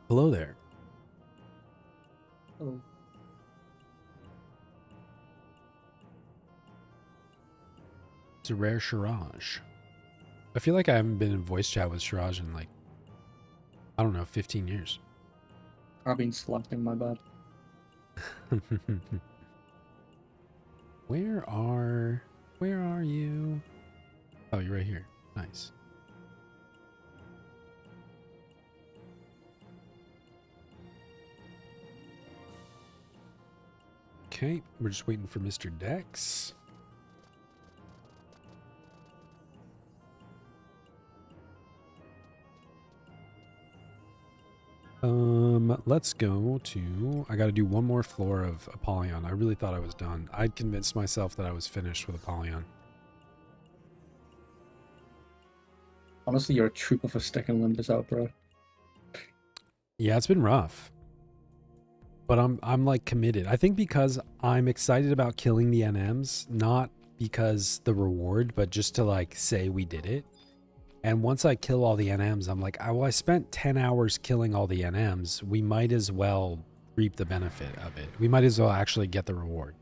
Hello there. Oh, It's a rare Shiraj. I feel like I haven't been in voice chat with Shiraj in like, I don't know, 15 years. I've been slacking, my bad. Where are you? Oh, you're right here. Nice. Okay, we're just waiting for Mr. Dex. Let's go to, I got to do one more floor of Apollyon. I really thought I was done. I'd convinced myself that I was finished with Apollyon. Honestly, you're a trooper for sticking Limbus out, bro. Yeah, it's been rough. But I'm like committed. I think because I'm excited about killing the NMs, not because the reward, but just to like say we did it. And once I kill all the NMs, I'm like, I spent 10 hours killing all the NMs. We might as well reap the benefit of it. We might as well actually get the reward.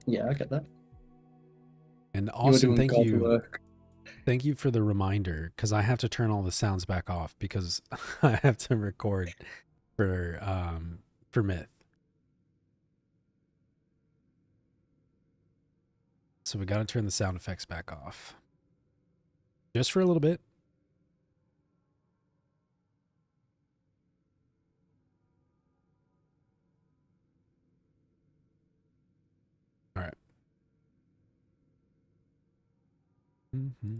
Yeah, I get that. And You were Austin, doing thank God you. work. Thank you for the reminder, because I have to turn all the sounds back off because I have to record for Myth. So we got to turn the sound effects back off. Just for a little bit. All right. Mm-hmm.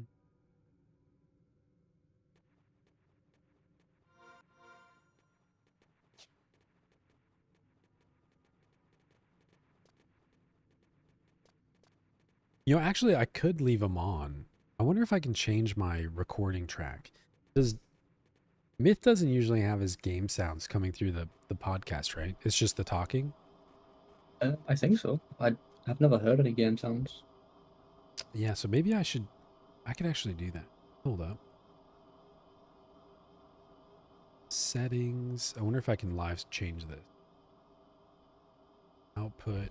You know, actually, I could leave them on. I wonder if I can change my recording track. Does Myth doesn't usually have his game sounds coming through the podcast, right? It's just the talking. I think so. I've never heard any game sounds. Yeah, so maybe I could actually do that. Hold up. Settings. I wonder if I can live change this. Output.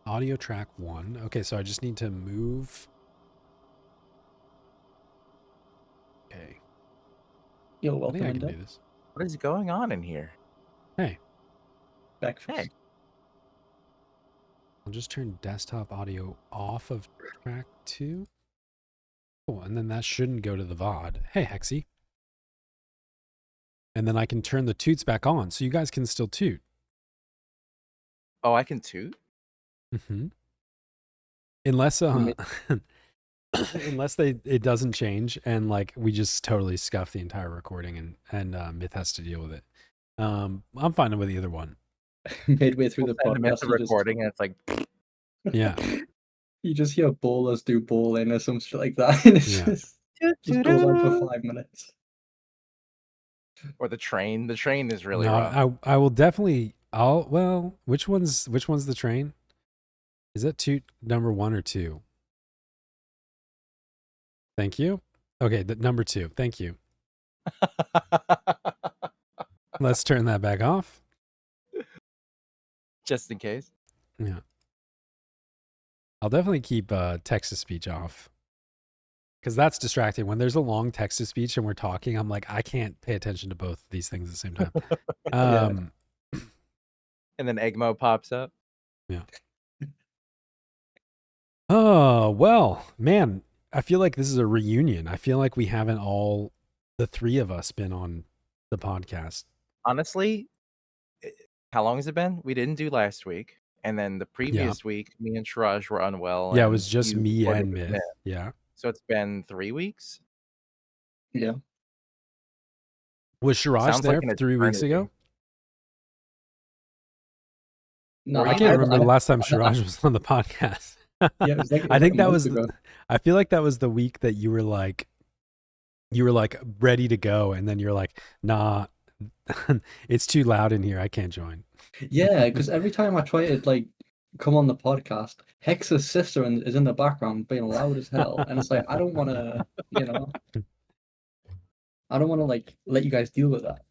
Audio track 1. Okay, so I just need to move. Okay. You're I think welcome, I can Indo. do this. What is going on in here? Hey, Breakfast. Hey. I'll just turn desktop audio off of track 2. Cool, and then that shouldn't go to the VOD. Hey, Hexy. And then I can turn the toots back on so you guys can still toot. Oh, I can toot? Mm-hmm. Unless unless it doesn't change and like we just totally scuff the entire recording and Myth has to deal with it. I'm fine with either one. Midway through the And miss podcast, the recording, and it's like, Yeah. you just hear bowlers do bowling or some shit like that, and it's Yeah. just goes on for 5 minutes. or the train. The train is really No, rough. I will definitely. Which one's the train? Is that toot number 1 or 2? Thank you. Okay, the number 2. Thank you. Let's turn that back off. Just in case. Yeah. I'll definitely keep text to speech off. Because that's distracting. When there's a long text to speech and we're talking, I'm like, I can't pay attention to both of these things at the same time. And then Egmo pops up. Yeah. Oh, well, man, I feel like this is a reunion. I feel like we haven't all, the 3 of us, been on the podcast. Honestly, how long has it been? We didn't do last week. And then the previous week, me and Shiraj were unwell. Yeah, it and was just you me recorded and with Myth. Yeah. So it's been 3 weeks? Yeah. Was Shiraj Sounds there like an 3 weeks ago? No, I can't remember the last time Shiraj was on the podcast. Yeah, it was like I think that a was month ago. I feel like that was the week that you were like ready to go, and then you're like, nah, it's too loud in here. I can't join. Yeah, because every time I try to like come on the podcast, Hex's sister is in the background being loud as hell, and it's like I don't want to, I don't want to like let you guys deal with that.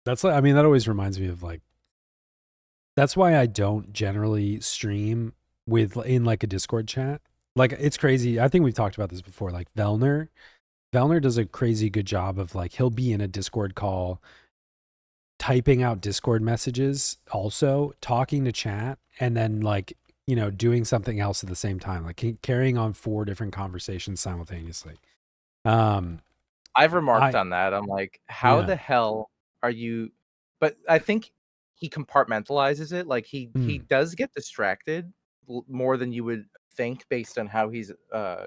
That's like, I mean, that always reminds me of like, that's why I don't generally stream in like a Discord chat. Like it's crazy. I think we've talked about this before. Like Velner does a crazy good job of like, he'll be in a Discord call, typing out Discord messages, also talking to chat, and then like, doing something else at the same time, like carrying on 4 different conversations simultaneously. I've remarked I, on that. I'm like, how yeah. the hell are you? But I think he compartmentalizes it. Like he does get distracted more than you would think based on how he's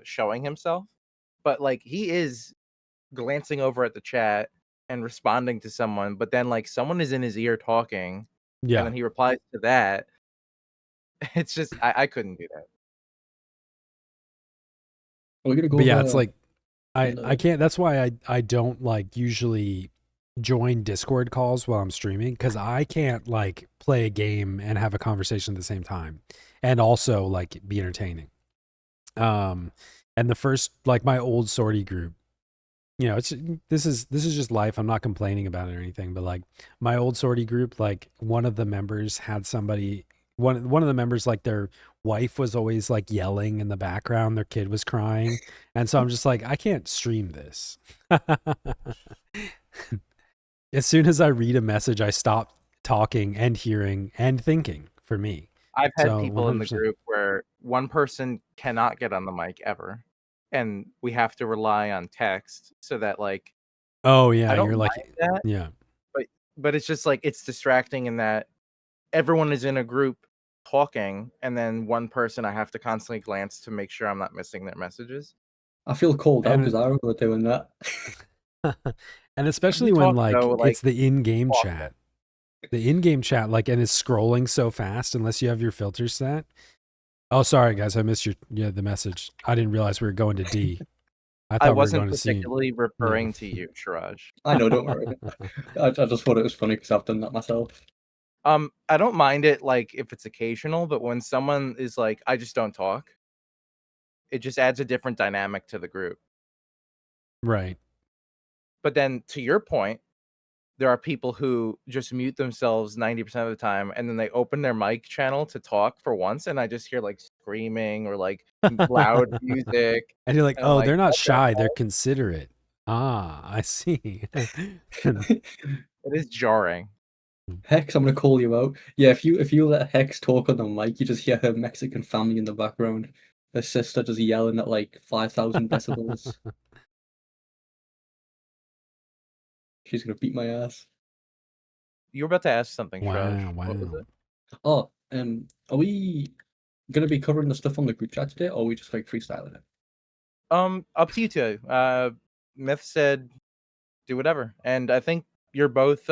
showing himself. But like he is glancing over at the chat and responding to someone, but then like someone is in his ear talking, and Yeah. then he replies to that. It's just I couldn't do that. We're gonna go But yeah, over it's like, on I the. can't, that's why I don't like usually join Discord calls while I'm streaming, because I can't like play a game and have a conversation at the same time and also like be entertaining. And the first, like my old sortie group, it's this is just life. I'm not complaining about it or anything, but like my old sortie group, like one of the members had somebody, one of the members, like their wife was always like yelling in the background, their kid was crying, and so I'm just like, I can't stream this. As soon as I read a message, I stop talking and hearing and thinking for me. I've had So people in the 100%. group where one person cannot get on the mic ever, and we have to rely on text so that like Oh I yeah, don't you're like, mind that, yeah. but it's just like it's distracting in that everyone is in a group talking, and then one person I have to constantly glance to make sure I'm not missing their messages. I feel called out because And I remember doing that. and We especially when talk like though like it's the in-game often. chat. The in-game chat, like, and is scrolling so fast unless you have your filters set. Oh, sorry guys, I missed the message. I didn't realize we were going to D. I I thought we were wasn't going to C. particularly Yeah. referring to you, Shiraj. I know, don't worry. I just thought it was funny because I've done that myself. I don't mind it like if it's occasional, but when someone is like, I just don't talk, it just adds a different dynamic to the group. Right. But then to your point, there are people who just mute themselves 90% of the time, and then they open their mic channel to talk for once, and I just hear like screaming or like loud music, And you're like, and I'm oh, like, they're not what the shy, they're hell? considerate. Ah, I see. It is jarring. Hex, I'm gonna call you out. Yeah, if you let Hex talk on the mic, you just hear her Mexican family in the background. Her sister just yelling at like 5,000 decibels. She's gonna beat my ass. You were about to ask something, Shiraj. Wow, What was wow. it? Oh, are we gonna be covering the stuff on the group chat today, or are we just like freestyling it? Up to you two. Myth said do whatever, and I think you're both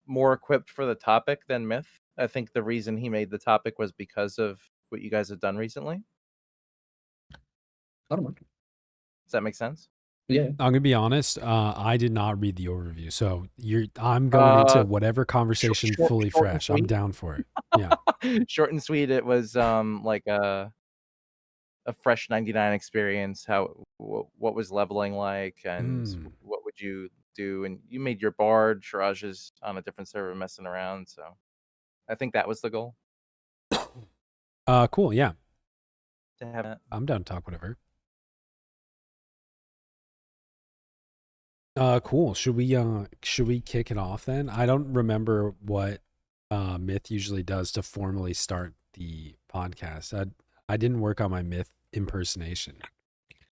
more equipped for the topic than Myth. I think the reason he made the topic was because of what you guys have done recently. I don't mind. Does that make sense? Yeah. I'm gonna be honest. I did not read the overview, so I'm going into Uh, whatever conversation fully short and fresh. I'm sweet. down for it. Yeah. Short and sweet. It was like a fresh 99 experience. How what was leveling like, and what would you do? And you made your bard. Shiraj is on a different server messing around. So I think that was the goal. Cool. Yeah, To have that. I'm down to talk whatever. Cool. Should we kick it off then? I don't remember what Myth usually does to formally start the podcast. I didn't work on my Myth impersonation.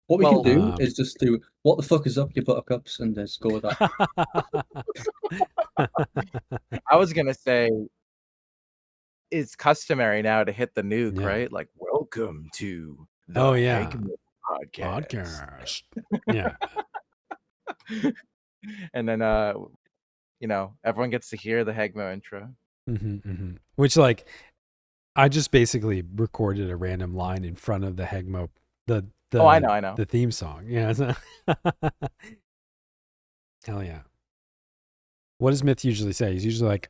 What we can Well, do is just do what the fuck is up, you buttercups, and just go with that. I was gonna say it's customary now to hit the nuke, Yeah. right? Like, welcome to the Oh yeah. Hegman podcast. Yeah. And then everyone gets to hear the Hegmo intro. Which, like, I just basically recorded a random line in front of the Hegmo, the Oh, I know. the theme song. Yeah. Hell yeah. What does Myth usually say? He's usually like,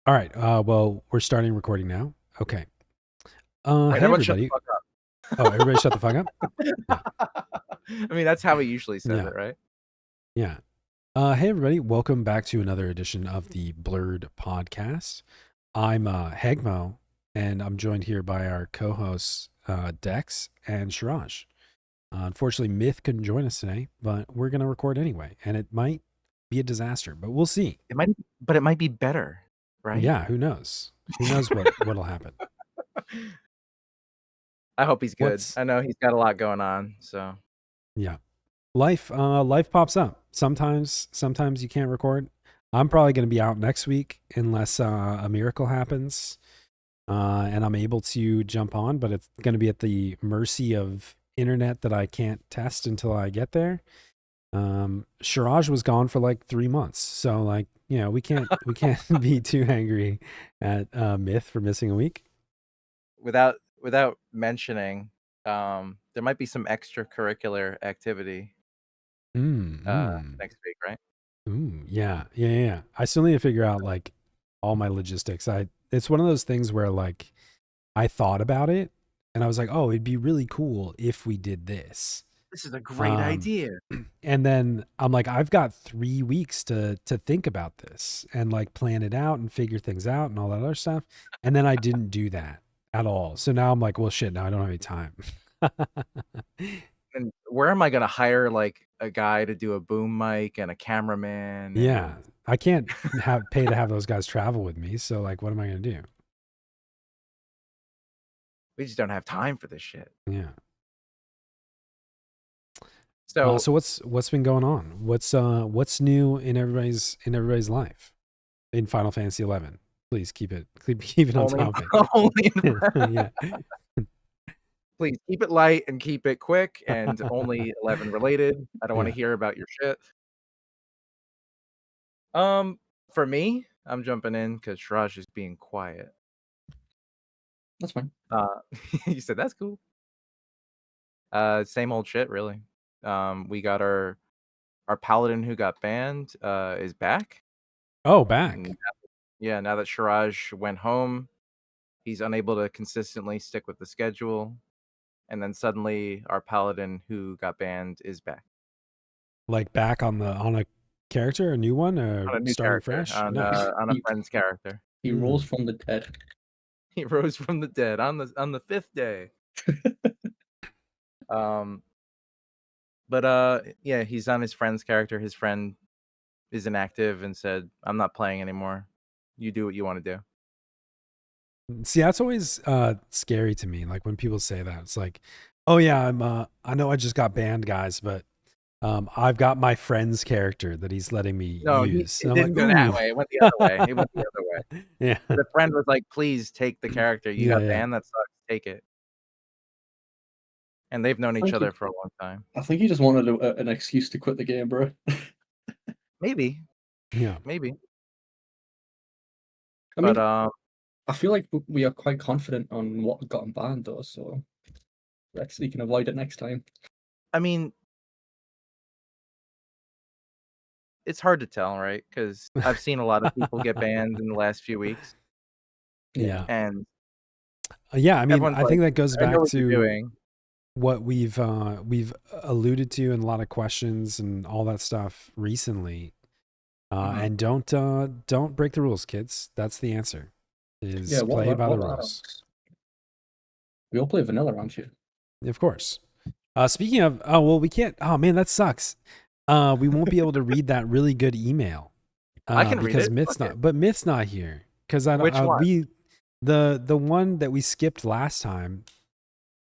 all right, well, we're starting recording now. Okay. Right, Hey everyone shut the everybody. fuck up. Oh, everybody shut the fuck up. Yeah. I mean, that's how he usually says Yeah. it, right? Yeah. Hey everybody, welcome back to another edition of the Blurred Podcast. I'm Hegmo, and I'm joined here by our co-hosts Dex and Shiraj. Unfortunately, Myth couldn't join us today, but we're gonna record anyway, and it might be a disaster, but we'll see. It might be better, right? Yeah, who knows? Who knows what'll happen? I hope he's good. What's I know he's got a lot going on, so yeah. Life pops up. Sometimes you can't record. I'm probably going to be out next week unless a miracle happens and I'm able to jump on, but it's going to be at the mercy of internet that I can't test until I get there. Shiraj was gone for like 3 months, so like we can't be too angry at Myth for missing a week. without mentioning, there might be some extracurricular activity next week, right? Ooh, yeah. I still need to figure out like all my logistics. It's one of those things where like I thought about it and I was like, oh, it'd be really cool if we did this. This is a great idea. And then I'm like, I've got 3 weeks to think about this and like plan it out and figure things out and all that other stuff. And then I didn't do that at all. So now I'm like, well, shit, now I don't have any time. And where am I going to hire like a guy to do a boom mic and a cameraman? Yeah, I can't pay to have those guys travel with me. So like, what am I going to do? We just don't have time for this shit. Yeah. So what's been going on? What's new in everybody's life in Final Fantasy 11? Please keep it on topic. Yeah. Please keep it light and keep it quick and only 11 related. I don't want to hear about your shit. For me, I'm jumping in because Shiraj is being quiet. That's fine. You said that's cool. Same old shit, really. We got our paladin who got banned is back. Oh, back. Now that Shiraj went home, he's unable to consistently stick with the schedule. And then suddenly our paladin who got banned is back. Like back on a character, a new one, or On a new starting character, fresh? on Nice. a friend's character. He rose from the dead. He rose from the dead on the 5th day. But yeah, he's on his friend's character. His friend is inactive and said, "I'm not playing anymore. You do what you want to do." See, that's always scary to me. Like when people say that, it's like, oh yeah, I know I just got banned, guys, but I've got my friend's character that he's letting me use. It didn't go that way. It went the other way. It went the other way. Yeah. The friend was like, "Please take the character. You got banned. That sucks. Take it." And they've known each other for a long time. I think he just wanted an excuse to quit the game, bro. Maybe. Yeah. Maybe. I mean, I feel like we are quite confident on what got him banned, though, so he can avoid it next time. I mean, it's hard to tell, right? Because I've seen a lot of people get banned in the last few weeks. Yeah. And yeah, I mean, I think that goes back to what we've alluded to in a lot of questions and all that stuff recently. And don't break the rules, kids. That's the answer. Is play by the rules. We all play vanilla around here. Of course. Speaking of, oh well, we can't. Oh man, that sucks. We won't be able to read that really good email. I can because read it. Myth's not here. Because I don't. Which one? The one that we skipped last time.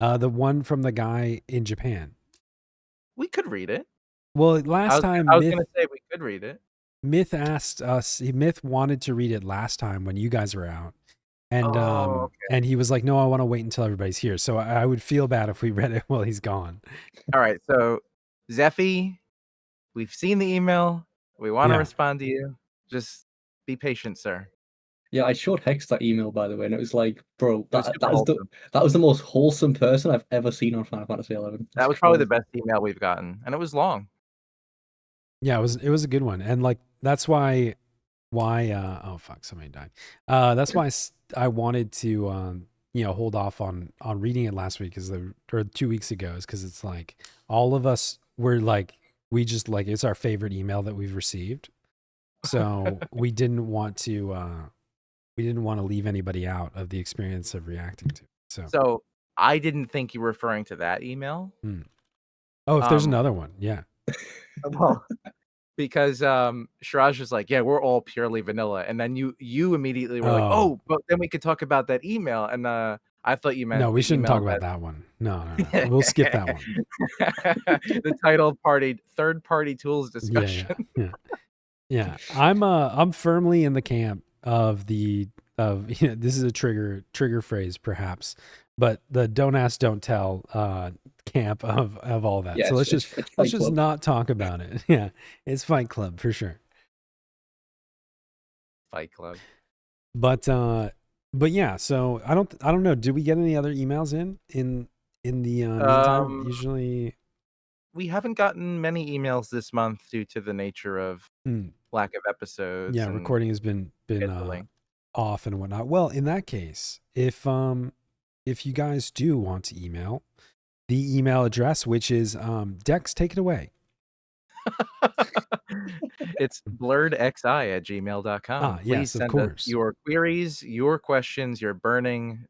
The one from the guy in Japan. We could read it. Well, last time I was going to say we could read it. Myth asked us. Myth wanted to read it last time when you guys were out, and and he was like, "No, I want to wait until everybody's here." So I would feel bad if we read it while he's gone. All right, so Zeffy, we've seen the email. We want to respond to you. Just be patient, sir. Yeah, I showed Hex that email, by the way, and it was like, bro, that was the most wholesome person I've ever seen on Final Fantasy 11. That was probably the best email we've gotten, and it was long. Yeah, it was a good one, and like that's why oh fuck, somebody died. That's why I wanted to hold off on reading it last week or 2 weeks ago is because it's like all of us were like we just like it's our favorite email that we've received, so we didn't want to leave anybody out of the experience of reacting to it. So I didn't think you were referring to that email. Oh, if there's another one, yeah. Well, because Shiraj was like, yeah, we're all purely vanilla, and then you immediately were like, oh, but then we could talk about that email, and I thought you meant no, we the shouldn't email talk about that one. No, we'll skip that one. The title third party tools discussion. Yeah. I'm firmly in the camp of this is a trigger phrase perhaps, but the don't ask, don't tell camp of all that. Yeah, so let's it's just not talk about it. Yeah, it's Fight Club for sure. Fight Club. But yeah, so I don't know. Did we get any other emails in the meantime? Usually we haven't gotten many emails this month due to the nature of lack of episodes. Yeah, recording has been off and whatnot. Well, in that case, if you guys do want to email, the email address, which is Dex, take it away. It's blurredxi@gmail.com. Yes, Please send us your queries, your questions, your burning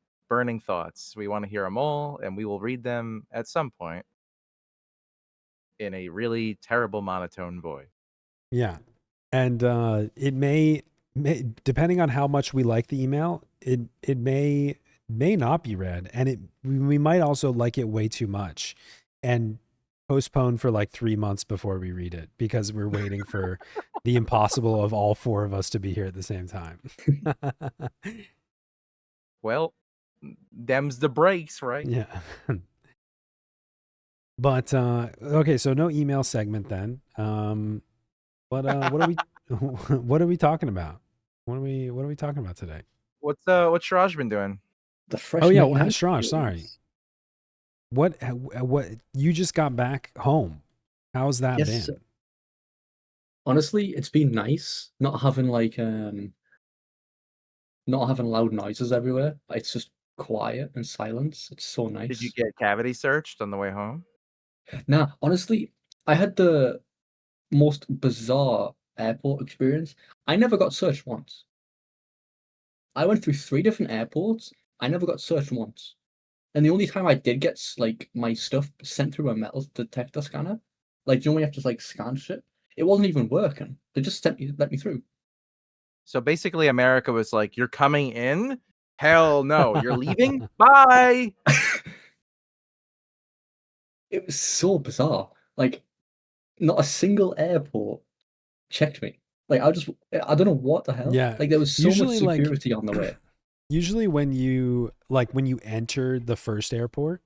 thoughts. We want to hear them all, and we will read them at some point in a really terrible monotone voice. Yeah. And it may, depending on how much we like the email, it may not be read, and we might also like it way too much and postpone for like 3 months before we read it because we're waiting for the impossible of all 4 of us to be here at the same time. Well, them's the breaks, right? Yeah. But okay, so no email segment then. What are we what are we talking about? What are we talking about today? What's Shiraj been doing? The fresh. Oh yeah, Shiraj, sorry. What you just got back home? How's that been? Honestly, it's been nice not having loud noises everywhere. It's just quiet and silence. It's so nice. Did you get cavity searched on the way home? Nah, honestly, I had the most bizarre airport experience. I never got searched once. I went through 3 different airports. I never got searched once. And the only time I did get my stuff sent through a metal detector scanner, when you have to scan shit, it wasn't even working. They just let me through. So basically, America was like, "You're coming in? Hell no! You're leaving? Bye." It was so bizarre. Not a single airport checked me. I don't know what the hell. Yeah. There was so much security on the way. Usually when you enter the first airport,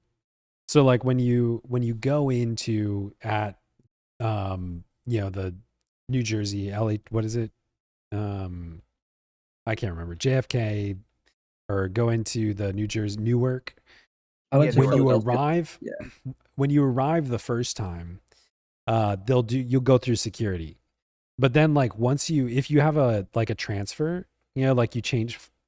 so when you go into at the New Jersey, LA, what is it? I can't remember, JFK, or go into the New Jersey Newark. When you arrive, when you arrive the first time, you'll go through security. But then if you have a transfer, you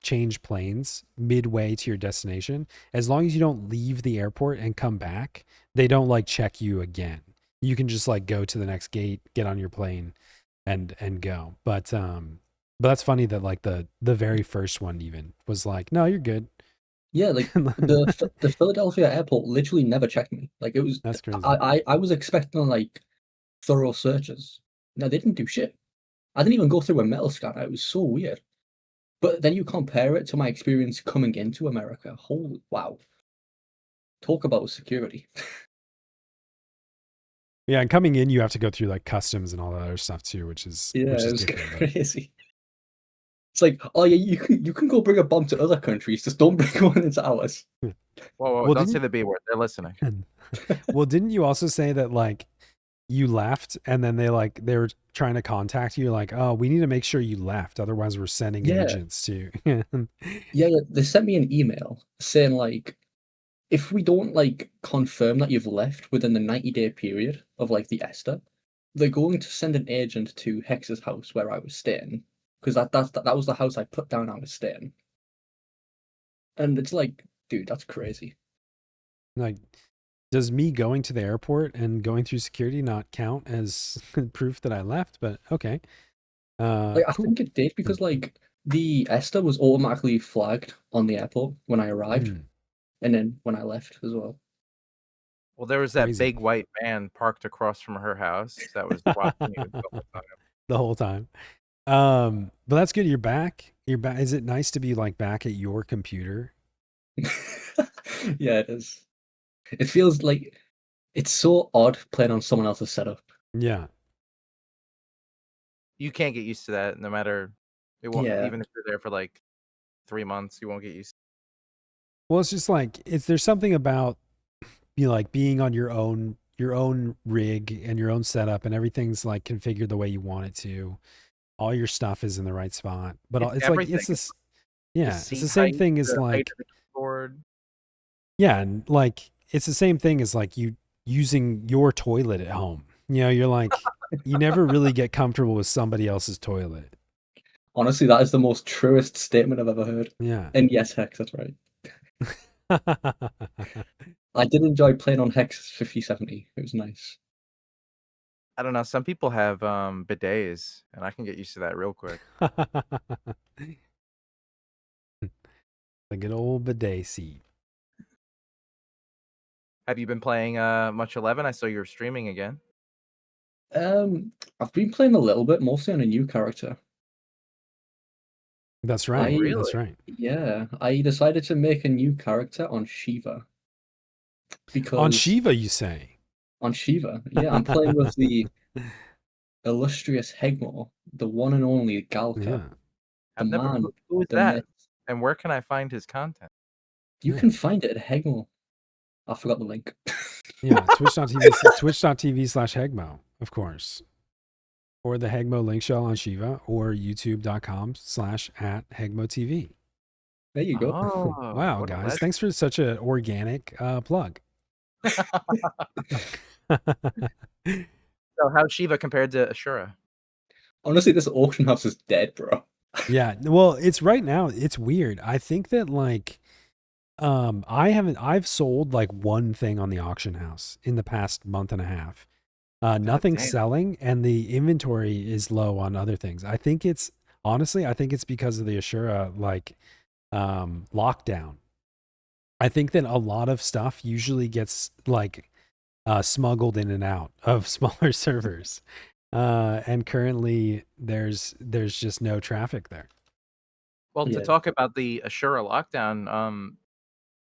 change planes midway to your destination, as long as you don't leave the airport and come back, they don't check you again. You can just go to the next gate, get on your plane and go. But that's funny that the very first one even was no, you're good. Yeah, the Philadelphia airport literally never checked me. That's crazy. I was expecting thorough searches. No, they didn't do shit. I didn't even go through a metal scanner. It was so weird. But then you compare it to my experience coming into America. Holy wow. Talk about security. Yeah, and coming in, you have to go through customs and all that other stuff too, which is crazy. It's oh yeah, you can go bring a bomb to other countries, just don't bring one into ours. Whoa, don't say the B word. They're listening. Well, didn't you also say that you left and then they were trying to contact you oh, we need to make sure you left, otherwise we're sending agents to yeah, they sent me an email saying if we don't confirm that you've left within the 90-day period of the ESTA, they're going to send an agent to Hex's house where I was staying, because that was the house I put down I was staying. And it's Dude, that's crazy. Like, does me going to the airport and going through security not count as proof that I left? But okay. Like, I Cool. think it did because like the Esther was automatically flagged on the airport when I arrived, Mm, and then when I left as well. Well, there was that crazy. big white van parked across from her house that was watching you the whole time. The whole time. But that's good. You're back. You're back. Is it nice to be like back at your computer? Yeah, it is. It feels like it's so odd playing on someone else's setup. Yeah. You can't get used to that, no matter it won't. Yeah. Even if you're there for like 3 months, you won't get used. Well, it's just like there's something about like being on your own rig and your own setup, and everything's like configured the way you want it to. All your stuff is in the right spot, but It's it's like everything. it's this. The Yeah, it's seat the same height, thing as the height like of the keyboard. yeah, and like it's the same thing as like you using your toilet at home. You know, you're like you never really get comfortable with somebody else's toilet. Honestly, that is the most truest statement I've ever heard. Yeah. And yes, Hex, that's right. I did enjoy playing on Hex 5070. It was nice. I don't know. Some people have bidets, and I can get used to that real quick. The good old bidet seat. Have you been playing much 11? I saw you were streaming again. I've been playing a little bit, mostly on a new character. That's right. Really? That's right. Yeah, I decided to make a new character on Shiva. Because On Shiva, you say? on Shiva, yeah, I'm playing with the illustrious Hegmore, the one and only Galka, Yeah. the I've never. man, Who is the that? myth. And where can I find his content? You Yeah. can find it at Hegmore. I forgot the link. Yeah. Twitch.tv/Hegmo, of course. Or the Hegmo Linkshell on Shiva, or youtube.com/@HegmoTV. There you go. Oh, Wow, what a guys. legend. Thanks for such an organic plug. So how's Shiva compared to Ashura? Honestly, this auction house is dead, bro. Yeah. Well, it's right now, it's weird. I think that like I've sold like one thing on the auction house in the past month and a half. Nothing's damn. selling, and the inventory is low on other things. I think it's because of the Ashura like lockdown. I think that a lot of stuff usually gets like smuggled in and out of smaller servers. And currently there's just no traffic there. Well, to Yeah. talk about the Ashura lockdown,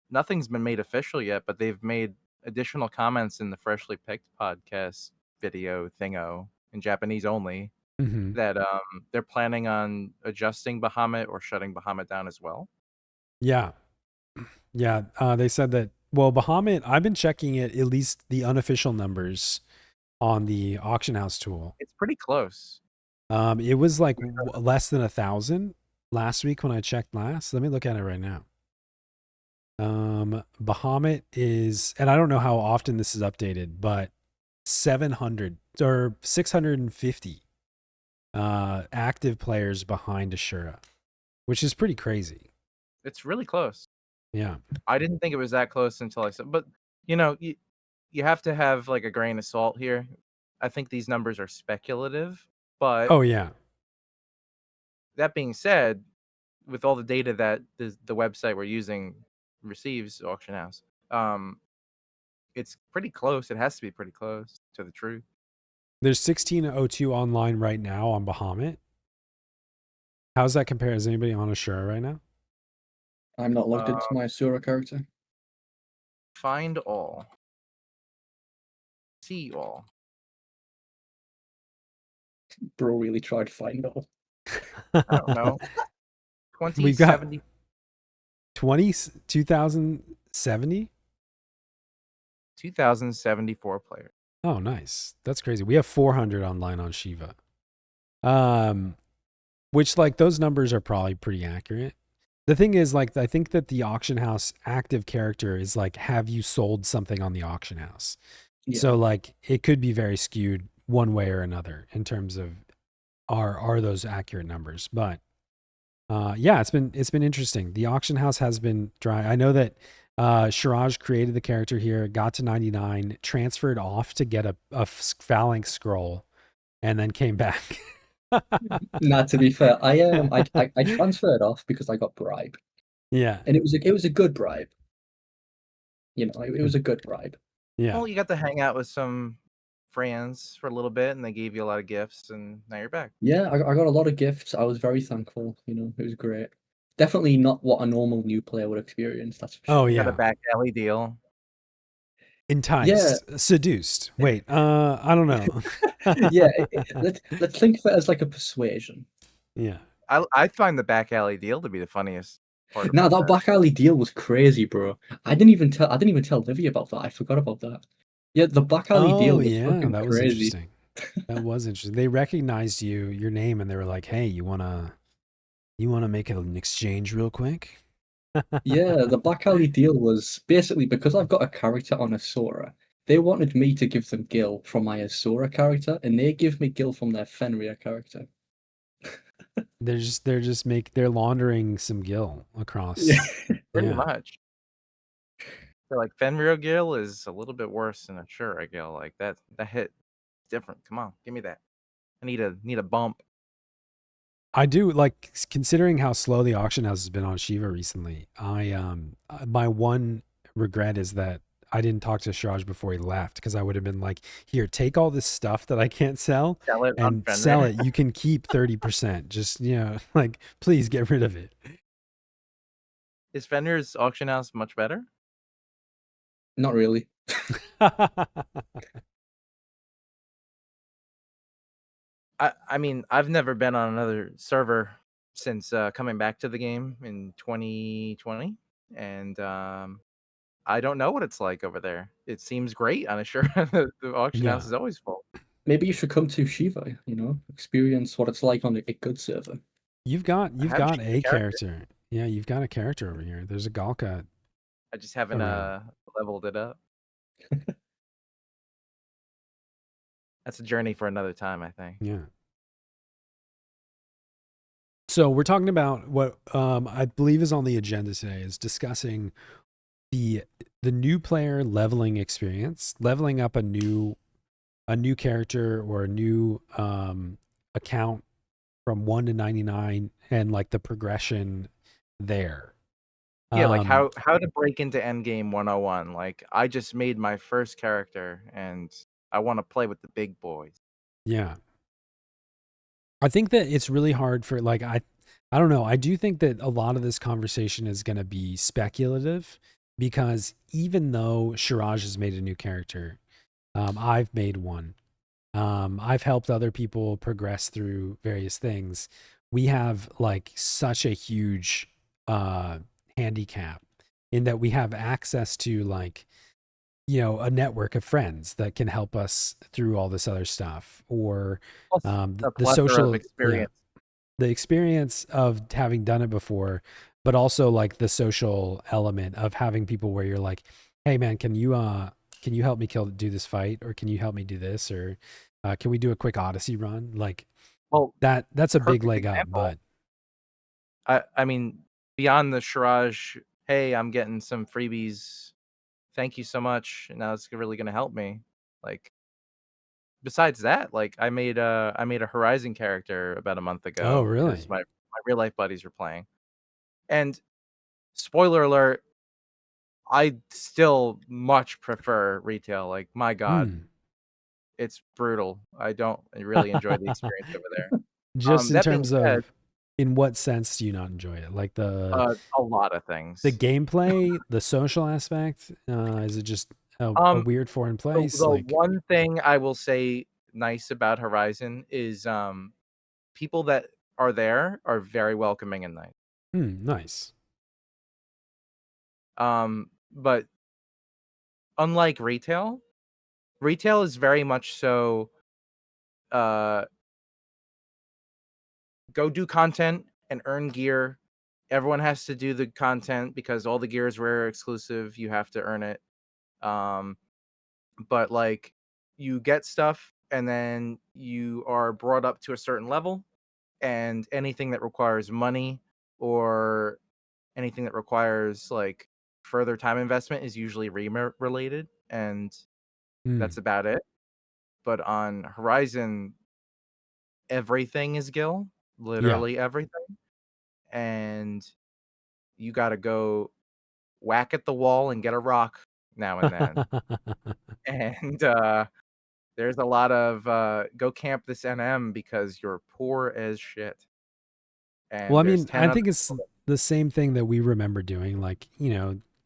nothing's been made official yet, but they've made additional comments in the Freshly Picked podcast video thingo in Japanese only Mm-hmm. that they're planning on adjusting Bahamut or shutting Bahamut down as well. Yeah. Yeah. They said that, well, Bahamut, I've been checking it, at least the unofficial numbers on the auction house tool. It's pretty close. It was like less than 1,000 last week when I checked last. Let me look at it right now. Bahamut is, and I don't know how often this is updated, but 700 or 650 active players behind Ashura, which is pretty crazy. It's really close. Yeah. I didn't think it was that close until I saw, but you know, you have to have like a grain of salt here. I think these numbers are speculative, but Oh yeah. that being said, with all the data that the website we're using receives, auction house, it's pretty close. It has to be pretty close to the truth. There's 1602 online right now on Bahamut. How's that compare? Is anybody on Ashura right now? I'm not logged into my Asura character. Find all. See all. Bro really tried to find all. I don't know. We've got 2070. 2070? 2074 players. Oh, nice. That's crazy. We have 400 online on Shiva. Which like those numbers are probably pretty accurate. The thing is, like, I think that the auction house active character is like, have you sold something on the auction house? Yeah. So like it could be very skewed one way or another in terms of are those accurate numbers. But Yeah, it's been interesting. The auction house has been dry. I know that Shiraj created the character here, got to 99, transferred off to get a phalanx scroll, and then came back. Nah, to be fair, I transferred off because I got bribed, Yeah, and it was a good bribe. You know, it was a good bribe. yeah. Well, you got to hang out with some friends for a little bit, and they gave you a lot of gifts, and now you're back. Yeah, I got a lot of gifts. I was very thankful. You know, it was great. Definitely not what a normal new player would experience. That's for Oh sure. Got a yeah. back alley deal. Yeah, Enticed, seduced. Wait, I don't know. yeah. Let's think of it as like a persuasion. Yeah. I find the back alley deal to be the funniest part Now about that that. back alley deal was crazy, bro. I didn't even tell Livy about that. I forgot about that. Yeah, the back alley deal Oh was yeah, fucking that was crazy. interesting. That was interesting. They recognized your name, and they were like, "Hey, you wanna make an exchange real quick?" Yeah, the back alley deal was basically because I've got a character on Asura. They wanted me to give them Gil from my Asura character, and they give me Gil from their Fenrir character. They're laundering some gil Yeah. across. Pretty Yeah. much. So like Fenrir Gill is a little bit worse than a Shura Gill. Like that hit different. Come on, give me that. I need a bump. I do like considering how slow the auction house has been on Shiva recently. My one regret is that I didn't talk to Shiraj before he left because I would have been like, "Here, take all this stuff that I can't sell Sell it on and sell Fenrir. it. You can keep 30%. Just, like please get rid of it." Is Fenrir's auction house much better? Not really. I mean, I've never been on another server since coming back to the game in 2020, and I don't know what it's like over there. It seems great. I'm sure the auction house Yeah. is always full. Maybe you should come to Shiva, you know, experience what it's like on a good server. I You've have got Shiva a character. character. Yeah, you've got a character over here. There's a Galka I just haven't around. leveled it up. That's a journey for another time, I think. Yeah. So we're talking about what I believe is on the agenda today is discussing the the new player leveling experience, leveling up a new character or a new account from 1 to 99 and like the progression there. Yeah, like Um how to break into Endgame 101. Like I just made my first character and I want to play with the big boys. yeah. I think that it's really hard for like I don't know. I do think that a lot of this conversation is going to be speculative because even though Shiraj has made a new character, I've made one. I've helped other people progress through various things. We have like such a huge uh, handicap in that we have access to like a network of friends that can help us through all this other stuff or Plus a the plethora of social experience. the experience of having done it before, but also like the social element of having people where you're like, hey man, can you help me do this fight, or can you help me do this, or can we do a quick Odyssey run? Like Well, that's a big perfect leg up, example. but I mean, beyond the Shiraj, hey, I'm getting some freebies. Thank you so much. Now it's really gonna help me. Like besides that, like I made a Horizon character about a month oh ago because really? my real life buddies were playing. And spoiler alert, I still much prefer retail. Like my God, Hmm. it's brutal. I don't really enjoy the experience over there. Just in That being terms said, of, in what sense do you not enjoy it? Like a lot of the things. gameplay, the social aspect? Is it just a Um, weird foreign the place? the Like, one thing I will say nice about Horizon is people that are there are very welcoming and nice. nice. But unlike retail, retail is very much so uh go do content and earn gear. Everyone has to do the content because all the gear is rare exclusive. You have to earn it. Um, but like you get stuff and then you are brought up to a certain level, and anything that requires money or anything that requires like further time investment is usually reamer related, and Mm, that's about it. But on Horizon, everything is Gil, yeah. literally everything, and you got to go whack at the wall and get a rock now and then. And there's a lot of go camp this NM because you're poor as shit. Well, And I there's mean, 10 I other think it's people. the same thing that we remember doing, like,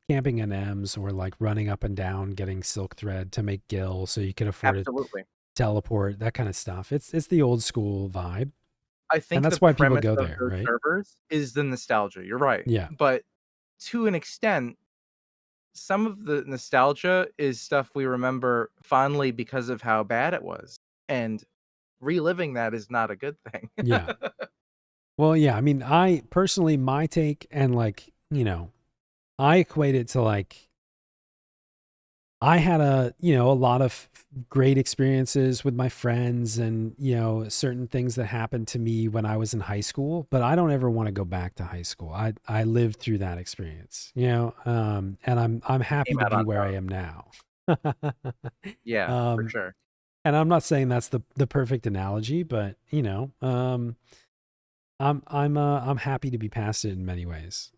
camping NMs or like running up and down, getting silk thread to make gil so you could afford to Absolutely. teleport, that kind of stuff. It's the old school vibe. I And think the that's why people premise go of there, those right? servers is the nostalgia. You're right. Yeah. But to an extent, some of the nostalgia is stuff we remember fondly because of how bad it was. And reliving that is not a good thing. Yeah. Well, yeah, I mean, I personally, my take, and like, I equate it to like, I had a lot of great experiences with my friends and, certain things that happened to me when I was in high school, but I don't ever want to go back to high school. I lived through that experience, and I'm You happy came to out be on where I top. am now. Yeah, for um, sure. and I'm not saying that's the perfect analogy, but I'm happy to be past it in many ways.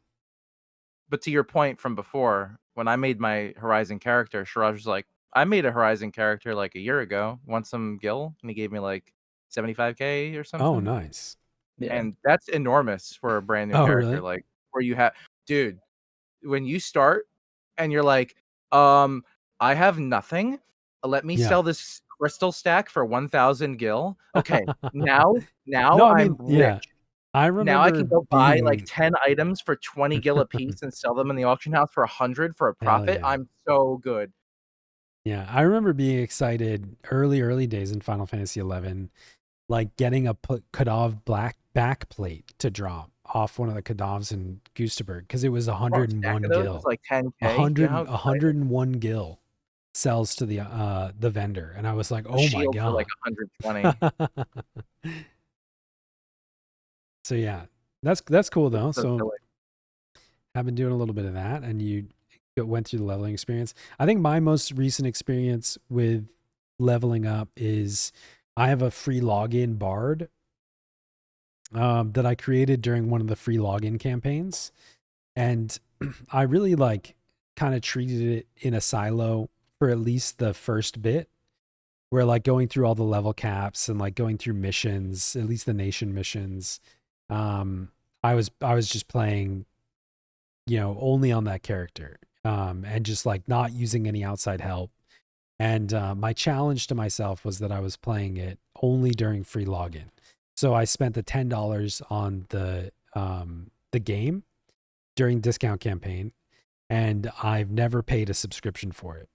But to your point from before, when I made my Horizon character, Shiraj was like, I made a Horizon character like a year ago. Want some Gil? And he gave me like 75K or Oh, something. nice. Yeah. And that's enormous for a brand new Oh, character. really? Like where you have, dude, when you start and you're like, um, I have nothing. Let me Yeah. sell this crystal stack for 1,000 Gil. Okay, now No, I I'm mean, rich. yeah. I Now I remember can go buy like being 10 items for 20 gil a piece and sell them in the auction house for 100 for a hell profit. yeah. I'm so good. Yeah, I remember being excited early days in Final Fantasy 11, like getting a Kadov black back plate to drop off one of the Kadavs in Gustaberg because it was I bought a stack 101 of those. It was gil. like 10K. You know how exciting? 101 gil sells to the vendor, and I was like, A "Oh my shield for like god." 120. So yeah, that's cool It's though. so So silly. I've been doing a little bit of that, and you went through the leveling experience. I think my most recent experience with leveling up is I have a free login bard that I created during one of the free login campaigns, and I really like kind of treated it in a silo for at least the first bit, where like going through all the level caps and like going through missions, at least the nation missions. Um, I was just playing only on that character, and just like not using any outside help. And my challenge to myself was that I was playing it only during free login. So I spent the $10 on the game during discount campaign, and I've never paid a subscription for it.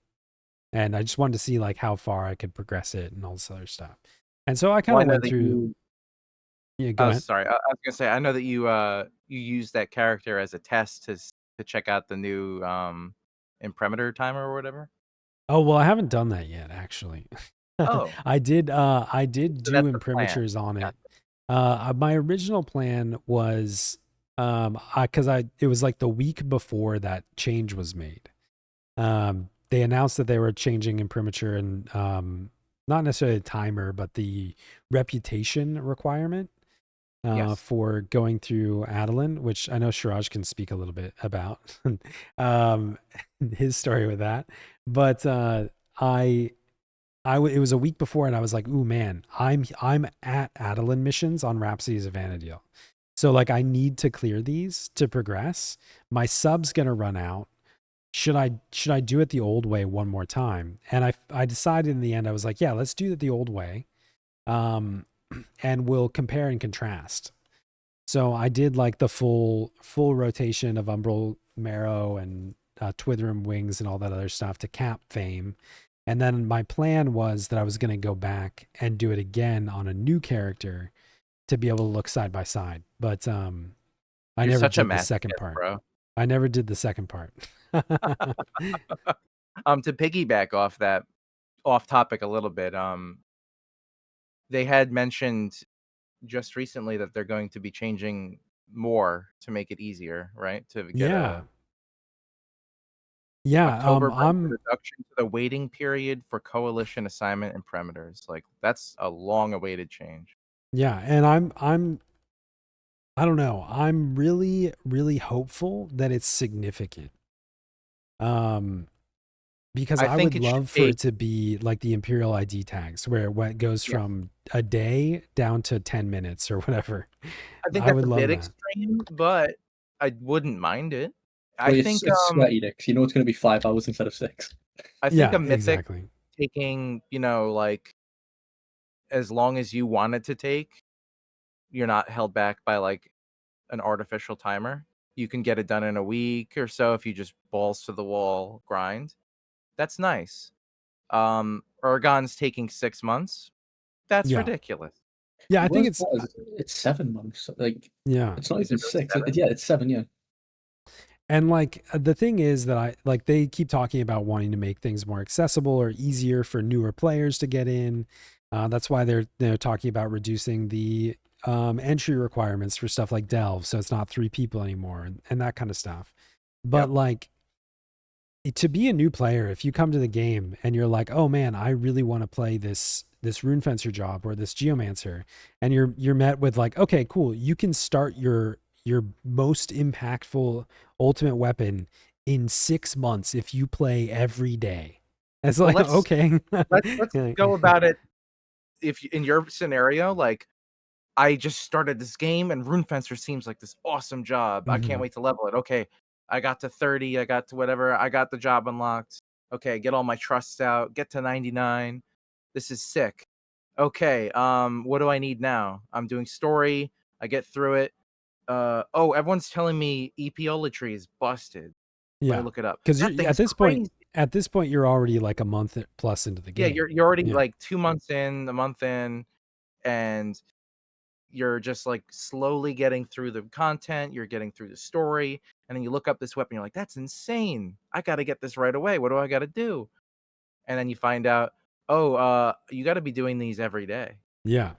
And I just wanted to see like how far I could progress it and all this other stuff. And so I kind Well, I of know went that through. you. Yeah, go ahead. Sorry. I was gonna say I know that you used that character as a test to check out the new imprimatur timer or whatever. Oh, well, I haven't done that yet, actually. Oh, I did so do that's the plan. imprimaturs on Got it. My original plan was, because it was like the week before that change was made. They announced that they were changing imprimatur and, not necessarily the timer, but the reputation requirement, Yes. for going through Adeline, which I know Shiraj can speak a little bit about, um, his story with that. But I it was a week before, and I was like, "Ooh, man, I'm at Adeline missions on Rhapsodies of Vana'diel, so like I need to clear these to progress. My sub's gonna run out. Should I do it the old way one more time?" And I decided in the end, I was like, "Yeah, let's do it the old way, um, and we'll compare and contrast." So I did like the full rotation of Umbral Marrow and Twithram Wings and all that other stuff to cap fame. And then my plan was that I was going to go back and do it again on a new character to be able to look side by side. But I You're never such a did the masochist, second part. bro. I never did the second part. To piggyback off that, off topic a little bit, they had mentioned just recently that they're going to be changing more to make it easier, right? To get Yeah. a Yeah. October brings a I'm reduction to the waiting period for coalition assignment and parameters. Like that's a long-awaited change. yeah, and I don't know. I'm really, really hopeful that it's significant. Um, because I I think would it should love for take. it to be like the Imperial ID tags, where it goes Yeah, from a day down to 10 minutes or whatever. I think I that's would a love bit that. extreme, but I wouldn't mind it. I Well, think it's sweaty dicks. You know it's going to be 5 hours instead of 6. I think a Yeah, mythic exactly. taking, like as long as you want it to take, you're not held back by like an artificial timer. You can get it done in a week or so if you just balls to the wall grind. That's nice. Oregon's taking 6 months. That's Yeah. ridiculous. Yeah, I The think worst part is it's 7 months. Like, yeah. it's not Is even it really 6. 7? Yeah, it's 7. Yeah. And like the thing is that I like they keep talking about wanting to make things more accessible or easier for newer players to get in. That's why they're talking about reducing the entry requirements for stuff like Delve, so it's not 3 people anymore and that kind of stuff. But Yep. like to be a new player, if you come to the game and you're like, oh man, I really want to play this rune fencer job or this geomancer, and you're met with like, okay, cool, you can start your most impactful ultimate weapon in 6 months if you play every day. It's Well, like, let's okay. let's go about it if in your scenario, like I just started this game and Rune Fencer seems like this awesome job. I can't Mhm. wait to level it. Okay, I got to 30, I got to whatever, I got the job unlocked. Okay, get all my trusts out, get to 99. This is sick. Okay, what do I need now? I'm doing story, I get through it. Oh, everyone's telling me Epiolatry is busted. Let me Yeah, look it up. because That you're thing's crazy. at this point you're already like a month plus into the Yeah, game. you're already Yeah, like 2 months in, a month in, and you're just like slowly getting through the content, you're getting through the story, and then you look up this weapon, you're like, that's insane. I gotta get this right away. What do I gotta do? And then you find out, oh, you gotta be doing these every day, yeah,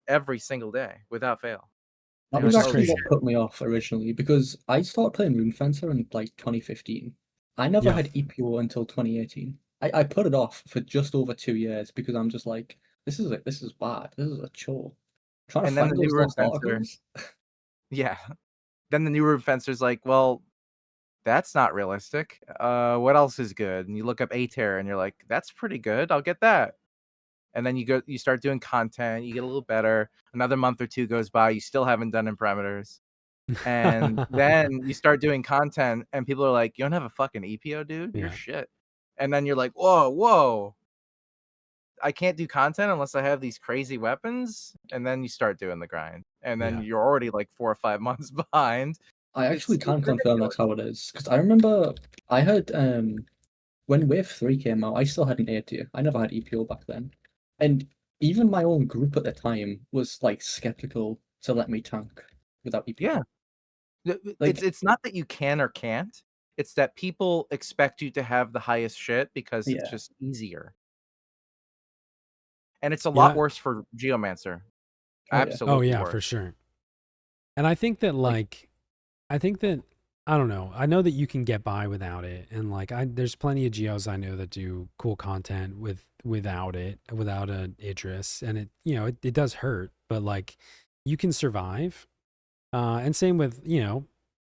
every single day, without fail. And That you're was which like, is oh actually crazy. what shit. put me off originally because I started playing Rune Fencer in like 2015. I never Yeah, had EPO until 2018. I put it off for just over 2 years because I'm just like, this is bad. This is a chore. Trying to And then find the new those Rune lost Fencer, articles. yeah. Then the new Rune Fencer's like, well, that's not realistic. What else is good? And you look up Aether and you're like, that's pretty good. I'll get that. And then you start doing content, you get a little better. Another month or two goes by, you still haven't done in parameters. And then you start doing content and people are like, you don't have a fucking EPO, dude? You're yeah, shit. And then you're like, whoa. I can't do content unless I have these crazy weapons. And then you start doing the grind. And then yeah, you're already like 4 or 5 months behind. I actually It's can confirm ridiculous. that's how it is because I remember I had when Wave 3 came out, I still had an A tier. I never had EPO back then, and even my own group at the time was like skeptical to let me tank without EPO. Yeah. It's Like, it's not that you can or can't. It's that people expect you to have the highest shit because it's yeah, just easier. And it's a lot yeah. worse for Geomancer. oh yeah, Oh Absolutely yeah, for worse. sure. And I think that like I think that I don't know. I know that you can get by without it, and like there's plenty of geos I know that do cool content without it, without a Idris, and it does hurt, but like you can survive. And same with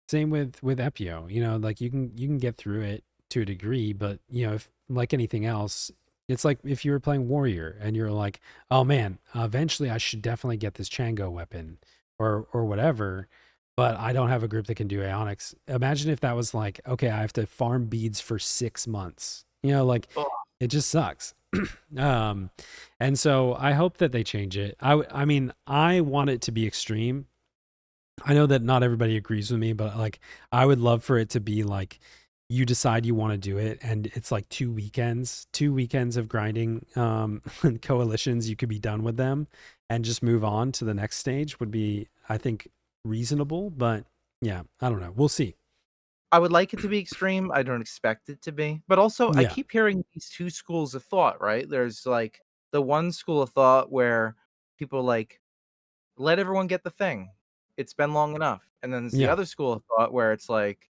same with Epio. Like you can get through it to a degree, but if like anything else, it's like if you were playing Warrior and you're like, oh man, eventually I should definitely get this Chango weapon or whatever, but I don't have a group that can do Aeonics. Imagine if that was like, okay, I have to farm beads for 6 months. Like Ugh. it just sucks. um, and so I hope that they change it. I mean, I want it to be extreme. I know that not everybody agrees with me, but like I would love for it to be like you decide you want to do it and it's like 2 weekends of grinding coalitions, you could be done with them and just move on to the next stage would be, I think, reasonable, but yeah, I don't know. We'll see. I would like it to be extreme. I don't expect it to be. But also, I Yeah. keep hearing these two schools of thought, right? There's like the one school of thought where people like let everyone get the thing. it's been long enough. And then there's the Yeah. other school of thought where it's like,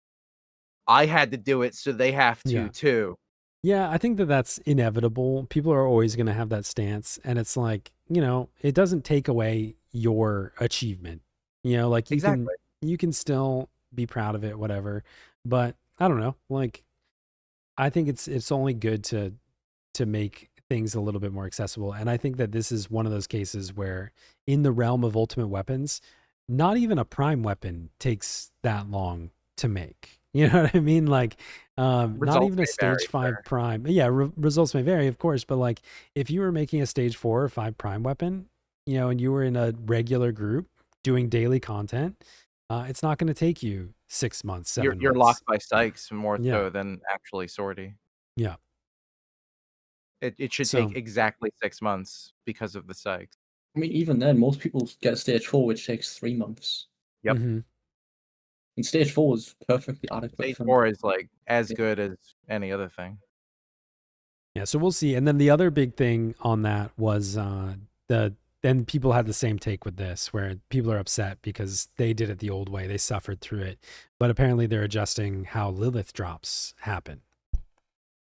I had to do it, so they have to Yeah. too. Yeah, I think that that's inevitable. People are always going to have that stance. And it's like, it doesn't take away your achievement. Like Exactly. you can still be proud of it, whatever. But I don't know. Like, I think it's only good to make things a little bit more accessible. And I think that this is one of those cases where in the realm of ultimate weapons, not even a prime weapon takes that long to make. You know what I mean? Like, not Results even may a stage vary, 5 sure. prime. Yeah, results may vary, of course, but like if you were making a stage 4 or 5 prime weapon, and you were in a regular group doing daily content, it's not going to take you 6 months, 7 You're months. locked by Sykes more Yeah. so than actually Sortie. Yeah. It should So, take exactly 6 months because of the Sykes. I mean, even then, most people get stage 4, which takes 3 months. Yep. mhm. And stage 4 is perfectly adequate Stage for me. 4 is like as Yeah. good as any other thing. Yeah, so we'll see. And then the other big thing on that was then people had the same take with this, where people are upset because they did it the old way. They suffered through it. But apparently they're adjusting how Lilith drops happen.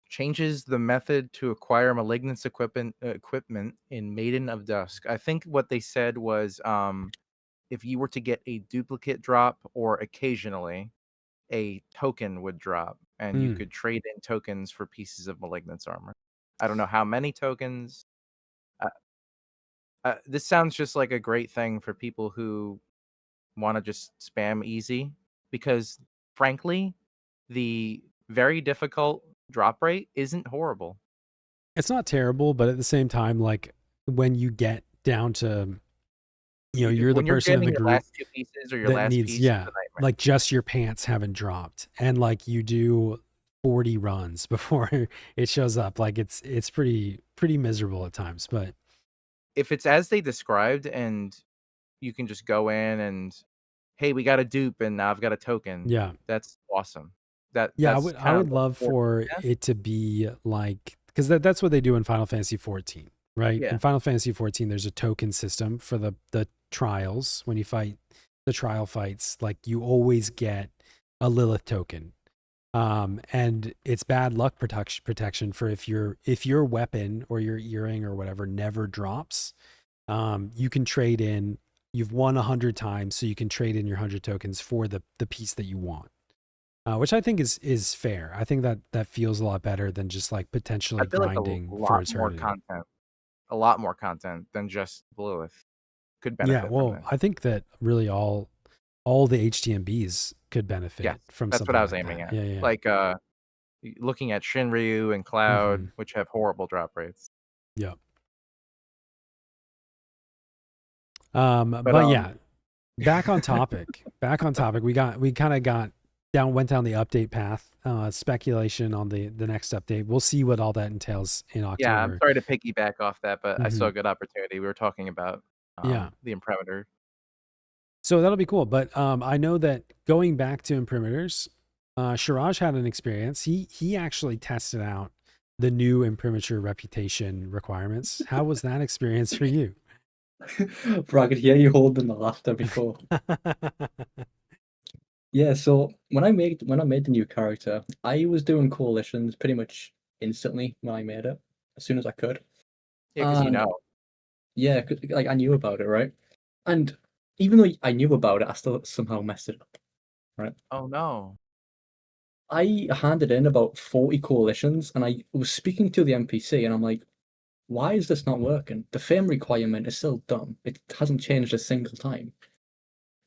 Changes the method to acquire malignance equipment in Maiden of Dusk. I think what they said was if you were to get a duplicate drop or occasionally a token would drop and you could trade in tokens for pieces of malignance armor. I don't know how many tokens. This sounds just like a great thing for people who want to just spam easy, because frankly, the very difficult drop rate isn't horrible. It's not terrible, but at the same time, like when you get down to, you're the When you're person in getting the your group last 2 pieces or your that last needs, piece, it's yeah, a nightmare. like just your pants haven't dropped and like you do 40 runs before it shows up. Like it's pretty miserable at times, but If it's as they described and you can just go in and, hey, we got a dupe and now I've got a token. yeah. That's awesome. Yeah, That's I kind of would the love core for concept. it to be like, because that's what they do in Final Fantasy 14, right? Yeah. In Final Fantasy 14, there's a token system for the trials. When you fight the trial fights, like you always get a Lilith token, and it's bad luck protection for if your weapon or your earring or whatever never drops. You can trade in. You've won 100 times, so you can trade in your 100 tokens for the piece that you want. Which I think is fair. I think that feels a lot better than just like potentially I feel like grinding for eternity. a lot more content than just Lilith could Yeah, benefit from well, this. I think that really all the HTMBs could benefit Yes, from that's something what I was like aiming that. at. Yeah, yeah. Like looking at Shinryu and Cloud, which have horrible drop rates. Yeah. But But yeah, back on topic. We kind of went down the update path. Speculation on the next update. We'll see what all that entails in yeah, I'm October. sorry to piggyback off that, but I saw Mhm. a good opportunity. We were talking about Yeah. the imprimatur. So that'll be cool. But I know that going back to imprimaturs, Shiraj had an experience. He actually tested out the new imprimatur reputation requirements. How was that experience for you? Bro, I could hear you holding the laughter before. Yeah, so when I made the new character, I was doing coalitions pretty much instantly when I made it, as soon as I could. Yeah, because you And know. yeah, like I knew about it, right? And even though I knew about it, I still somehow messed it up, right? Oh no. I handed in about 40 coalitions, and I was speaking to the NPC, and I'm like, why is this not working? The fame requirement is still dumb. It hasn't changed a single time.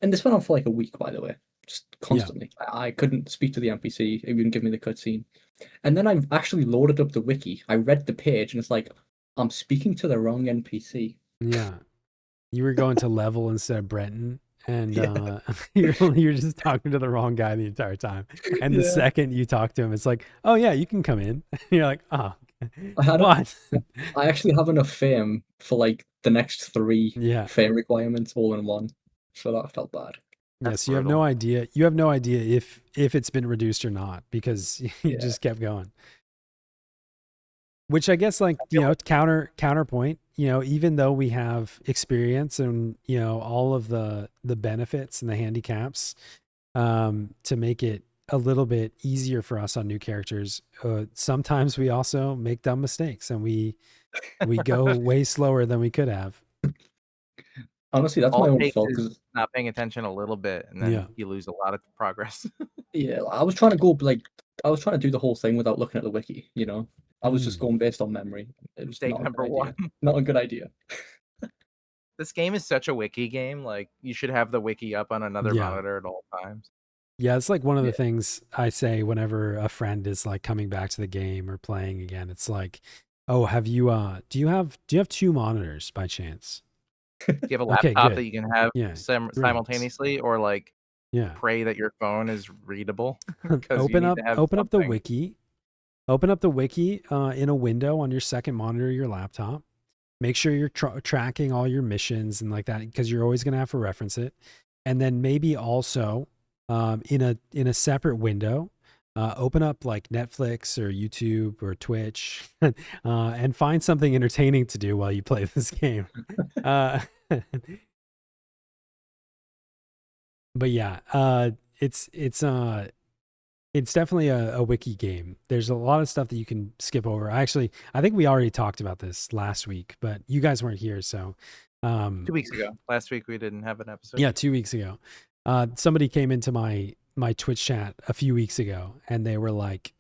And this went on for like a week, by the way, just constantly. I couldn't speak to the NPC. It wouldn't give me the cutscene. And then I actually loaded up the wiki. I read the page, and it's like, I'm speaking to the wrong NPC. Yeah. You were going to level instead of Breton, and Yeah. you're just talking to the wrong guy the entire time. And the Yeah. second you talk to him, it's like, oh yeah, you can come in. You're like, oh, I what? I actually have enough fame for like the next 3 Yeah. fame requirements all in one. So that felt bad. Yes, you have no idea. You have no idea if it's been reduced or not because you Yeah. just kept going. Which I guess, like, counterpoint. even though we have experience and, all of the benefits and the handicaps, to make it a little bit easier for us on new characters, sometimes we also make dumb mistakes and we go way slower than we could have. Honestly, that's All my it own takes fault. is 'Cause, not paying attention a little bit, and Yeah. then you lose a lot of progress. yeah, I was trying to do the whole thing without looking at the wiki. I was just going based on memory. It was Mistake not a number good idea. one. Not a good idea. This game is such a wiki game. Like, you should have the wiki up on another Yeah. monitor at all times. Yeah, it's like one of the Yeah. things I say whenever a friend is like coming back to the game or playing again. It's like, oh, have you do you have 2 monitors by chance? Do you have a Okay, laptop good. that you can have Yeah, great. simultaneously, or like Yeah. pray that your phone is readable because you Open need up to have open up the something. wiki. Open up the wiki in a window on your second monitor of your laptop. Make sure you're tracking all your missions and like that, because you're always going to have to reference it. And then maybe also in a separate window, open up like Netflix or YouTube or Twitch, and find something entertaining to do while you play this game. But yeah, it's definitely a wiki game. There's a lot of stuff that you can skip over. I think we already talked about this last week, but you guys weren't here, so 2 weeks ago. Last week we didn't have an episode. yeah, 2 weeks ago. Somebody came into my Twitch chat a few weeks ago, and they were like,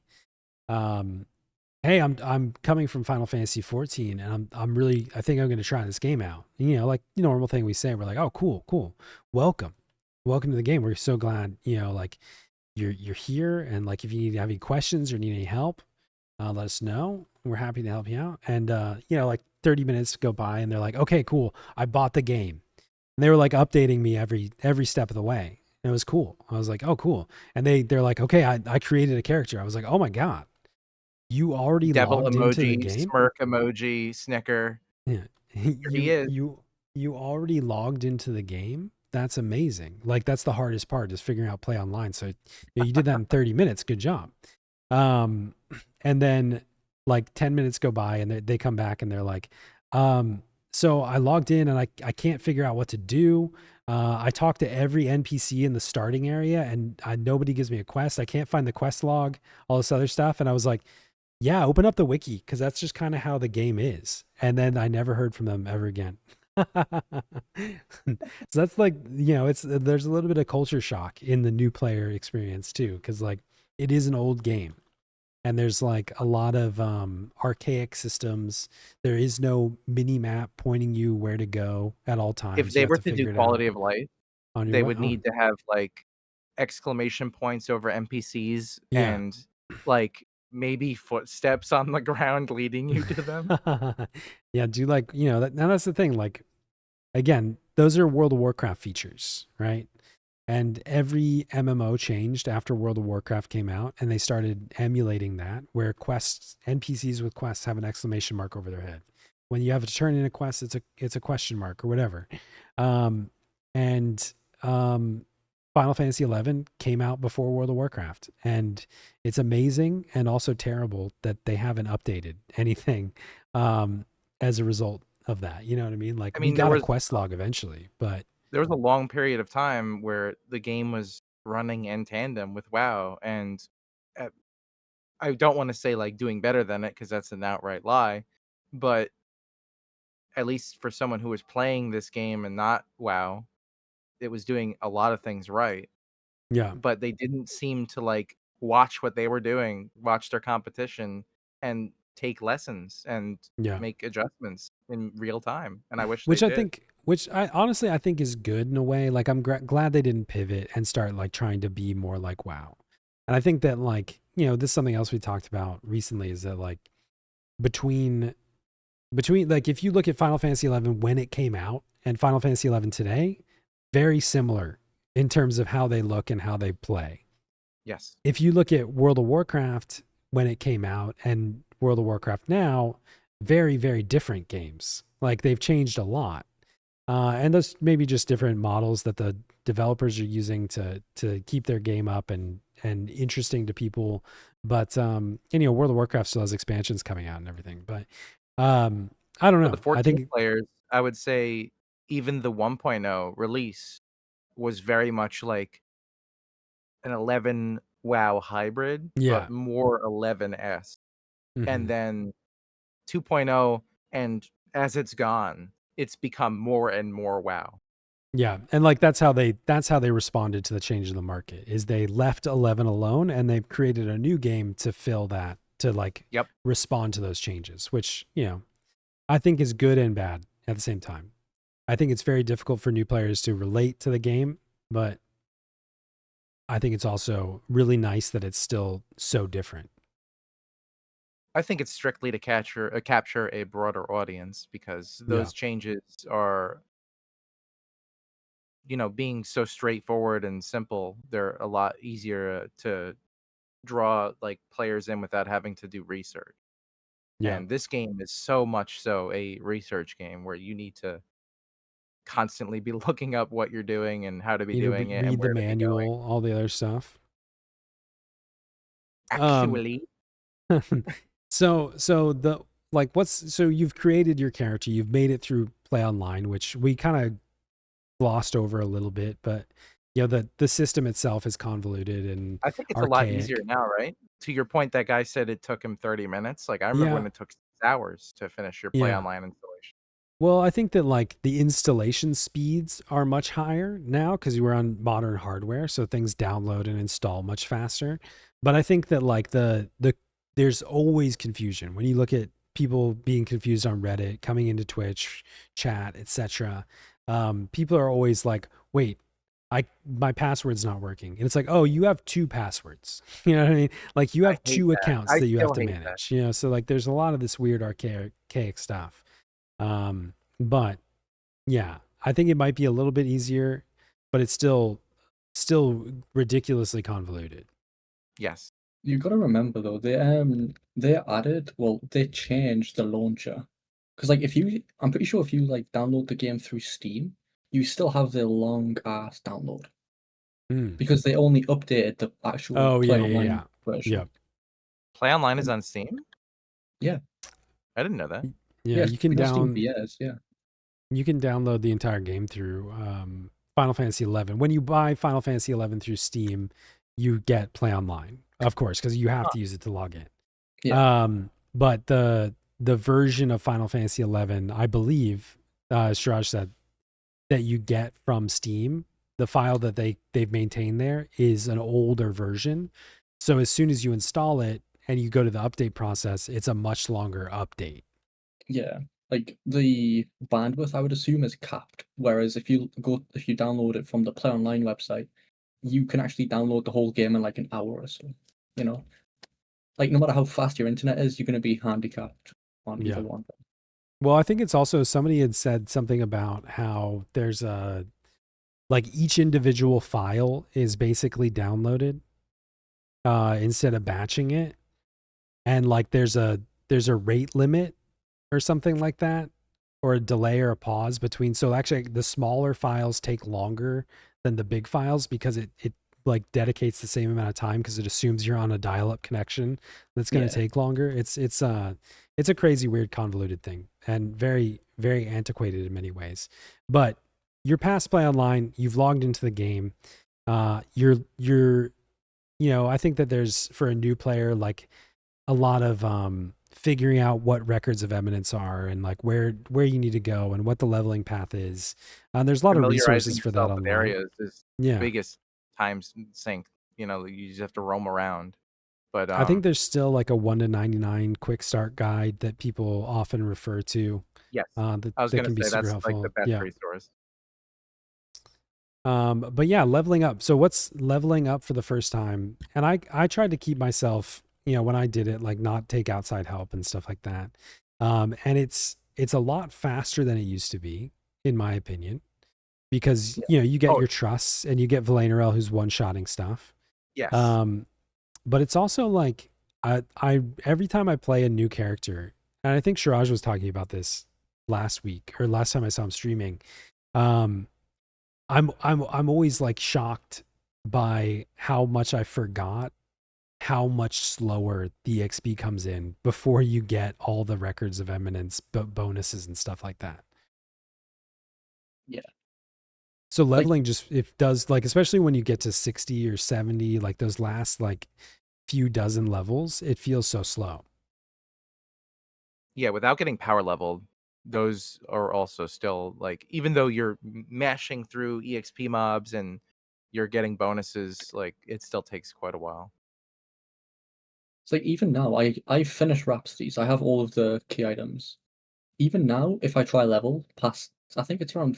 "Hey, I'm coming from Final Fantasy 14, and I think I'm going to try this game out." Like the normal thing we say, we're like, "Oh, cool, welcome to the game. We're so glad, like." You're here, and like if you have any questions or need any help, let us know. We're happy to help you out. And like 30 minutes go by, and they're like, okay, cool, I bought the game. And they were like updating me every step of the way. And it was cool. I was like, oh, cool. And they're like, okay, I created a character. I was like, oh my god, you already Devil logged into the emoji, game? smirk emoji, snicker. Yeah. Here he is. You already logged into the game? That's amazing. Like that's the hardest part, is figuring out play online. So you did that in 30 minutes. Good job. And then like 10 minutes go by, and they come back and they're like, so I logged in and I can't figure out what to do. I talked to every NPC in the starting area, and nobody gives me a quest. I can't find the quest log, all this other stuff. And I was like, yeah, open up the wiki, because that's just kind of how the game is. And then I never heard from them ever again. So that's like, there's a little bit of culture shock in the new player experience too, because like it is an old game, and there's like a lot of archaic systems. There is no mini map pointing you where to go at all times. If they were to do quality of life, they would need to have like exclamation points over NPCs, Yeah. and like maybe footsteps on the ground leading you to them. Yeah, do like, now that's the thing. Like, again, those are World of Warcraft features, right? And every MMO changed after World of Warcraft came out, and they started emulating that, where NPCs with quests have an exclamation mark over their head. When you have to turn in a quest, it's a question mark or whatever. Final Fantasy 11 came out before World of Warcraft, and it's amazing and also terrible that they haven't updated anything as a result of that. You know what I mean? Like, we got a quest log eventually, but there was a long period of time where the game was running in tandem with WoW, and I don't want to say like doing better than it, because that's an outright lie, but at least for someone who was playing this game and not WoW, it was doing a lot of things right. Yeah. But they didn't seem to like watch what they were doing, watch their competition, and take lessons and make adjustments in real time. And I wish which they I did. think, which I honestly I think is good in a way. Like, I'm glad they didn't pivot and start like trying to be more like WoW. And I think that, like, this is something else we talked about recently, is that like between like, if you look at Final Fantasy 11 when it came out and Final Fantasy 11 today, very similar in terms of how they look and how they play. Yes. If you look at World of Warcraft when it came out and World of Warcraft now, very, very different games. Like, they've changed a lot. And those maybe just different models that the developers are using to keep their game up and interesting to people. But World of Warcraft still has expansions coming out and everything. But I don't For know. the I 14 think players, I would say even the 1.0 release was very much like an 11 WoW hybrid, yeah. but more 11S. And Mhm. then 2.0, and as it's gone, it's become more and more WoW. Yeah, and like that's how they responded to the change in the market. Is they left 11 alone and they've created a new game to fill that, to like Yep. respond to those changes, which, I think is good and bad at the same time. I think it's very difficult for new players to relate to the game, but I think it's also really nice that it's still so different. I think it's strictly to capture a broader audience because Yeah. those changes are, being so straightforward and simple. They're a lot easier to draw like players in without having to do research. Yeah. And this game is so much so a research game where you need to constantly be looking up what you're doing and how to be Need to doing it and read the where to be going. manual, all the other stuff. Um Actually, so you've created your character, you've made it through play online, which we kind of glossed over a little bit, but the system itself is convoluted and I think it's a lot easier archaic. now, right? To your point, that guy said it took him 30 minutes. Like I remember Yeah, when it took 6 hours to finish your play yeah. online installation. Well, I think that like the installation speeds are much higher now because we're on modern hardware, so things download and install much faster. But I think that like there's always confusion when you look at people being confused on Reddit, coming into Twitch chat, etc. People are always like, "Wait, my password's not working," and it's like, "Oh, you have two passwords." You know what I mean? Like you I have hate two that. accounts I that you have still to hate that. manage. So like there's a lot of this weird archaic stuff. But yeah, I think it might be a little bit easier, but it's still ridiculously convoluted. Yes. You've got to remember though, they changed the launcher. Because like I'm pretty sure if you like download the game through Steam, you still have the long ass download Hmm. because they only updated the actual Oh yeah, Play yeah, Online yeah. version. Yep. Play online is Um, on Steam? yeah, I didn't know that. Yeah, yeah, it's been on Steam for years. Yeah, you can download the entire game through Final Fantasy 11. When you buy Final Fantasy 11 through Steam, you get Play Online, of course, because you have Huh. to use it to log in. yeah, But the version of Final Fantasy 11, I believe, Shiraj said, that you get from Steam, the file that they've maintained there is an older version. So as soon as you install it and you go to the update process, it's a much longer update. yeah. Like the bandwidth, I would assume, is capped. Whereas if you download it from the Play Online website, you can actually download the whole game in like an hour or so. You know, like no matter how fast your internet is, you're going to be handicapped on either Yeah. one. Well, I think it's also somebody had said something about how there's a like each individual file is basically downloaded instead of batching it, and like there's a rate limit or something like that, or a delay or a pause between. So actually, the smaller files take longer than the big files because it like dedicates the same amount of time because it assumes you're on a dial-up connection that's going to Yeah, take longer. It's a crazy, weird, convoluted thing and very, very antiquated in many ways. But you're past play online. You've logged into the game. You're I think that there's for a new player like a lot of figuring out what records of eminence are and like where you need to go and what the leveling path is. There's a lot of Familiarizing resources for that yourself with online. areas is the Yeah. biggest time sink. You just have to roam around. But I think there's still like a 1 to 99 quick start guide that people often refer to yes, that, I was that gonna can be say super that's like the helpful. best Yeah. resource. But yeah, leveling up. So what's leveling up for the first time? And I tried to keep myself, when I did it, like not take outside help and stuff like that. And it's a lot faster than it used to be, in my opinion, because Yeah. you get Oh your trusts and you get Valanerel who's one-shotting stuff. yes. Um, but it's also like I every time I play a new character, and I think Shiraj was talking about this last week or last time I saw him streaming. Um, I'm always like shocked by how much I forgot how much slower the XP comes in before you get all the records of eminence, bonuses and stuff like that. Yeah. So Like leveling just it does like especially when you get to 60 or 70, like those last like few dozen levels, it feels so slow. Yeah, without getting power leveled, those are also still like, even though you're mashing through EXP mobs and you're getting bonuses, like it still takes quite a while. it's like even now, I finished Rhapsodies. I have all of the key items. Even now, if I try level past, I think it's around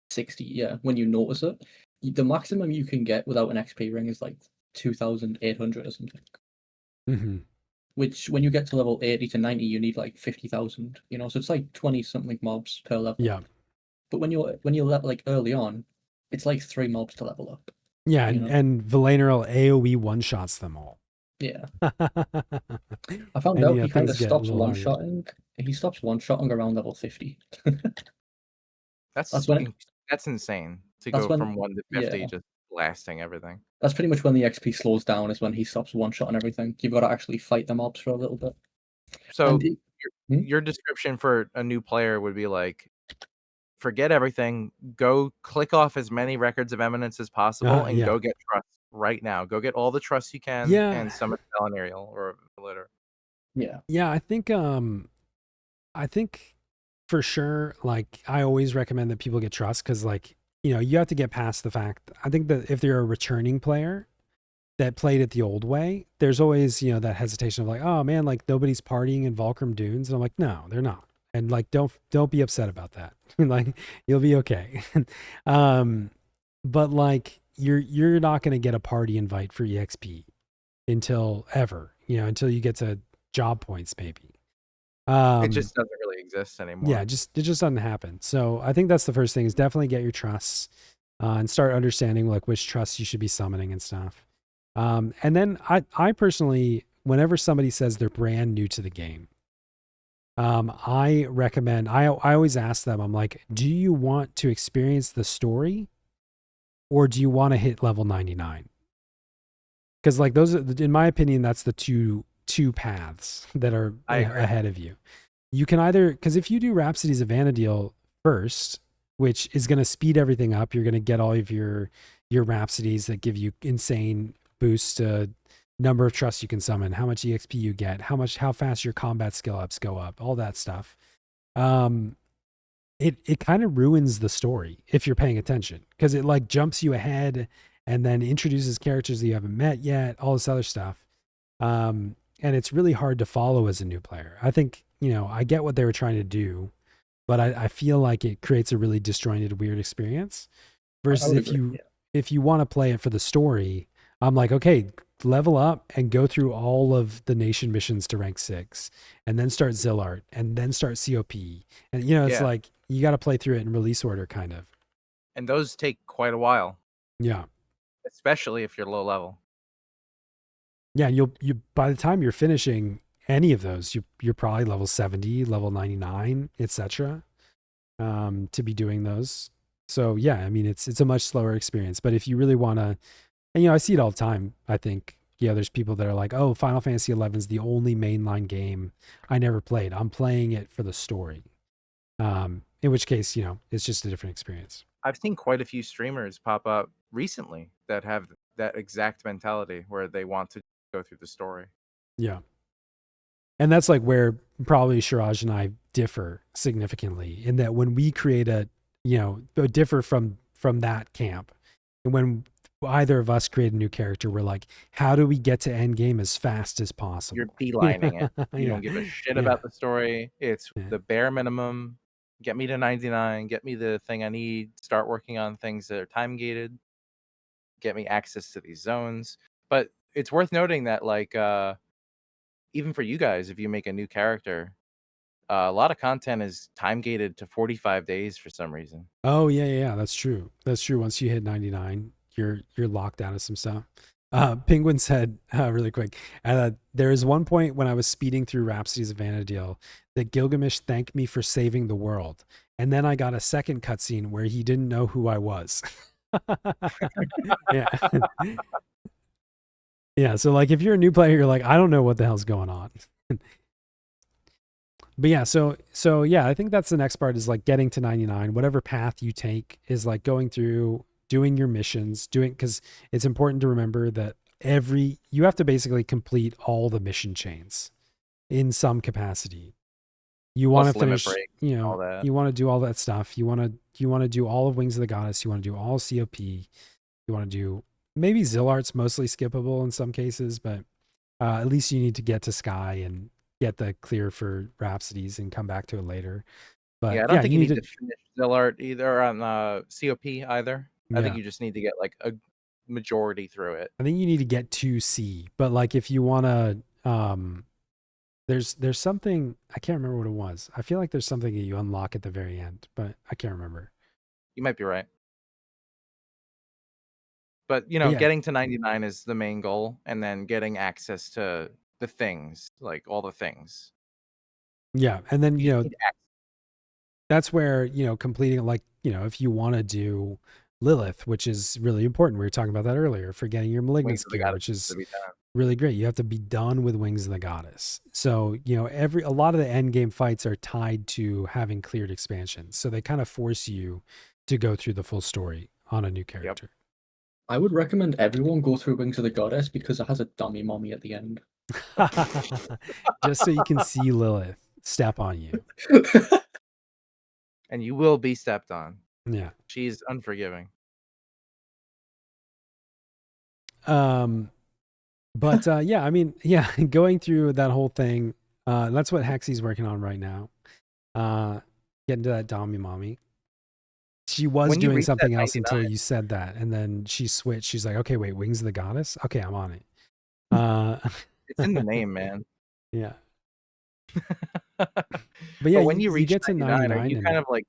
60. Yeah, when you notice it, the maximum you can get without an XP ring is like 2,800 or something. Mm-hmm. Which, when you get to level 80 to 90, you need like 50,000. You know, so it's like 20 something mobs per level. Yeah. But when you're like early on, it's like 3 mobs to level up. Yeah, You know? and Valaneril AoE one-shots them all. Yeah. I found And out yeah, he kind things of get a stops little harder. one-shotting. He stops one-shotting around level 50. That's That's when that's insane to that's go when from 1 to yeah. 50 just blasting everything. That's pretty much when the XP slows down, is when he stops one-shotting everything. You've got to actually fight the mobs for a little bit. So And it, hmm? your description for a new player would be like, forget everything, go click off as many records of eminence as possible and Yeah. go get trust right now. Go get all the trust you can Yeah. and summon Valenial or Litter. Yeah. Yeah, I think for sure, like I always recommend that people get trust because like, you know, you have to get past the fact. I think that if they're a returning player that played it the old way, there's always, you know, that hesitation of like, oh man, like nobody's partying in Volcrum Dunes. And I'm like, no, they're not. And like don't be upset about that. Like you'll be okay. um but like you're not gonna get a party invite for EXP until ever, you know, until you get to job points maybe. It Um just doesn't really exist yeah, anymore. it just doesn't happen. So I think that's the first thing is definitely get your trusts and start understanding like which trusts you should be summoning and stuff. And then I personally, whenever somebody says they're brand new to the game, I recommend, I always ask them, I'm like, do you want to experience the story or do you want to hit level 99? Because like those are, in my opinion, that's the two paths that are I agree. ahead of you. You can either, because if you do Rhapsodies of Vana'diel first, which is going to speed everything up, you're going to get all of your Rhapsodies that give you insane boosts to number of trusts you can summon, how much EXP you get, how fast your combat skill ups go up, all that stuff. Um, it kind of ruins the story if you're paying attention because it like jumps you ahead and then introduces characters that you haven't met yet, all this other stuff. And it's really hard to follow as a new player. I think, you know, I get what they were trying to do, but I feel like it creates a really disjointed, weird experience. I Versus would agree. Yeah. if you want to play it for the story, I'm like, okay, level up and go through all of the nation missions to rank 6, and then start Zillart, and then start COP. And you know, it's Yeah. like you got to play through it in release order, kind of. And those take quite a while, Yeah. especially if you're low level. Yeah, and you by the time you're finishing any of those, you're probably level 70, level 99, etc. To be doing those. So yeah, I mean it's a much slower experience. But if you really want to, and you know, I see it all the time. I think yeah, there's people that are like, oh, Final Fantasy 11 is the only mainline game I never played. I'm playing it for the story. In which case, you know, it's just a different experience. I've seen quite a few streamers pop up recently that have that exact mentality where they want to go through the story. Yeah. And that's like where probably Shiraj and I differ significantly in that when we create a, you know, differ from that camp. And when either of us create a new character, we're like, how do we get to Endgame as fast as possible? You're beelining it. You Yeah. don't give a shit Yeah. about the story. It's Yeah. the bare minimum. Get me to 99, get me the thing I need, start working on things that are time gated, get me access to these zones. But it's worth noting that like even for you guys, if you make a new character, a lot of content is time gated to 45 days for some reason. Oh yeah. That's true. That's true. Once you hit 99, you're locked out of some stuff. Penguin said really quick. There is one point when I was speeding through Rhapsodies of Vana'diel that Gilgamesh thanked me for saving the world, and then I got a second cutscene where he didn't know who I was. Yeah. Yeah, so like if you're a new player, you're like, I don't know what the hell's going on. But yeah, so yeah, I think that's the next part is like getting to 99. Whatever path you take is like going through doing your missions, doing because it's important to remember that you have to basically complete all the mission chains in some capacity. You want to Plus limit finish, breaks and all that. you want to do all that stuff. You want to do all of Wings of the Goddess. You want to do all COP. You want to do maybe Zillart's mostly skippable in some cases, but at least you need to get to Sky and get the clear for Rhapsodies and come back to it later. But Yeah, I don't yeah, think you you need need to. to finish Zillart either on COP either. I think Yeah, you just need to get like a majority through it. I think you need to get to C. But like if you want to, there's something I can't remember what it was. I feel like there's something that you unlock at the very end, but I can't remember. You might be right. But But yeah, getting to 99 is the main goal, and then getting access to the things, like all the things. yeah, and then You just need access. that's where completing like if you want to do Lilith, which is really important. We were talking about that earlier for getting your Wings malignance of the gear, Goddess which to is be done. really great. You have to be done with Wings of the Goddess. So a lot of the end game fights are tied to having cleared expansions, so they kind of force you to go through the full story on a new character. I would recommend everyone go through Wings of the Goddess because it has a dummy mommy at the end. Just so you can see Lilith step on you. And you will be stepped on. Yeah. She's unforgiving. But yeah, I mean, yeah, going through that whole thing, that's what Hexy's working on right now. Getting to that Dami Mommy. She was When you doing reach that something else 99, until you said that, and then she switched. She's like, okay, wait, Wings of the Goddess? Okay, I'm on it. it's in the name, man. Yeah. But But yeah, when you you reach get to 99, are 99 you kind and of like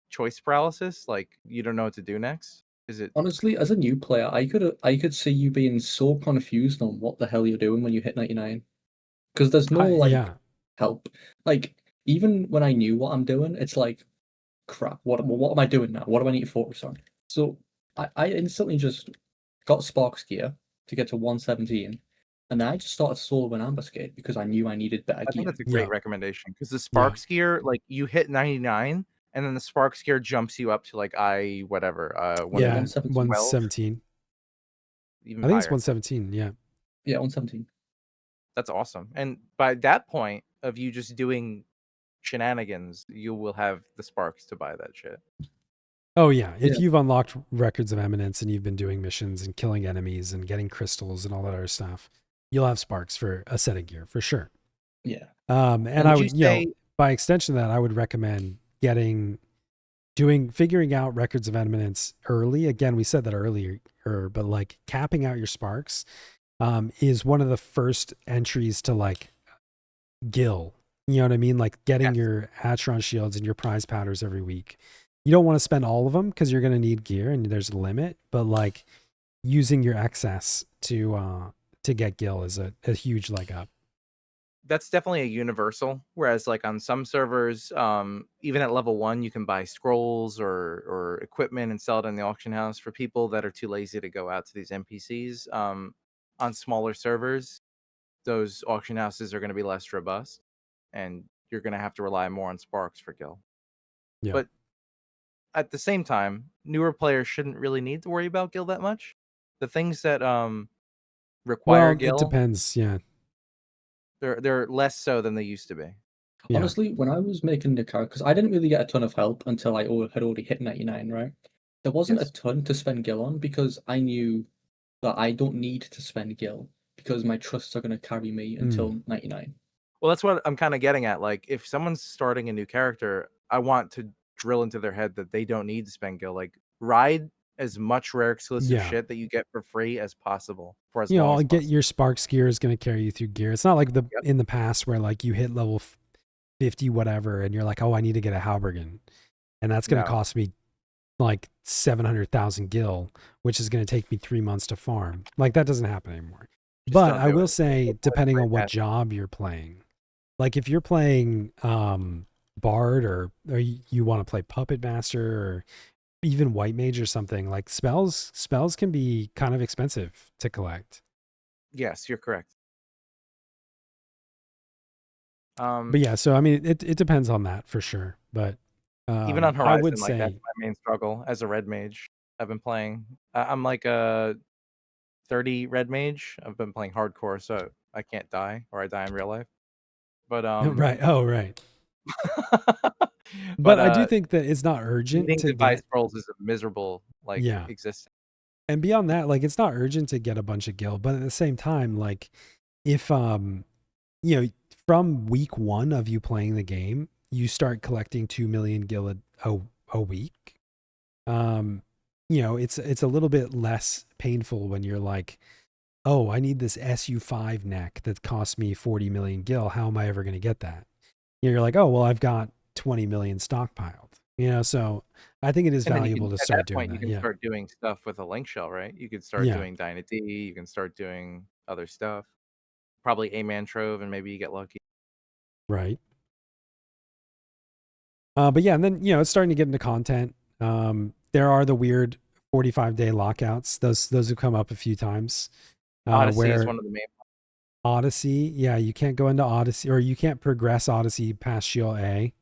choice paralysis? Like you don't know what to do next? Is it Honestly, as a new player, I could see you being so confused on what the hell you're doing when you hit 99. Because there's no like yeah. help. Like even when I knew what I'm doing, it's like crap. What am I doing now? What do I need to focus on? So I instantly just got Sparks gear to get to 117, and then I just started soloing ambuscade because I knew I needed better I think gear. that's a Yeah. great recommendation because the Yeah. Sparks gear, like you hit 99 and then the Sparks gear jumps you up to like whatever, Yeah. 117. 117. even I think it's higher. 117. Yeah. Yeah, 117. That's awesome. And by that point of you just doing shenanigans, you will have the Sparks to buy that shit. Oh yeah, if Yeah. you've unlocked records of eminence and you've been doing missions and killing enemies and getting crystals and all that other stuff, you'll have sparks for a set of gear for sure. Yeah. And And I would you would, say by extension of that, I would recommend figuring out records of eminence early. Again, we said that earlier, but like capping out your sparks is one of the first entries to like Gil. You know what I mean? Like getting yes, your Atron shields and your prize powders every week. You don't want to spend all of them because you're going to need gear and there's a limit, but like using your excess to get Gil is a huge leg up. that's definitely a universal. Whereas like on some servers, even at level 1, you can buy scrolls or equipment and sell it in the auction house for people that are too lazy to go out to these NPCs. On smaller servers, those auction houses are going to be less robust, and you're going to have to rely more on sparks for Gil. Yeah. But at the same time, newer players shouldn't really need to worry about Gil that much. The things that require Well, it Gil, depends. Yeah. they're less so than they used to be. Yeah. Honestly, when I was making the character, because I didn't really get a ton of help until I had already hit 99, right? There wasn't a Yes. ton to spend gil on because I knew that I don't need to spend gil because my trusts are going to carry me until 99. Well, that's what I'm kind of getting at. Like, if someone's starting a new character, I want to drill into their head that they don't need to spend gil. Like, ride as much rare exclusive Yeah. shit that you get for free as possible for as long I'll as get possible. your sparks gear is going to carry you through gear. It's not like Yep. in the past where like you hit level 50 whatever and you're like, oh, I need to get a halbergan, and that's going to No. cost me like 700,000 gil, which is going to take me 3 months to farm. Like that doesn't happen anymore. Just But don't I do will it. say, Avoid depending on what fantastic. job you're playing, like if you're playing bard or you want to play puppet master or even white mage or something, like spells can be kind of expensive to collect. Yes, you're correct. But yeah, so I mean, it depends on that for sure. But even on I would Horizon, like that's say, my main struggle as a red mage. I've been playing. I'm like a 30 red mage. I've been playing hardcore, so I can't die, or I die in real life. But right. Oh, right. but But I do think that it's not urgent needing to device get, rolls is a miserable like yeah. existence. And beyond that, like it's not urgent to get a bunch of gil, but at the same time, like if you know, from week 1 of you playing the game, you start collecting 2 million gil a week. You know, it's a little bit less painful when you're like, oh, I need this SU5 neck that costs me 40 million gil. How am I ever going to get that? You know, you're like, oh, well, I've got 20 million stockpiled. You know, so I think it is And then you valuable can, to at start that doing point, you that. can Yeah. start doing stuff with a Linkshell, right? You can start Yeah. doing Dyna D. You can start doing other stuff. Probably a Mantrove, and maybe you get lucky. Right. But yeah, and then, you know, it's starting to get into content. There are the weird 45-day lockouts. Those have come up a few times. Odyssey is Where one of the main. Odyssey, yeah, you can't go into Odyssey, or you can't progress Odyssey past Shield A.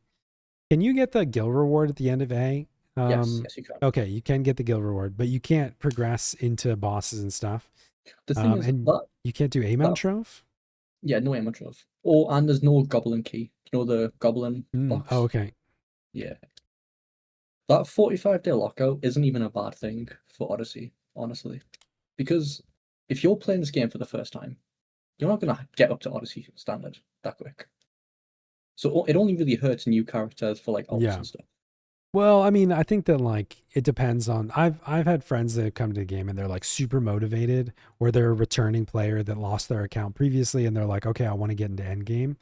Can you get the gil reward at the end of A? Yes, yes, you can. Okay, you can get the gil reward, but you can't progress into bosses and stuff. The thing is And that you can't do Amon Trove? yeah, no amateur. Oh, and there's no goblin key. You know the goblin box? Oh, okay. Yeah. That 45-day lockout isn't even a bad thing for Odyssey, honestly. Because if you're playing this game for the first time, you're not going to get up to Odyssey standard that quick. So it only really hurts new characters for like alts Yeah. and stuff. Well, I mean, I think that like it depends on. I've had friends that have come to the game and they're like super motivated, or they're a returning player that lost their account previously, and they're like, okay, I want to get into Endgame,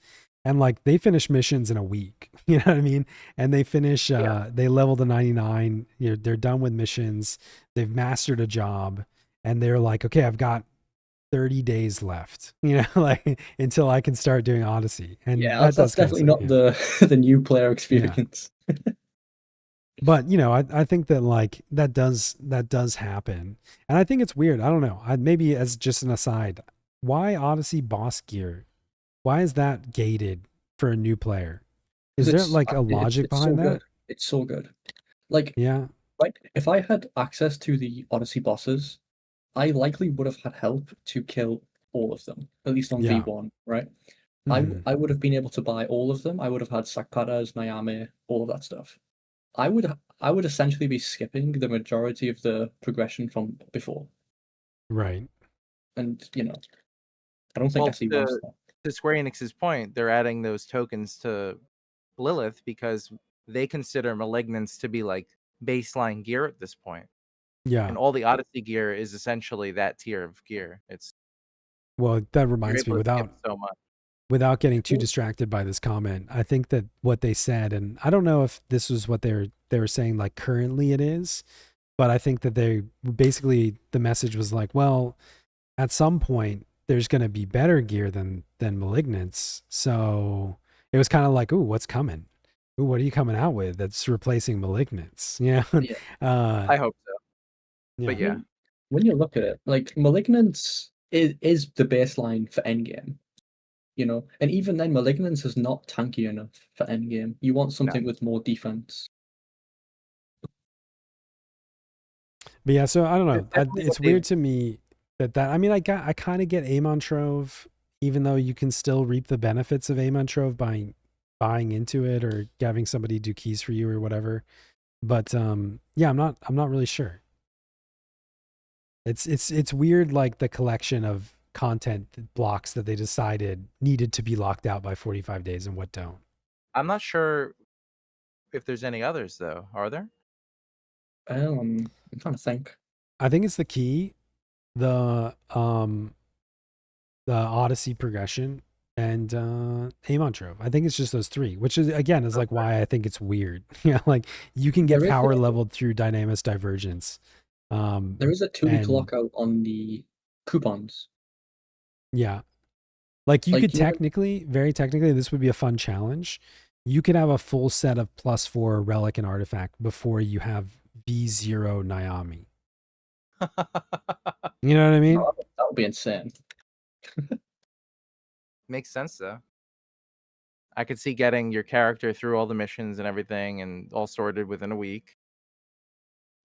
and like they finish missions in a week. You know what I mean? And they finish. They level to 99. You know, they're done with missions. They've mastered a job, and they're like, okay, I've got 30 days left. You know, like until I can start doing Odyssey, and Yeah, that that's does kind of definitely not the the new player experience. But you know, I think that like that does happen, and I think it's weird. I don't know. Maybe as just an aside, why Odyssey boss gear? Why is that gated for a new player? Is there like a logic it's so behind that? good. It's so good. Like, Yeah. right, if I had access to the Odyssey bosses, I likely would have had help to kill all of them, at least on Yeah. V1, right? Mhm. I would have been able to buy all of them. I would have had Sakpatas, Nayame, all of that stuff. I would essentially be skipping the majority of the progression from before. Right. And you know, I don't think Well, SE wants that. to Square Enix's point, they're adding those tokens to Lilith because they consider Malignance to be like baseline gear at this point. Yeah. And all the Odyssey gear is essentially that tier of gear. Well, that You're reminds me, able to skip so much. without getting too Well, distracted by this comment, I think that what they said, and I don't know if this was what they were saying like currently it is, but I think that they basically the message was like, well, at some point there's going to be better gear than Malignance. So it was kind of like, ooh, what's coming? Ooh, what are you coming out with that's replacing Malignance? Yeah. yeah. I hope so. Yeah. But yeah. When you look at it, like Malignance is the baseline for Endgame, you know, and even then, Malignance is not tanky enough for Endgame. You want something with more defense. But yeah, so I don't It's know. definitely It's what they weird to me that I mean, I kind of get Amon Trove, even though you can still reap the benefits of Amon Trove by buying into it or having somebody do keys for you or whatever. But yeah, I'm not really sure. It's weird, like the collection of content blocks that they decided needed to be locked out by 45 days and what don't. I'm not sure if there's any others though. Are there? I'm trying to think. I think it's the key, the Odyssey progression, and Amon Trove. I think it's just those three, which is again is like why I think it's weird. Yeah, like you can get There is power a- leveled through Dynamis Divergence. There is a 2-week And lockout on the coupons. yeah, like you Like, could technically, very technically, this would be a fun challenge. You could have a full set of +4 relic and artifact before you have V0 Nyami. You know what I mean? that would be insane. Makes sense though. I could see getting your character through all the missions and everything and all sorted within a week.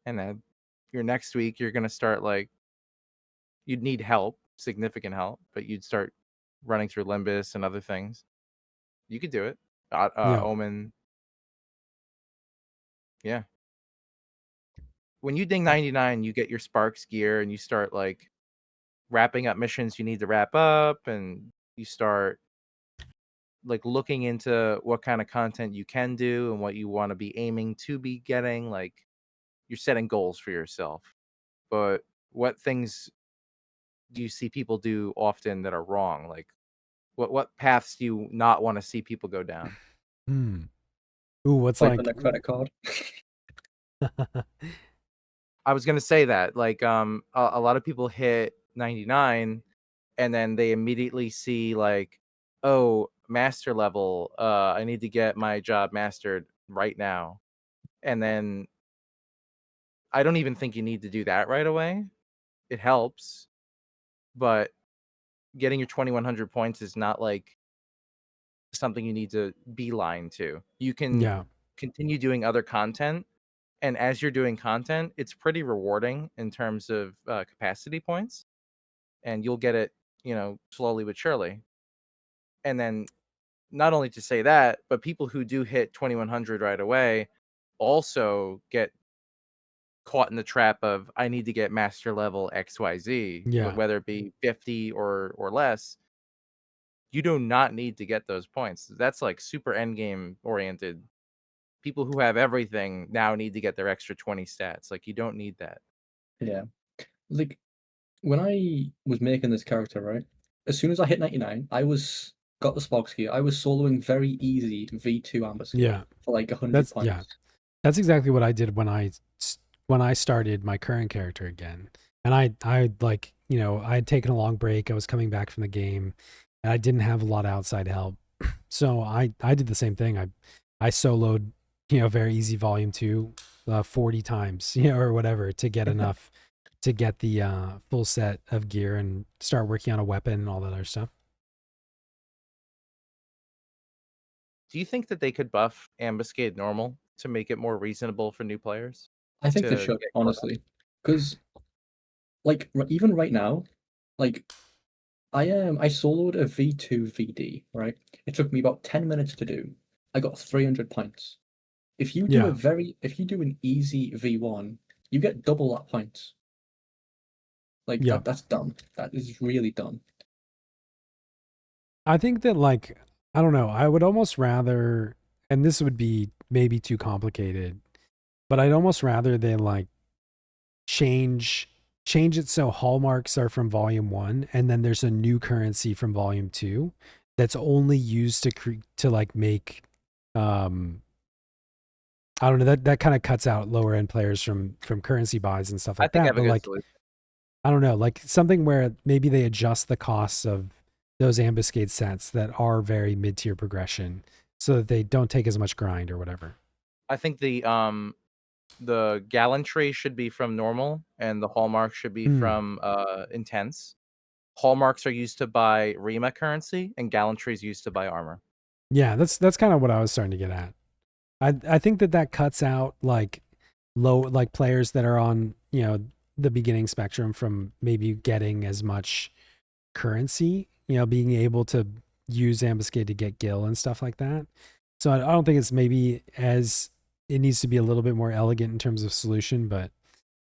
And then your next week you're gonna start like you'd need help, significant help, but you'd start running through Limbus and other things. You could do it. Yeah. Omen. Yeah. When you ding 99, you get your Sparks gear and you start like wrapping up missions you need to wrap up, and you start like looking into what kind of content you can do and what you want to be aiming to be getting. Like you're setting goals for yourself. But what things do you see people do often that are wrong? Like what paths do you not want to see people go down? Hmm. Ooh, what's Swipe on like? a credit card. I was gonna say that. Like a lot of people hit 99 and then they immediately see like, oh, master level, I need to get my job mastered right now. And then I don't even think you need to do that right away. It helps, but getting your 2100 points is not like something you need to beeline to. You can Yeah. continue doing other content, and as you're doing content, it's pretty rewarding in terms of capacity points, and you'll get it, slowly but surely. And then not only to say that, but people who do hit 2100 right away also get caught in the trap of I need to get master level XYZ, Yeah. whether it be 50 or less. You do not need to get those points. That's like super endgame oriented. People who have everything now need to get their extra 20 stats. Like you don't need that. Yeah. Like when I was making this character, right? As soon as I hit 99, I was got the Sparks gear. I was soloing very easy V2 ambuscade Yeah. for like 100 That's yeah. points. That's exactly what I did when I started my current character again. And I like, I had taken a long break. I was coming back from the game and I didn't have a lot of outside help. So I did the same thing. I soloed, very easy volume 2 40 times, or whatever to get enough to get the full set of gear and start working on a weapon and all that other stuff. Do you think that they could buff Ambuscade normal to make it more reasonable for new players I think they to should, get caught up? honestly, because like even right now, like I soloed a V2 VD, right? It took me about 10 minutes to do. I got 300 points. If you do Yeah. if you do an easy V1, you get double that points. Like Yeah. that's dumb. That is really dumb. I think that like I don't know, I would almost rather, and this would be maybe too complicated, but I'd almost rather they like change it so hallmarks are from volume 1 and then there's a new currency from volume 2 that's only used to like make um I don't know, that kind of cuts out lower end players from currency buys and stuff I like think I that, have a but good like solution. I don't know, like something where maybe they adjust the costs of those ambuscade sets that are very mid-tier progression so that they don't take as much grind or whatever. I think the gallantry should be from normal and the hallmark should be Mm. from intense. Hallmarks are used to buy Rima currency and gallantry is used to buy armor. Yeah, that's kind of what I was starting to get at. I think that cuts out like like players that are on, the beginning spectrum from maybe getting as much currency, being able to use ambuscade to get gil and stuff like that. So I don't think it's maybe as it needs to be a little bit more elegant in terms of solution, but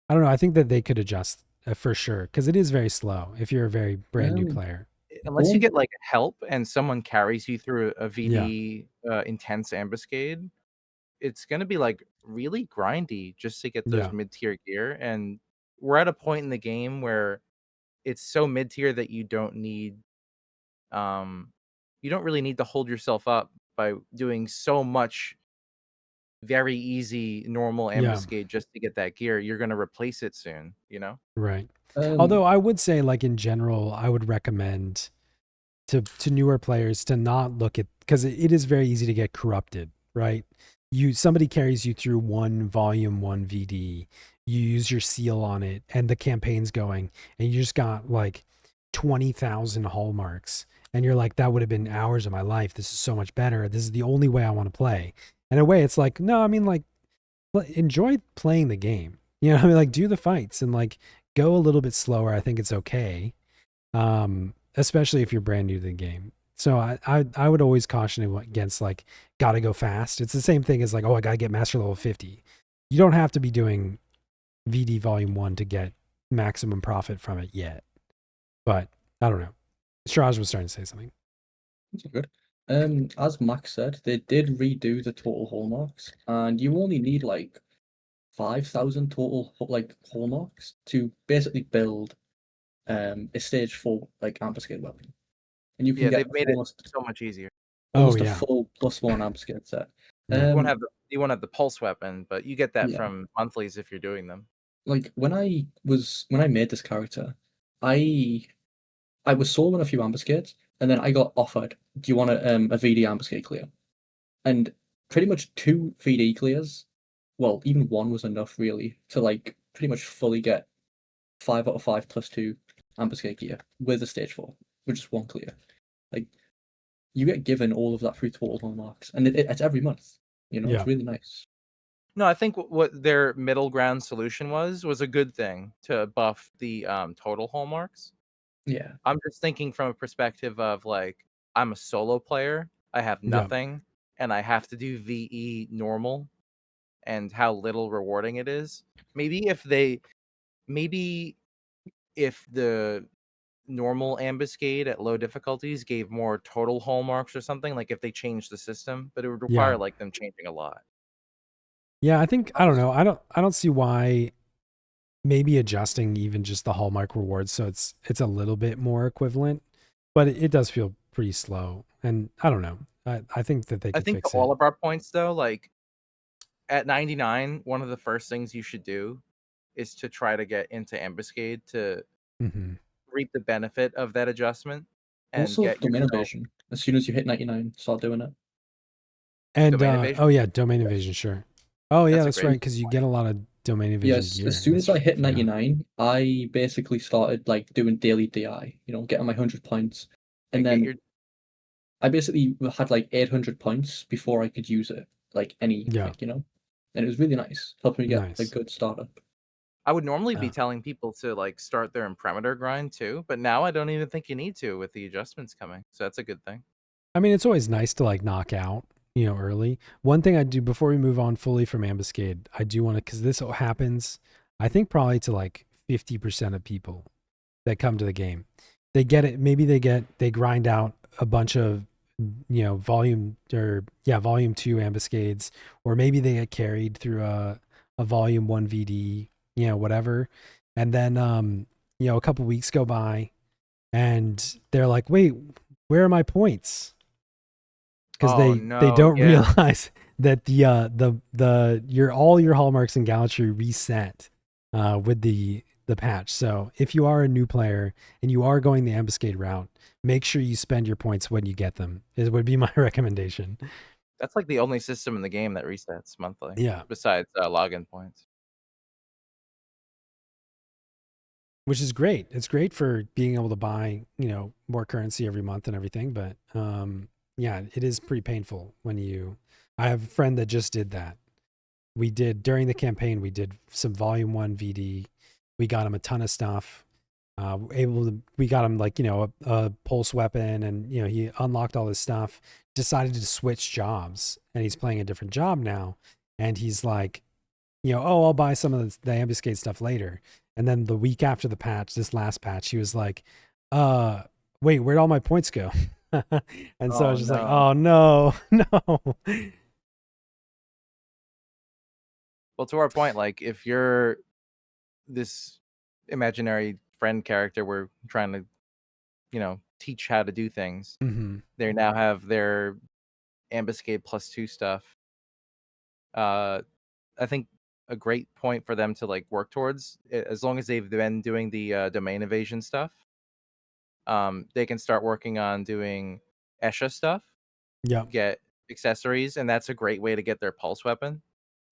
I don't know. I think that they could adjust for sure because it is very slow if you're a very brand new Um, player. Unless you one, get like help and someone carries you through a Yeah, VD intense ambuscade, it's going to be like really grindy just to get those yeah, mid-tier gear. And we're at a point in the game where it's so mid-tier that um you don't really need to hold yourself up by doing so much very easy normal yeah. ambuscade just to get that gear. You're going to replace it soon, Right. um, Although I would say, like in general, I would recommend to newer players to not look at because it is very easy to get corrupted, right? Somebody carries you through one volume 1 VD, you use your seal on it, and the campaign's going, and you just got like 20,000 hallmarks, and you're like, that would have been hours of my life. This is so much better. This is the only way I want to play. And in a way, it's like, no, I mean, like, enjoy playing the game. You know, I mean, like, do the fights and like go a little bit slower. I think it's okay, especially if you're brand new to the game. So I would always caution against like gotta go fast. It's the same thing as like, oh, I gotta get master level 50. You don't have to be doing VD Volume 1 to get maximum profit from it yet. But I don't know. Shiraj was starting to say something. That's good. As Max said, they did redo the total hallmarks, and you only need like 5,000 total like hallmarks to basically build a stage 4 like ambuscade weapon, and you can Yeah, get they've made it almost so much easier. Oh a yeah. full +1 ambuscade set. Yeah. You won't have the pulse weapon, but you get that Yeah. from monthlies if you're doing them. Like when I made this character, I was sold on a few ambuscades, and then I got offered, "Do you want a VD ambuscade clear?" And pretty much 2 VD clears, well, even 1 was enough really to like pretty much fully get 5 out of 5 +2 ambuscade gear with a stage 4, with just 1 clear. Like you get given all of that through total hallmarks, and it's every month. You know, Yeah. it's really nice. No, I think what their middle ground solution was a good thing to buff the total hallmarks. Yeah. I'm just thinking from a perspective of like I'm a solo player, I have Yeah. nothing, and I have to do VE normal, and how little rewarding it is. Maybe if the normal ambuscade at low difficulties gave more total hallmarks or something, like if they changed the system, but it would Yeah. require like them changing a lot. Yeah, I think I don't know. I don't see why maybe adjusting even just the hallmark rewards so it's a little bit more equivalent, but it does feel pretty slow. And I don't know. I think that they I could think to fix all it. of our points though, like at 99, one of the first things you should do is to try to get into ambuscade to Mm-hmm. reap the benefit of that adjustment and Also, get domain yourself invasion. As soon as you hit 99, start doing it. And domain evasion. oh yeah, domain invasion, sure. Oh yeah, That's a that's great right, because you get a lot of domain invasion Yes, as gear. soon as I hit Yeah. 99, I basically started like doing daily DI, you know, getting my 100 points. And get then your I basically had like 800 points before I could use it, like anything, you know? And it was really nice, helping me get a Nice. good startup. I would normally be Uh, telling people to like start their imprimatur grind too, but now I don't even think you need to with the adjustments coming. So that's a good thing. I mean, it's always nice to like knock out, early. One thing I do before we move on fully from Ambuscade, I do want to, because this happens, I think probably to like 50% of people that come to the game. They get it. Maybe they grind out a bunch of, volume 2 ambuscades, or maybe they get carried through a volume 1 VD, whatever. And then, a couple weeks go by and they're like, wait, where are my points? Because Oh they no, don't yeah. realize that all your hallmarks in Gallantry reset with the patch. So if you are a new player and you are going the ambuscade route, make sure you spend your points when you get them. It would be my recommendation. That's like the only system in the game that resets monthly. Yeah, Besides login points. which is great. It's great for being able to buy, more currency every month and everything. But yeah, it is pretty painful when I have a friend that just did that. We did during the campaign, we did some volume 1 VD. We got him a ton of stuff. We got him like, a pulse weapon, and, he unlocked all his stuff, decided to switch jobs, and he's playing a different job now. And he's like, oh, I'll buy some of the ambuscade stuff later. And then the week after the patch, this last patch, he was like, wait, where'd all my points go? And so I Oh was just like, no. oh no, no. Well, to our point, like if you're this imaginary friend character we're trying to, teach how to do things, Mm-hmm. they now have their ambuscade +2 stuff. I think a great point for them to like work towards, as long as they've been doing the domain evasion stuff, they can start working on doing Esha stuff, Yeah. get accessories, and that's a great way to get their pulse weapon.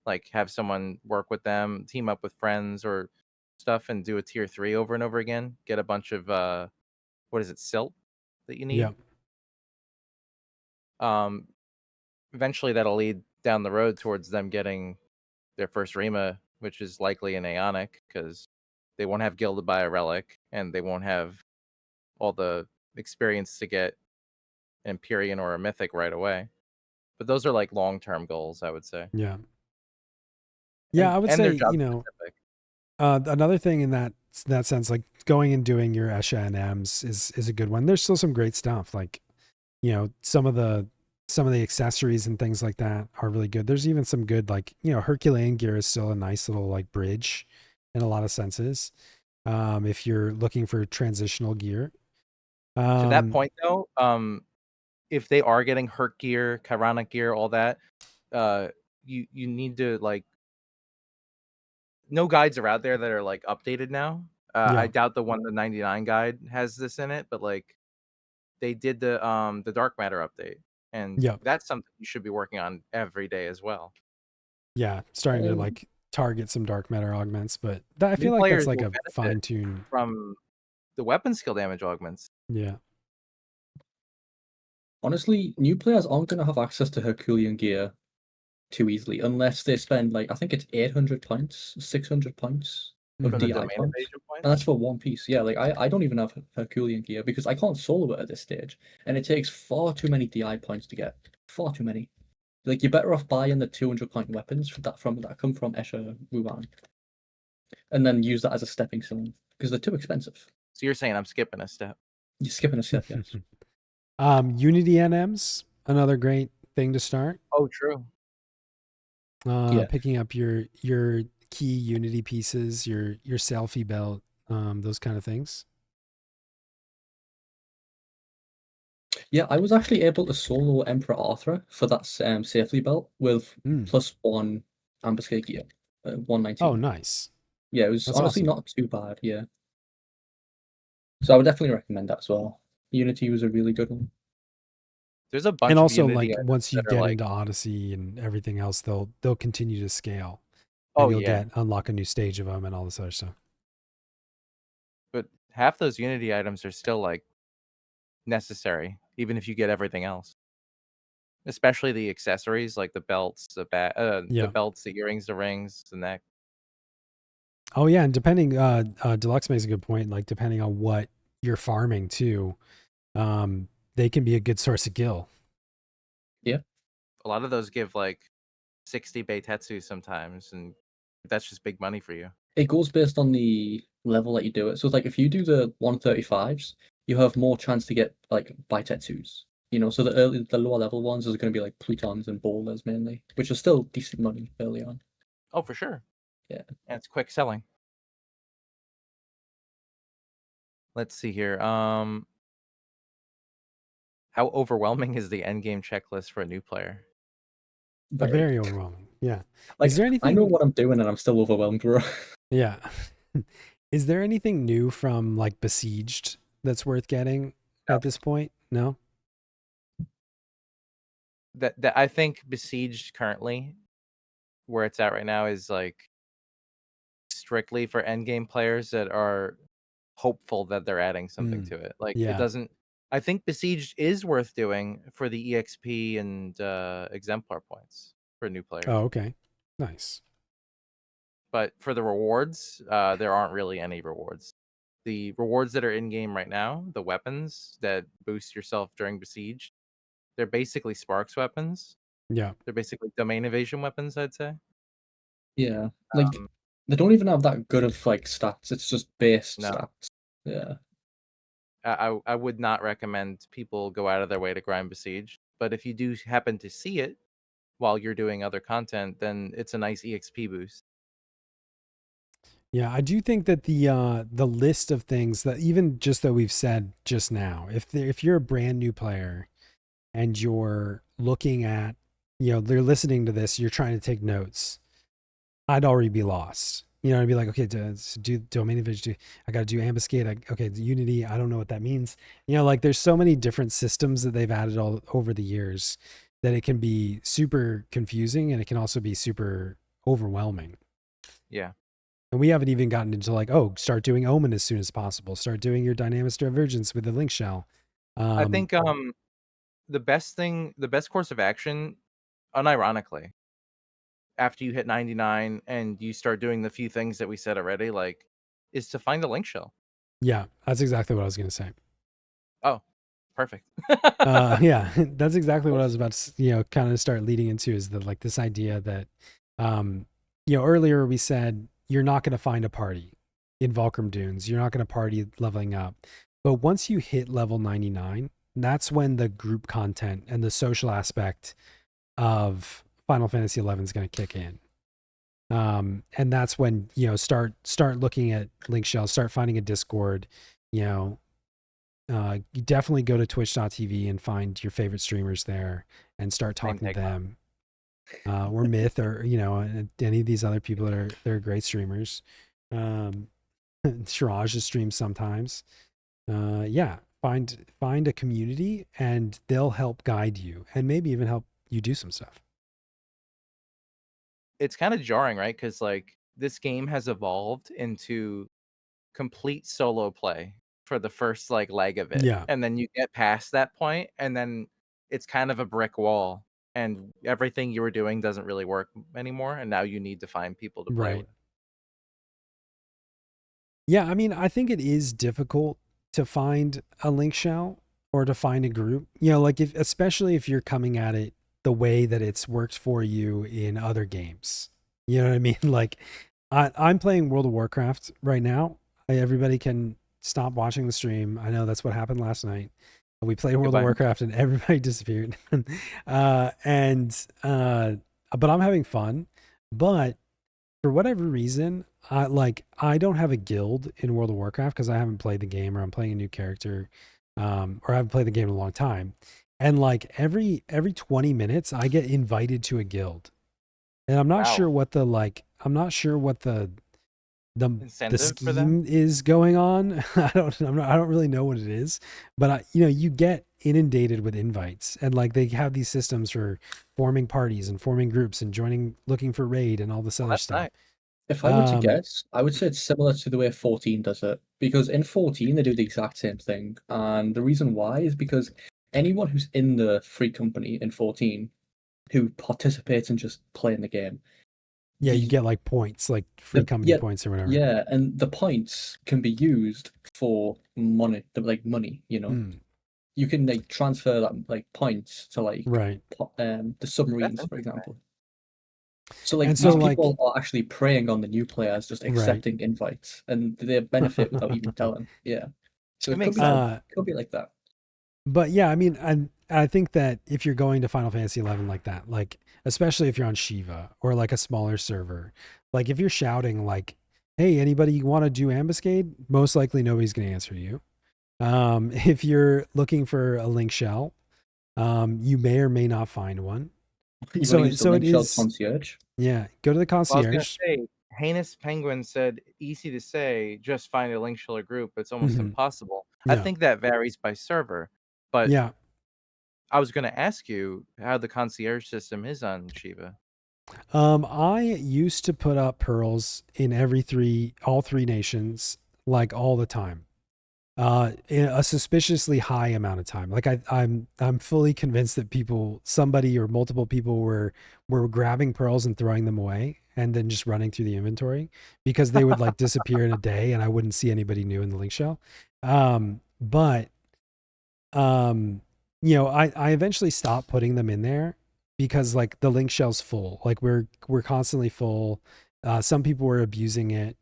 Like have someone work with them, team up with friends or stuff, and do a tier 3 over and over again. Get a bunch of what is it, silt that you need. Yeah. Eventually that'll lead down the road towards them getting their first Rima, which is likely an Aeonic, because they won't have gilded by a relic, and they won't have all the experience to get an Empyrean or a Mythic right away. But those are like long-term goals, I would say. Yeah. Yeah, I would And say, they're job specific. Another thing in that sense, like going and doing your Esha and M's is a good one. There's still some great stuff, like some of the accessories and things like that are really good. There's even some good, like Herculean gear is still a nice little like bridge in a lot of senses. If you're looking for transitional gear. To that point, though, if they are getting Herc gear, Chironic gear, all that, you need to like. No guides are out there that are like updated now. I doubt the 1-99 guide has this in it, but like they did the dark matter update, and that's something you should be working on every day as well. Yeah, starting to like target some dark matter augments, but I feel like that's like a fine tune from the weapon skill damage augments. Yeah. Honestly, new players aren't going to have access to Herculean gear too easily unless they spend like, I think it's 800 points, 600 points of DI points. And that's for one piece. Yeah, like I don't even have Herculean gear because I can't solo it at this stage. And it takes far too many DI points to get. Far too many. Like you're better off buying the 200-point weapons that come from Escher Wuhan. And then use that as a stepping stone because they're too expensive. So you're saying I'm skipping a step. You're skipping a step, yes. Unity NMs, another great thing to start. Oh, true. Picking up your key Unity pieces, your selfie belt, those kind of things. Yeah, I was actually able to solo Emperor Arthur for that safely belt with +1 ambuscade gear, 119. Oh, nice. Yeah, it was honestly not too bad. Yeah, so I would definitely recommend that as well. Unity was a really good one. There's a bunch and of also Unity like once you get like... into Odyssey and everything else, they'll continue to scale. And you'll unlock a new stage of them and all this other stuff. But half those Unity items are still like necessary, even if you get everything else. Especially the accessories like the belts, the belts, the earrings, the rings, the neck. Oh yeah, and depending, Deluxe makes a good point. Like depending on what you're farming too, they can be a good source of gil. Yeah, a lot of those give like 60 Beitetsu sometimes, and that's just big money for you. It goes based on the level that you do it. So it's like if you do the 135s, you have more chance to get like Beitetsus. So the lower level ones are going to be like Plutons and Bowlers mainly, which are still decent money early on. Oh, for sure. Yeah. And it's quick selling. Let's see here. How overwhelming is the endgame checklist for a new player? Very overwhelming. Yeah. Like, is there anything... I know what I'm doing and I'm still overwhelmed, bro. Yeah. Is there anything new from like Besieged that's worth getting at this point? No. That I think Besieged currently, where it's at right now, is like strictly for endgame players that are hopeful that they're adding something to it. Like it doesn't. I think Besieged is worth doing for the EXP and exemplar points for new players. Oh, okay, nice. But for the rewards, there aren't really any rewards. The rewards that are in game right now, the weapons that boost yourself during Besieged, they're basically Sparks weapons. Yeah. They're basically domain evasion weapons, I'd say. Yeah. Like, they don't even have that good of, like, stats. It's just base stats. Yeah. I would not recommend people go out of their way to grind Besieged. But if you do happen to see it while you're doing other content, then it's a nice EXP boost. Yeah, I do think that the list of things that even just that we've said just now, if you're a brand new player and you're looking at, they're listening to this, you're trying to take notes, I'd already be lost. I'd be like, okay, to do domain evasion, I got to do ambuscade. Okay, Unity, I don't know what that means. Like there's so many different systems that they've added all over the years that it can be super confusing and it can also be super overwhelming. Yeah. And we haven't even gotten into like, oh, start doing Omen as soon as possible. Start doing your dynamic divergence with the link shell. I think the best course of action, unironically, after you hit 99 and you start doing the few things that we said already, like, is to find a link shell. Yeah, that's exactly what I was going to say. Oh, perfect. Yeah, that's exactly what I was about to, kind of start leading into, is that like this idea that, earlier we said you're not going to find a party in Volcrum Dunes. You're not going to party leveling up. But once you hit level 99, that's when the group content and the social aspect of Final Fantasy 11 is going to kick in. And that's when, start looking at link shells, start finding a Discord, you definitely go to twitch.tv and find your favorite streamers there and start talking to them. Or Myth, or any of these other people that are great streamers. Shiraj streams sometimes. Find a community and they'll help guide you and maybe even help you do some stuff. It's kind of jarring, right? Because like this game has evolved into complete solo play for the first like leg of it. Yeah. And then you get past that point and then it's kind of a brick wall and everything you were doing doesn't really work anymore. And now you need to find people to play with. Yeah, I mean, I think it is difficult to find a link shell or to find a group, like especially if you're coming at it the way that it's worked for you in other games. You know what I mean? Like I'm playing World of Warcraft right now. Everybody can stop watching the stream. I know that's what happened last night. We played World of Warcraft and everybody disappeared. But I'm having fun. But for whatever reason, I don't have a guild in World of Warcraft because I haven't played the game, or I'm playing a new character, or I haven't played the game in a long time. And like every 20 minutes I get invited to a guild. And I'm not sure what the scheme is going on. I don't really know what it is, but you get inundated with invites, and like they have these systems for forming parties and forming groups and looking for raid and all this other stuff. Nice. If I were to guess, I would say it's similar to the way 14 does it, because in 14 they do the exact same thing, and the reason why is because anyone who's in the free company in 14 who participates in just playing the game, you get like points, like free company points or whatever. Yeah, and the points can be used for money, You can like transfer that like points to like the submarines, for example. So like these people are actually preying on the new players, just accepting invites, and they benefit without even telling. Yeah, so it could be like that. But yeah, I mean, I think that if you're going to Final Fantasy 11 like that, like especially if you're on Shiva or like a smaller server, like if you're shouting like, "Hey, anybody want to do ambuscade?" Most likely nobody's going to answer you. If you're looking for a link shell, you may or may not find one. So it is concierge. Yeah, go to the concierge. Well, I was gonna say, Heinous Penguin said, "Easy to say, just find a link shell or group. It's almost impossible." Yeah. I think that varies by server, but yeah, I was going to ask you how the concierge system is on Shiva. I used to put up pearls in all three nations, like all the time. In a suspiciously high amount of time. Like I'm fully convinced that somebody or multiple people were grabbing pearls and throwing them away and then just running through the inventory, because they would like disappear in a day and I wouldn't see anybody new in the link shell. I eventually stopped putting them in there because like the link shell's full. Like we're constantly full. Some people were abusing it,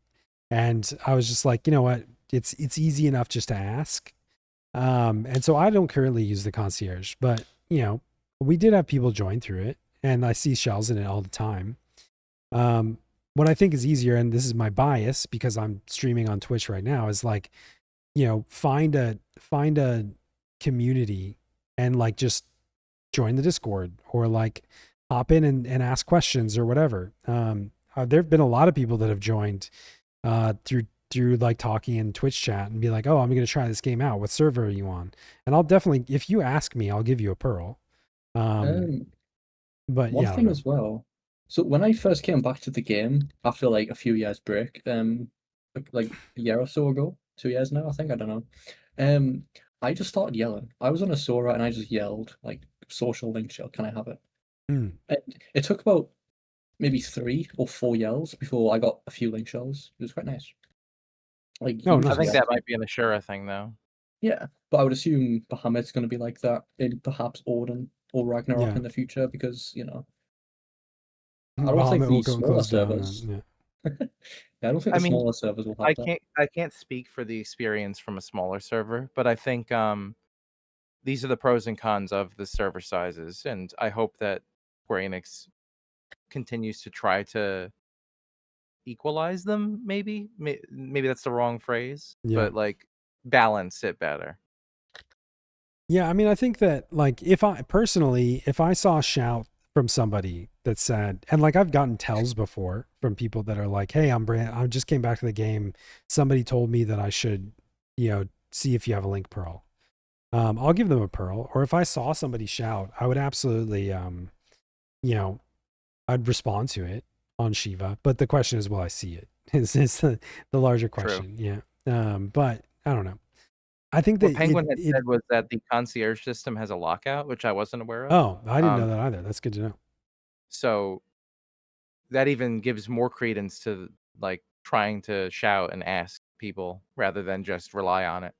and I was just like, you know what? It's easy enough just to ask. And so I don't currently use the concierge, but we did have people join through it, and I see shells in it all the time. What I think is easier, and this is my bias because I'm streaming on Twitch right now, is like, find a community and like just join the Discord, or like hop in and ask questions or whatever. There've been a lot of people that have joined through like talking in Twitch chat and be like, "Oh, I'm going to try this game out. What server are you on?" And I'll definitely, if you ask me, I'll give you a pearl. But one thing as well, So when I first came back to the game after like a few years break, like a year or so ago, 2 years now, I think, I don't know. I just started yelling. I was on a Sora and I just yelled like social link shell, can I have it? Mm. And it took about maybe 3 or 4 yells before I got a few link shells. It was quite nice. Like Oh, you I just think nice. yell. that might be an Ashura thing, though. Yeah, but I would assume Bahamut's going to be like that in perhaps Odin or Ragnarok Yeah. in the future because, you know, I don't think Bahamut will the go and smaller close down. servers. Yeah. Yeah, I don't think I the mean, smaller servers will have that. I can't speak for the experience from a smaller server, but I think these are the pros and cons of the server sizes, and I hope that Square Enix continues to try to equalize them. Maybe that's the wrong phrase, Yeah. but like balance it better. Yeah, I mean, I think that like if I saw a shout from somebody that said, and like I've gotten tells before from people that are like, "Hey, I just came back to the game. Somebody told me that I should, see if you have a link pearl." I'll give them a pearl. Or if I saw somebody shout, I would absolutely, you know, I'd respond to it on Shiva. But the question is, will I see it? Is the larger True. question? Yeah. But I don't know. I think What that Penguin had it. said was that the concierge system has a lockout, which I wasn't aware of. Oh, I didn't know Um, that either. That's good to know. so that even gives more credence to like trying to shout and ask people rather than just rely on it.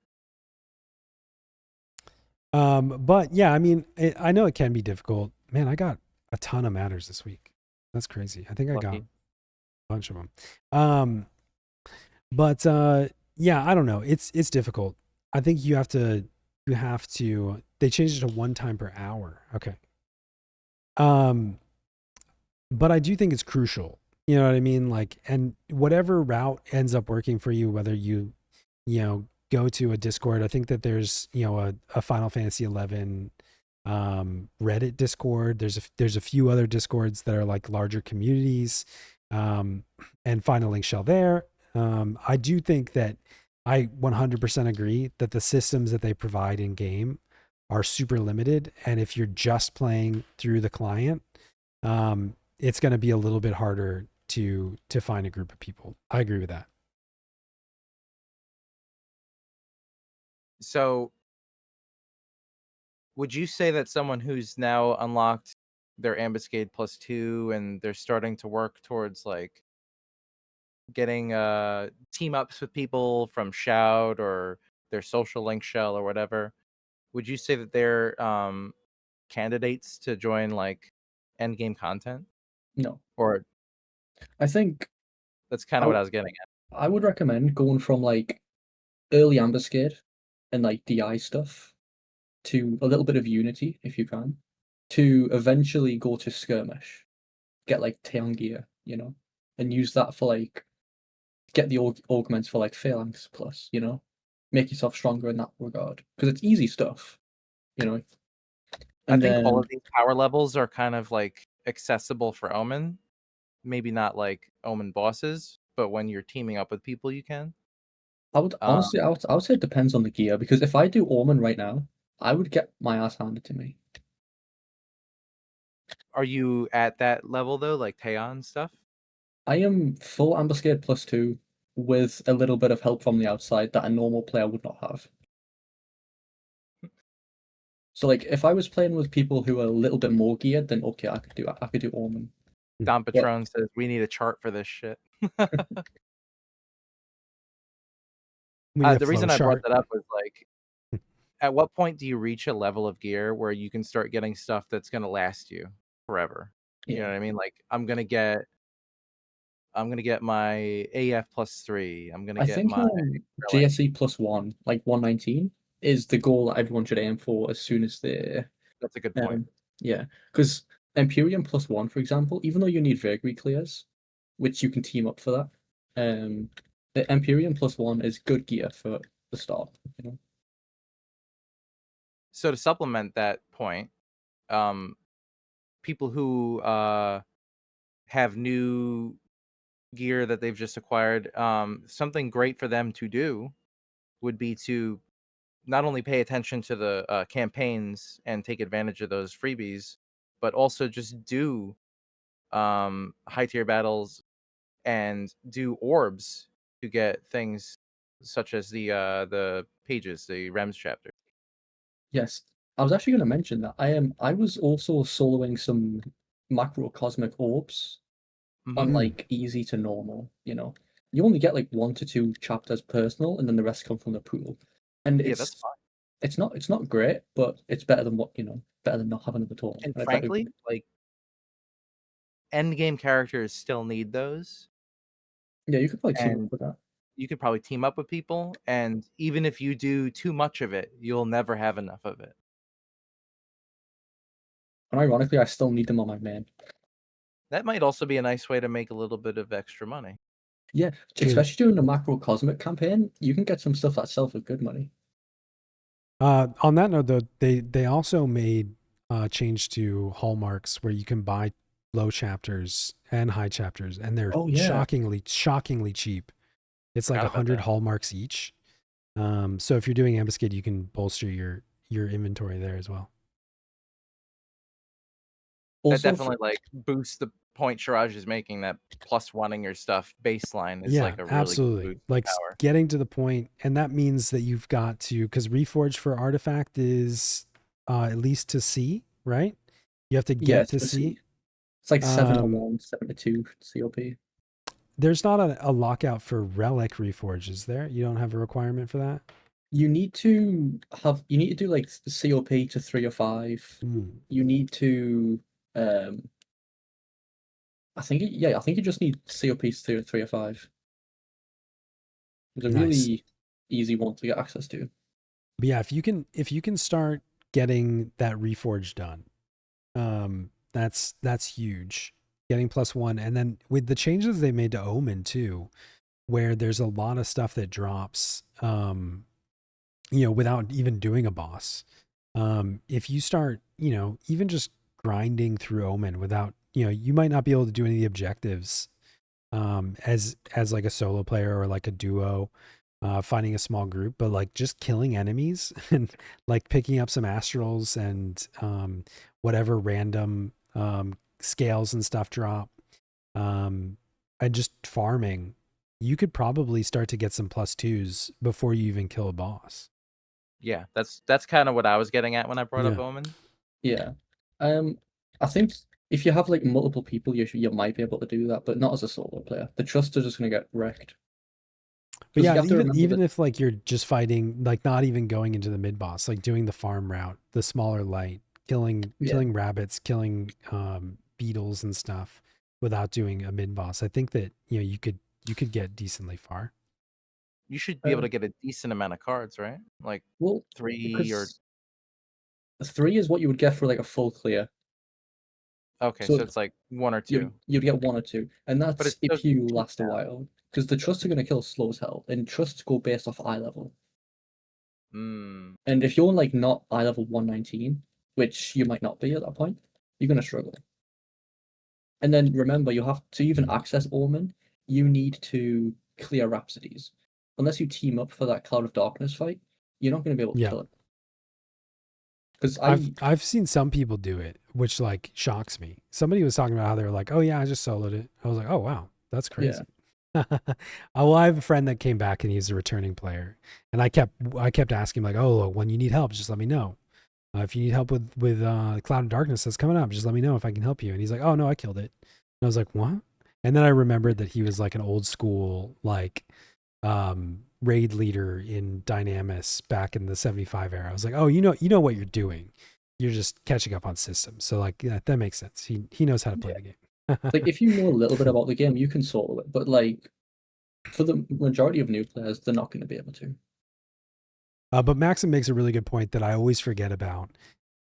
But yeah, I mean, I know it can be difficult. Man, I got a ton of matters this week. That's crazy. I think I got a Lucky. bunch of them. Um, but yeah, I don't know. It's difficult. I think they changed it to 1 time per hour. Okay. Um, but I do think it's crucial. You know what I mean? Like, and whatever route ends up working for you, whether go to a Discord. I think that there's, a Final Fantasy 11 Reddit Discord. There's a few other Discords that are like larger communities, and find a link shell there. I do think that I 100% agree that the systems that they provide in game are super limited, and if you're just playing through the client, it's going to be a little bit harder to find a group of people. I agree with that. So, would you say that someone who's now unlocked their ambuscade +2 and they're starting to work towards like getting team ups with people from Shout or their social link shell or whatever, would you say that they're candidates to join like endgame content? No, Or I think that's kind I, of what w- I was getting at. I would recommend going from like early ambuscade and like DI stuff to a little bit of Unity if you can, to eventually go to skirmish, get like Tail gear, and use that for like get the augments for like phalanx plus, make yourself stronger in that regard because it's easy stuff, you know. I And think all then of these power levels are kind of like accessible for Omen. Maybe not like Omen bosses, but when you're teaming up with people, you can. I would Um, honestly, I would say it depends on the gear because if I do Omen right now, I would get my ass handed to me. are you at that level though, like Teon stuff? I am full ambuscade +2 with a little bit of help from the outside that a normal player would not have. So like if I was playing with people who are a little bit more geared, then okay, I could do Omen. Don But Patron says we need a chart for this shit. We need a The flow reason I brought chart. that up was like, at what point do you reach a level of gear where you can start getting stuff that's gonna last you forever? You know yeah, what I mean? Like I'm gonna get my AF +3. I'm gonna I get think my acrylic. GSE +1, like 119, is the goal that everyone should aim for as soon as they That's a good point. um yeah, because Empyrean +1, for example, even though you need Vagary clears, which you can team up for that, the Empyrean +1 is good gear for the start, So to supplement that point, um, people who have new gear that they've just acquired, something great for them to do would be to not only pay attention to the campaigns and take advantage of those freebies, but also just do high tier battles and do orbs to get things such as the pages, the Rems chapter. Yes, I was actually going to mention that I was also soloing some macrocosmic orbs on like easy to normal. You only get like 1 to 2 chapters personal, and then the rest come from the pool. And Yeah, that's fine. it's not great, but it's better than better than not having them at all. And I frankly, like endgame characters still need those. Yeah, you could probably team up And with that. you could probably team up with people, and even if you do too much of it, you'll never have enough of it. And ironically, I still need them on my main. That might also be a nice way to make a little bit of extra money. Yeah, Dude. especially during the macrocosmic campaign, you can get some stuff that sells for good money. On that note, though, they also made change to hallmarks where you can buy low chapters and high chapters, and they're shockingly cheap. It's like 100 hallmarks each. So if you're doing ambuscade, you can bolster your inventory there as well. That definitely like boosts the point Shiraj is making, that +1ing your stuff baseline is like a really absolutely good boost like power. getting to the point, and that means that you've got to, because Reforge for artifact is at least to C, right? You have to get to C. It's like 7 to 1, 7 to 2 COP. There's not a lockout for relic Reforge, is there? You don't have a requirement for that? You need to do like COP to 3 or 5. You need to I think you just need COPs to 3 or 5. It's a really easy one to get access to. But yeah, if you can start getting that Reforge done, that's huge. Getting +1, and then with the changes they made to Omen too, where there's a lot of stuff that drops, without even doing a boss. If you start, even just grinding through Omen without, you might not be able to do any of the objectives, as like a solo player or like a duo, finding a small group, but like just killing enemies and like picking up some astrals and whatever random scales and stuff drop, and just farming, you could probably start to get some +2s before you even kill a boss. Yeah, that's kind of what I was getting at when I brought up Omen. Yeah. I think if you have like multiple people, you might be able to do that, but not as a solo player. The trusts are just going to get wrecked. But yeah, even if like you're just fighting, like not even going into the mid boss, like doing the farm route, the smaller light, killing rabbits, killing beetles and stuff without doing a mid boss, I think that you could get decently far. You should be able to get a decent amount of cards, right? Like 3 or 3 is what you would get for like a full clear. Okay, so it's like 1 or 2. You'd get 1 or 2, and that's if you last a while, because the trusts are going to kill slow as hell, and trusts go based off eye level. And if you're like not eye level 119, which you might not be at that point, you're going to struggle. And then remember, you have to even access Omen, you need to clear Rhapsodies. Unless you team up for that Cloud of Darkness fight, you're not going to be able to kill it. Because I've seen some people do it, which like shocks me. Somebody was talking about how they were like, "Oh yeah, I just soloed it." I was like, "Oh wow, that's crazy." Well, I have a friend that came back and he's a returning player, and I kept asking him like, "Oh, when you need help, just let me know. If you need help with Cloud of Darkness that's coming up, just let me know if I can help you." And he's like, "Oh no, I killed it." And I was like, "What?" And then I remembered that he was like an old school like raid leader in Dynamis back in the 75 era. I was like, "Oh, you know what you're doing. You're just catching up on systems." So like, yeah, that makes sense. He knows how to play the game. Like if you know a little bit about the game, you can solo it, but like for the majority of new players, they're not going to be able to. But Maxim makes a really good point that I always forget about.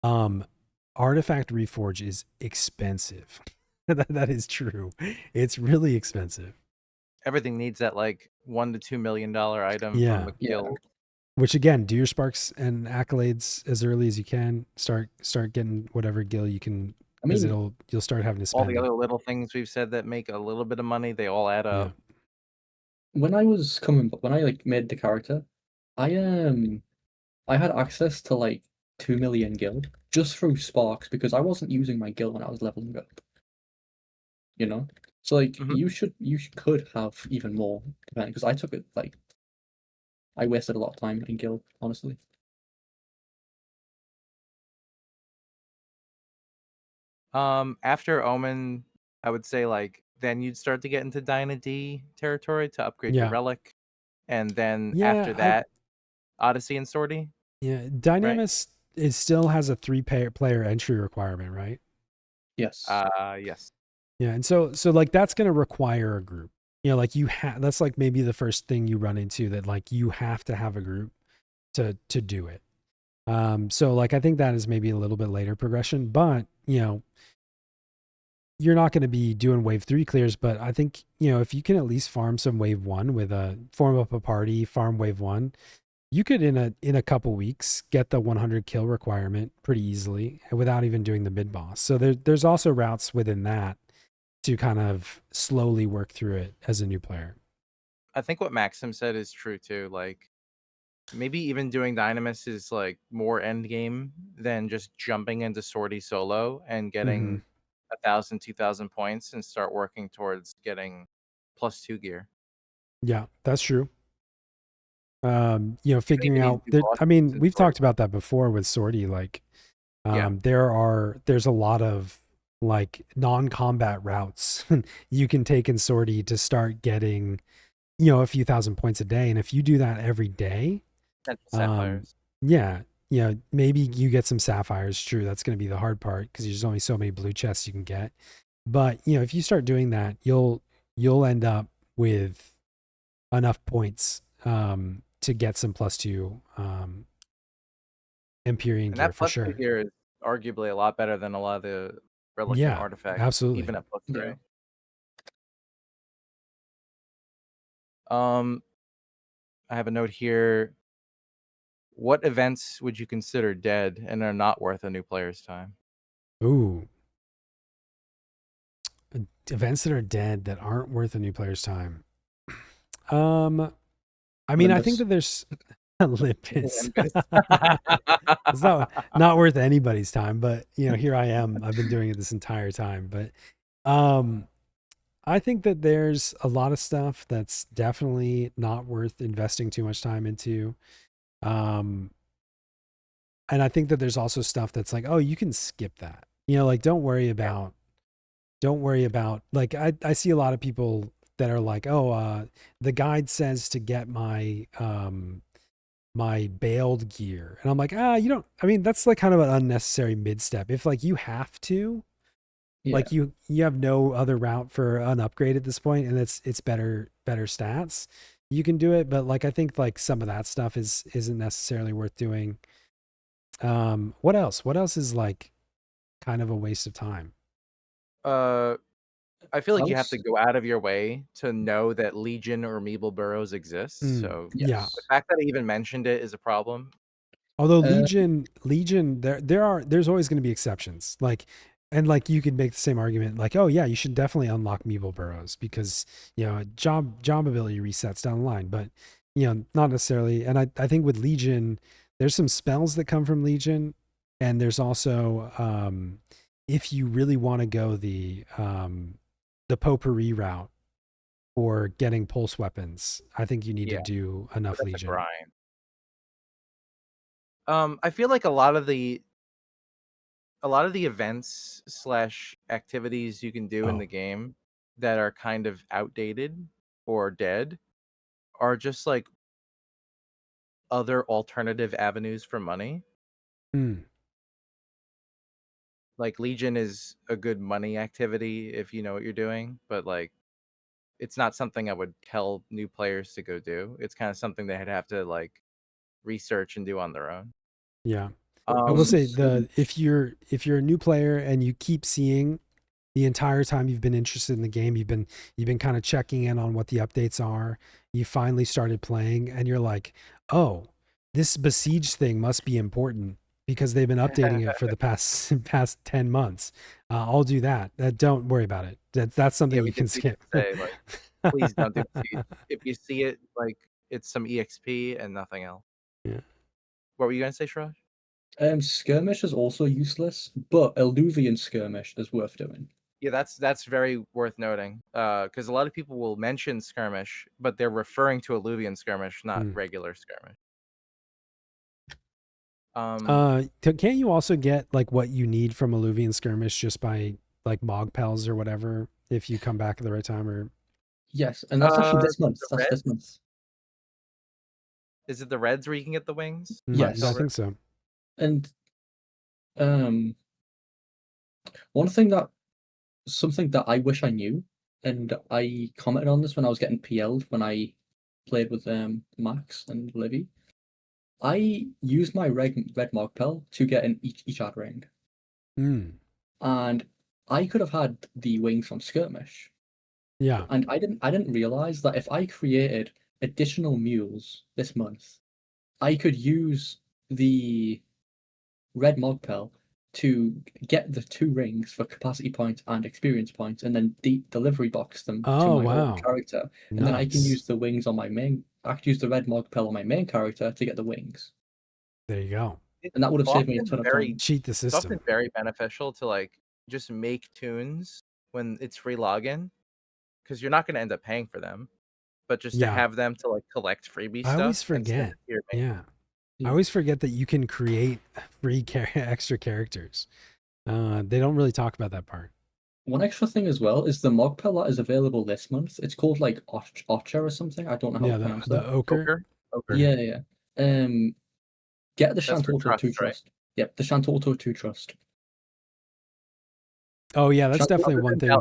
Artifact Reforge is expensive. That is true. It's really expensive. Everything needs that like $1 to $2 million item from the guild. Which again, do your sparks and accolades as early as you can. Start getting whatever gil you can. I mean, you'll start having to spend. All the other little things we've said that make a little bit of money, they all add up. When I like made the character, I had access to like 2 million gil just through sparks because I wasn't using my gil when I was leveling up. you know. So like Mhm. you could have even more, depending, because I took it like I wasted a lot of time in guild, honestly. After Omen, I would say like then you'd start to get into Dyna D territory to upgrade your Yeah. relic, and then after Yeah, that, Odyssey and Sortie, yeah, right? Dynamis it still has a player entry requirement, right? Yes. Yes. Yeah, and so like that's going to require a group. You know, like that's like maybe the first thing you run into, that like you have to have a group to do it. So like I think that is maybe a little bit later progression, but you know, you're not going to be doing wave 3 clears, but I think, you know, if you can at least farm some wave 1 with a form up a party, farm wave 1, you could in a couple weeks get the 100 kill requirement pretty easily without even doing the mid boss. So there's also routes within that to kind of slowly work through it as a new player. I think what Maxim said is true too. Like maybe even doing Dynamis is like more end game than just jumping into Sortie solo and Mm-hmm. getting 1,000, 2,000 points and start working towards getting +2 gear. Yeah, that's true. You know, You figuring even need out to do that, I bosses mean, in we've Sortie talked mode. about that before with Sortie. Like, Yeah. there's a lot of like non-combat routes you can take in Sortie to start getting, you know, a few thousand points a day. And if you do that every day, Potential um, sapphires. yeah, you know, maybe you get some sapphires. True, that's going to be the hard part because there's only so many blue chests you can get. But you know, if you start doing that, you'll end up with enough points to get some +2 Empyrean And gear that for +2 sure. gear is arguably a lot better than a lot of the relic and Yeah, artifact, absolutely. even at +3. Yeah. Um, I have a note here. What events would you consider dead and are not worth a new player's time? Ooh, events that are dead that aren't worth a new player's time. Um, I mean, I think Olympus. that there's Olympus. Olympus. It's not worth anybody's time, but you know, here I am. I've been doing it this entire time, but um, I think that there's a lot of stuff that's definitely not worth investing too much time into. Um, and I think that there's also stuff that's like, oh, you can skip that. You know, like Yeah. don't worry about like I see a lot of people that are like, oh, the guide says to get my bailed gear. And I'm like, you don't, I mean, that's like kind of an unnecessary mid step. If like you have to, Yeah. like you have no other route for an upgrade at this point and it's better stats, you can do it. But like I think like some of that stuff isn't necessarily worth doing. What else? What else is like kind of a waste of time? Uh, I feel like you have to House. go out of your way to know that Legion or Meeble Burrows exists. So Yeah. the Yes. fact that I even mentioned it is a problem. Although Uh, Legion, there's always going to be exceptions. Like, and like you could make the same argument, like, oh yeah, you should definitely unlock Meeble Burrows because you know job ability resets down the line. But you know, not necessarily. And I think with Legion, there's some spells that come from Legion, and there's also if you really want to go the potpourri route for getting pulse weapons, I think you need to Yeah, do but enough that's a Legion. grind. I feel like a lot of the events slash activities you can do in Oh. the game that are kind of outdated or dead are just like other alternative avenues for money. Hmm. Like Legion is a good money activity if you know what you're doing, but like it's not something I would tell new players to go do. It's kind of something they'd have to like research and do on their own. Yeah. I will also Um, say skirmish. if you're a new player and you keep seeing the entire time you've been interested in the game, you've been kind of checking in on what the updates are. You finally started playing and you're like, "Oh, this besiege thing must be important because they've been updating it for the past 10 months." I'll do that. Don't worry about it. That's something yeah, you can we did skip. say like, please don't do Siege. If you see it, like it's some EXP and nothing else. Yeah. What were you gonna say, Shiraj? Skirmish is also useless, but Eluvian skirmish is worth doing. Yeah, that's very worth noting. Because a lot of people will mention skirmish, but they're referring to Alluvian skirmish, not regular skirmish. Can't you also get like what you need from Alluvian skirmish just by like Mogpels or whatever if you come back at the right time? Or Yes, and that's actually this month. the That's this Reds? month. Is it the Reds where you can get the wings? Yes. I think so. And something that I wish I knew, and I commented on this when I was getting PL'd when I played with Max and Livy. I used my red Mogpel to get in each ad ring. And I could have had the wings from skirmish. Yeah. And I didn't realize that if I created additional mules this month, I could use the red Mogpel to get the 2 rings for capacity points and experience points, and then delivery box them to my own character. And then I can use the wings on my main. I could use the red Mogpel on my main character to get the wings. There you go. And that would have saved me a ton of time. Cheat the system. It's often very beneficial to like just make tunes when it's free login, because you're not going to end up paying for them, but just to have them to like collect freebie stuff. I always forget. Yeah. I always forget that you can create free extra characters. They don't really talk about that part. One extra thing as well is the Mogpel that is available this month. It's called like Ocha or something. I don't know how to pronounce the that. ochre. Yeah. Get the Shantauto 2 trust. Right? Yep, the Shantauto 2 trust. Oh yeah, that's definitely one thing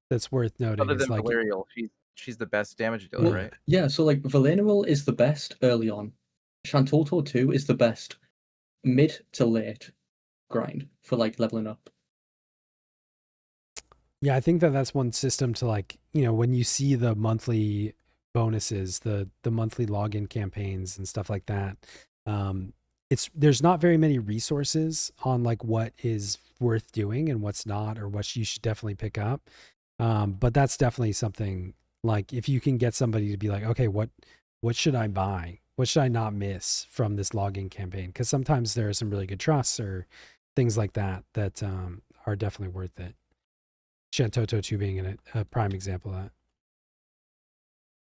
that's worth noting. Other than like Valerial, she's the best damage dealer, right? Yeah, so like Valerial is the best early on. Shantauto 2 is the best mid to late grind for like leveling up. Yeah, I think that's one system to like, when you see the monthly bonuses, the monthly login campaigns and stuff like that. There's not very many resources on like what is worth doing and what's not, or what you should definitely pick up. But that's definitely something like if you can get somebody to be like, okay, what should I buy? What should I not miss from this login campaign? Because sometimes there are some really good trusts or things like that are definitely worth it. Shantauto 2 being a prime example of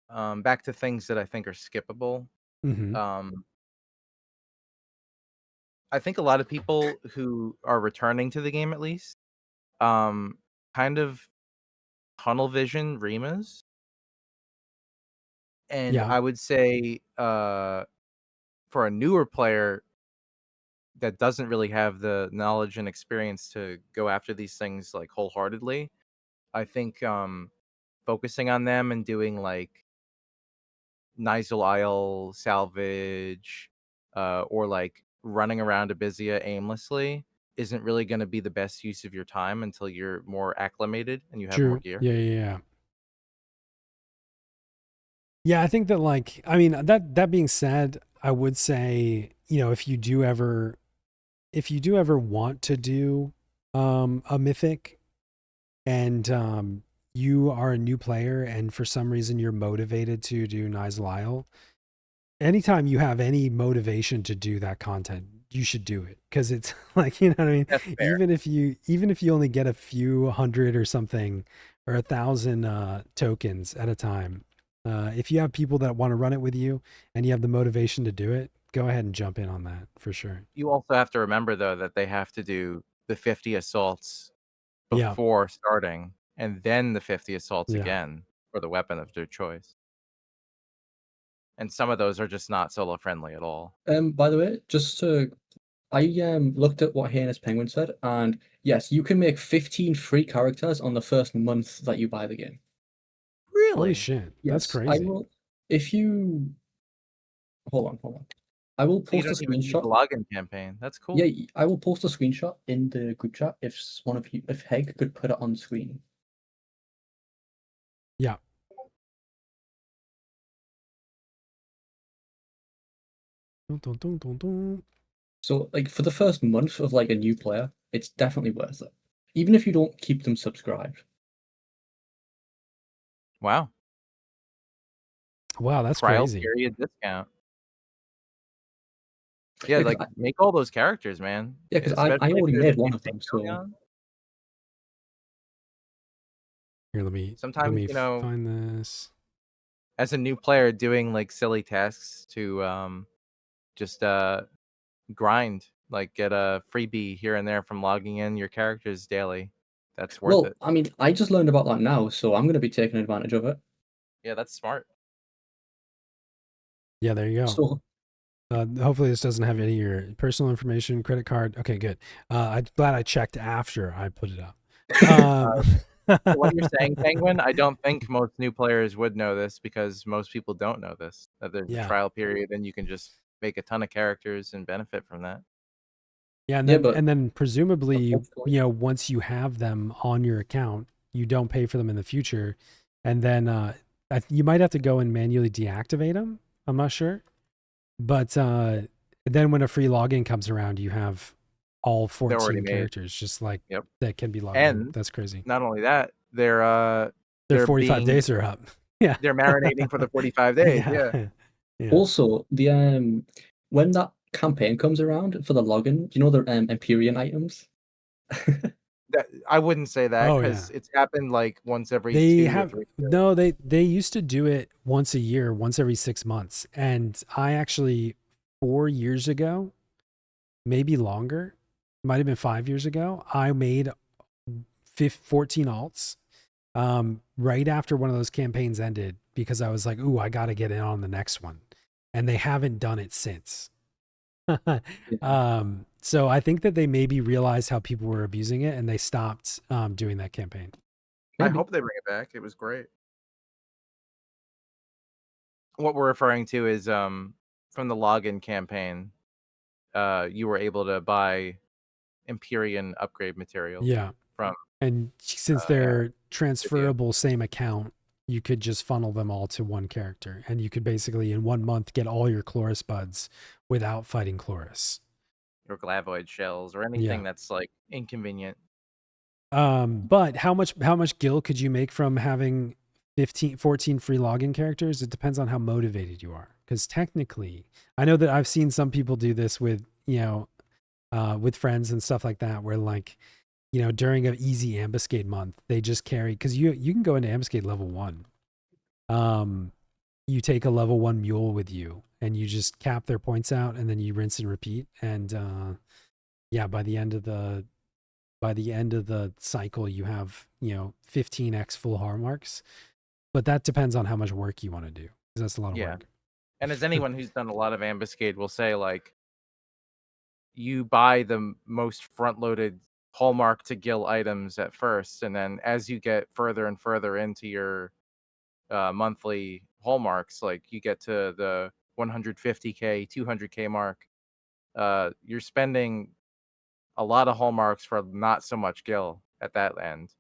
that. Back to things that I think are skippable. I think a lot of people who are returning to the game, at least, kind of tunnel vision Rimas. And I would say for a newer player that doesn't really have the knowledge and experience to go after these things like wholeheartedly, I think focusing on them and doing like Nigel Isle salvage or like running around Abysia aimlessly isn't really going to be the best use of your time until you're more acclimated and you have more gear. Yeah, I think that like, I mean, that being said, I would say, if you do ever want to do a mythic and you are a new player and for some reason you're motivated to do Nigel Isle, anytime you have any motivation to do that content, you should do it, because it's like, you know what I mean? Even if you only get a few hundred or something or 1,000 tokens at a time, if you have people that want to run it with you and you have the motivation to do it, go ahead and jump in on that for sure. You also have to remember though that they have to do the 50 assaults before starting, and then the 50 assaults again for the weapon of their choice. And some of those are just not solo friendly at all. By the way, I looked at what Heinous Penguin said, and yes, you can make 15 free characters on the first month that you buy the game. Really? Holy shit. Yes, that's crazy. Hold on. I will post a screenshot. The login campaign. That's cool. Yeah, I will post a screenshot in the group chat if Heg could put it on screen. Yeah. So, like, for the first month of like a new player, it's definitely worth it, even if you don't keep them subscribed. Wow. Wow, that's trial crazy. Period discount. Yeah, like make all those characters, man. Yeah, because I already made one of them. So Here, let me Sometimes, find this. as a new player, doing like silly tasks to just grind, like get a freebie here and there from logging in your characters daily. That's worth Well, it. I mean, I just learned about that now, so I'm going to be taking advantage of it. Yeah, that's smart. Yeah, there you go. So, Hopefully this doesn't have any of your personal information, credit card. Okay, good. I'm glad I checked after I put it up. What you're saying, Penguin, I don't think most new players would know this because most people don't know this. That there's a trial period and you can just make a ton of characters and benefit from that. Yeah, and then presumably, once you have them on your account, you don't pay for them in the future, and then you might have to go and manually deactivate them. I'm not sure, but then when a free login comes around, you have all 14 characters just like that can be logged in. That's crazy. Not only that, their 45 days are up. Yeah, they're marinating for the 45 days. Yeah. Also, the when that campaign comes around for the login, you know the Empyrean items. I wouldn't say that because it's happened like once every 2 or 3 years. No, they used to do it once a year, once every 6 months, and I actually 4 years ago, maybe longer, might have been 5 years ago, I made 14 alts right after one of those campaigns ended because I was like, ooh, I got to get in on the next one, and they haven't done it since. So I think that they maybe realized how people were abusing it and they stopped doing that campaign. Maybe. I hope they bring it back. It was great. What we're referring to is from the login campaign, you were able to buy Empyrean upgrade materials. Yeah. And since they're transferable same account, you could just funnel them all to one character, and you could basically in 1 month get all your Chloris buds without fighting Chloris. Or Glavoid shells or anything that's like inconvenient. But how much gil could you make from having 14 free login characters? It depends on how motivated you are. Because technically, I know that I've seen some people do this with, with friends and stuff like that, where like, during an easy ambuscade month, they just carry, because you can go into ambuscade level 1. You take a level 1 mule with you and you just cap their points out and then you rinse and repeat. And by the end of the cycle, you have 15x full hallmarks. But that depends on how much work you want to do, because that's a lot of work. And as anyone who's done a lot of ambuscade will say, like, you buy the most front-loaded hallmark to gil items at first, and then as you get further and further into your monthly hallmarks, like you get to the 150k 200k mark, you're spending a lot of hallmarks for not so much gil at that end.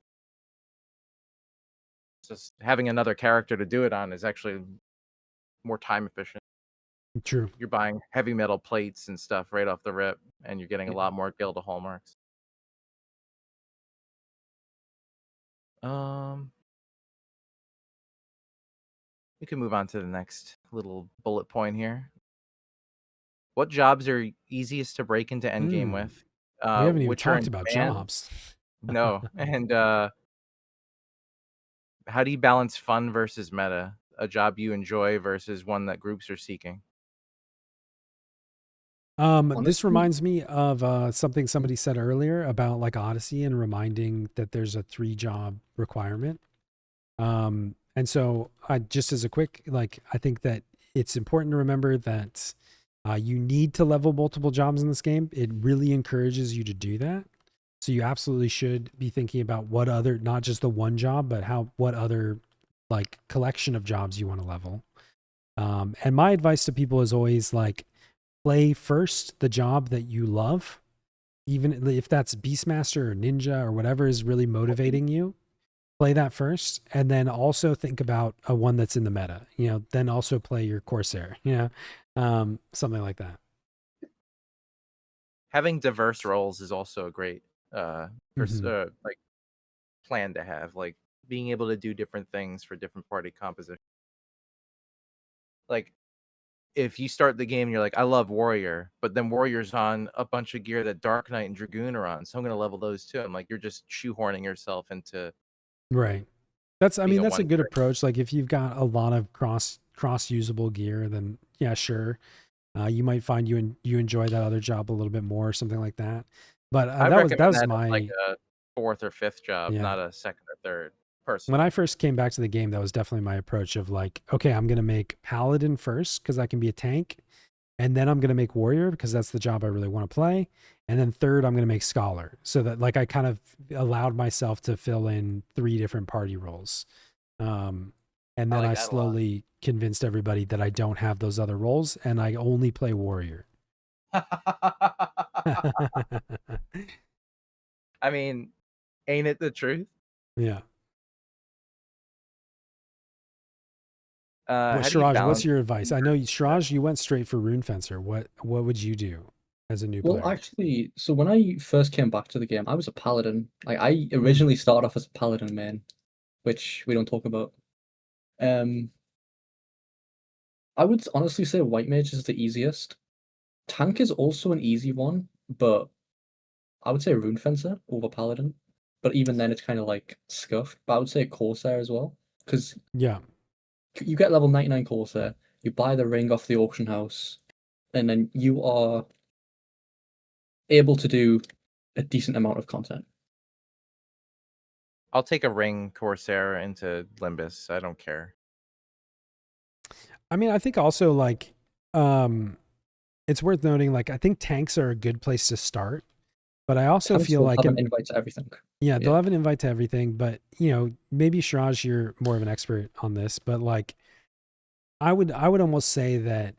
Just having another character to do it on is actually more time efficient. True. You're buying heavy metal plates and stuff right off the rip, and you're getting a lot more gil to hallmarks. We can move on to the next little bullet point here. What jobs are easiest to break into Endgame with? We haven't even talked about jobs. No. And how do you balance fun versus meta? A job you enjoy versus one that groups are seeking? This reminds me of something somebody said earlier about like Odyssey and reminding that there's a 3-job requirement. And so just as a quick, I think that it's important to remember that you need to level multiple jobs in this game. It really encourages you to do that. So you absolutely should be thinking about what other, not just the one job, but what other like collection of jobs you want to level. And my advice to people is always like, play first the job that you love, even if that's Beastmaster or Ninja or whatever is really motivating you. Play that first, and then also think about a one that's in the meta. Then also play your Corsair. Something like that. Having diverse roles is also a great like plan to have. Like being able to do different things for different party composition. Like if you start the game, you're like, I love Warrior, but then Warrior's on a bunch of gear that Dark Knight and Dragoon are on, so I'm going to level those too. I'm like, you're just shoehorning yourself into right That's, I being mean, a that's a one good trick. approach. Like if you've got a lot of cross usable gear, then yeah, sure. You might find you enjoy that other job a little bit more or something like that. But I that recommend was that as like my, a fourth or fifth job, yeah. not a second or third, When I personally. first came back to the game, that was definitely my approach of like, okay, I'm gonna make paladin first because I can be a tank, and then I'm gonna make warrior because that's the job I really want to play, and then third I'm gonna make scholar, so that like I kind of allowed myself to fill in 3 different party roles. Um, and I then like I that a lot. slowly convinced everybody that I don't have those other roles and I only play warrior. I mean, ain't it the truth? Yeah. What, How do you Shiraj, what's balance your it? advice? I know, Shiraj, you went straight for Rune Fencer. What would you do as a new Well, player? actually, so when I first came back to the game, I was a paladin. Like I Hmm. originally started off as a paladin main, which we don't talk about. Um, I would honestly say white mage is the easiest. Tank is also an easy one, but I would say rune fencer over paladin. But even then, it's kind of like scuffed. But I would say corsair as well, because Yeah. you get level 99 corsair, you buy the ring off the auction house, and then you are able to do a decent amount of content. I'll take a ring Corsair into Limbus. I don't care. I mean, I think also like, um, it's worth noting, like, I think tanks are a good place to start, but I also Tanks feel will like, have an invite to everything. yeah, they'll Yeah. have an invite to everything, but maybe Shiraj, you're more of an expert on this, but like, I would almost say that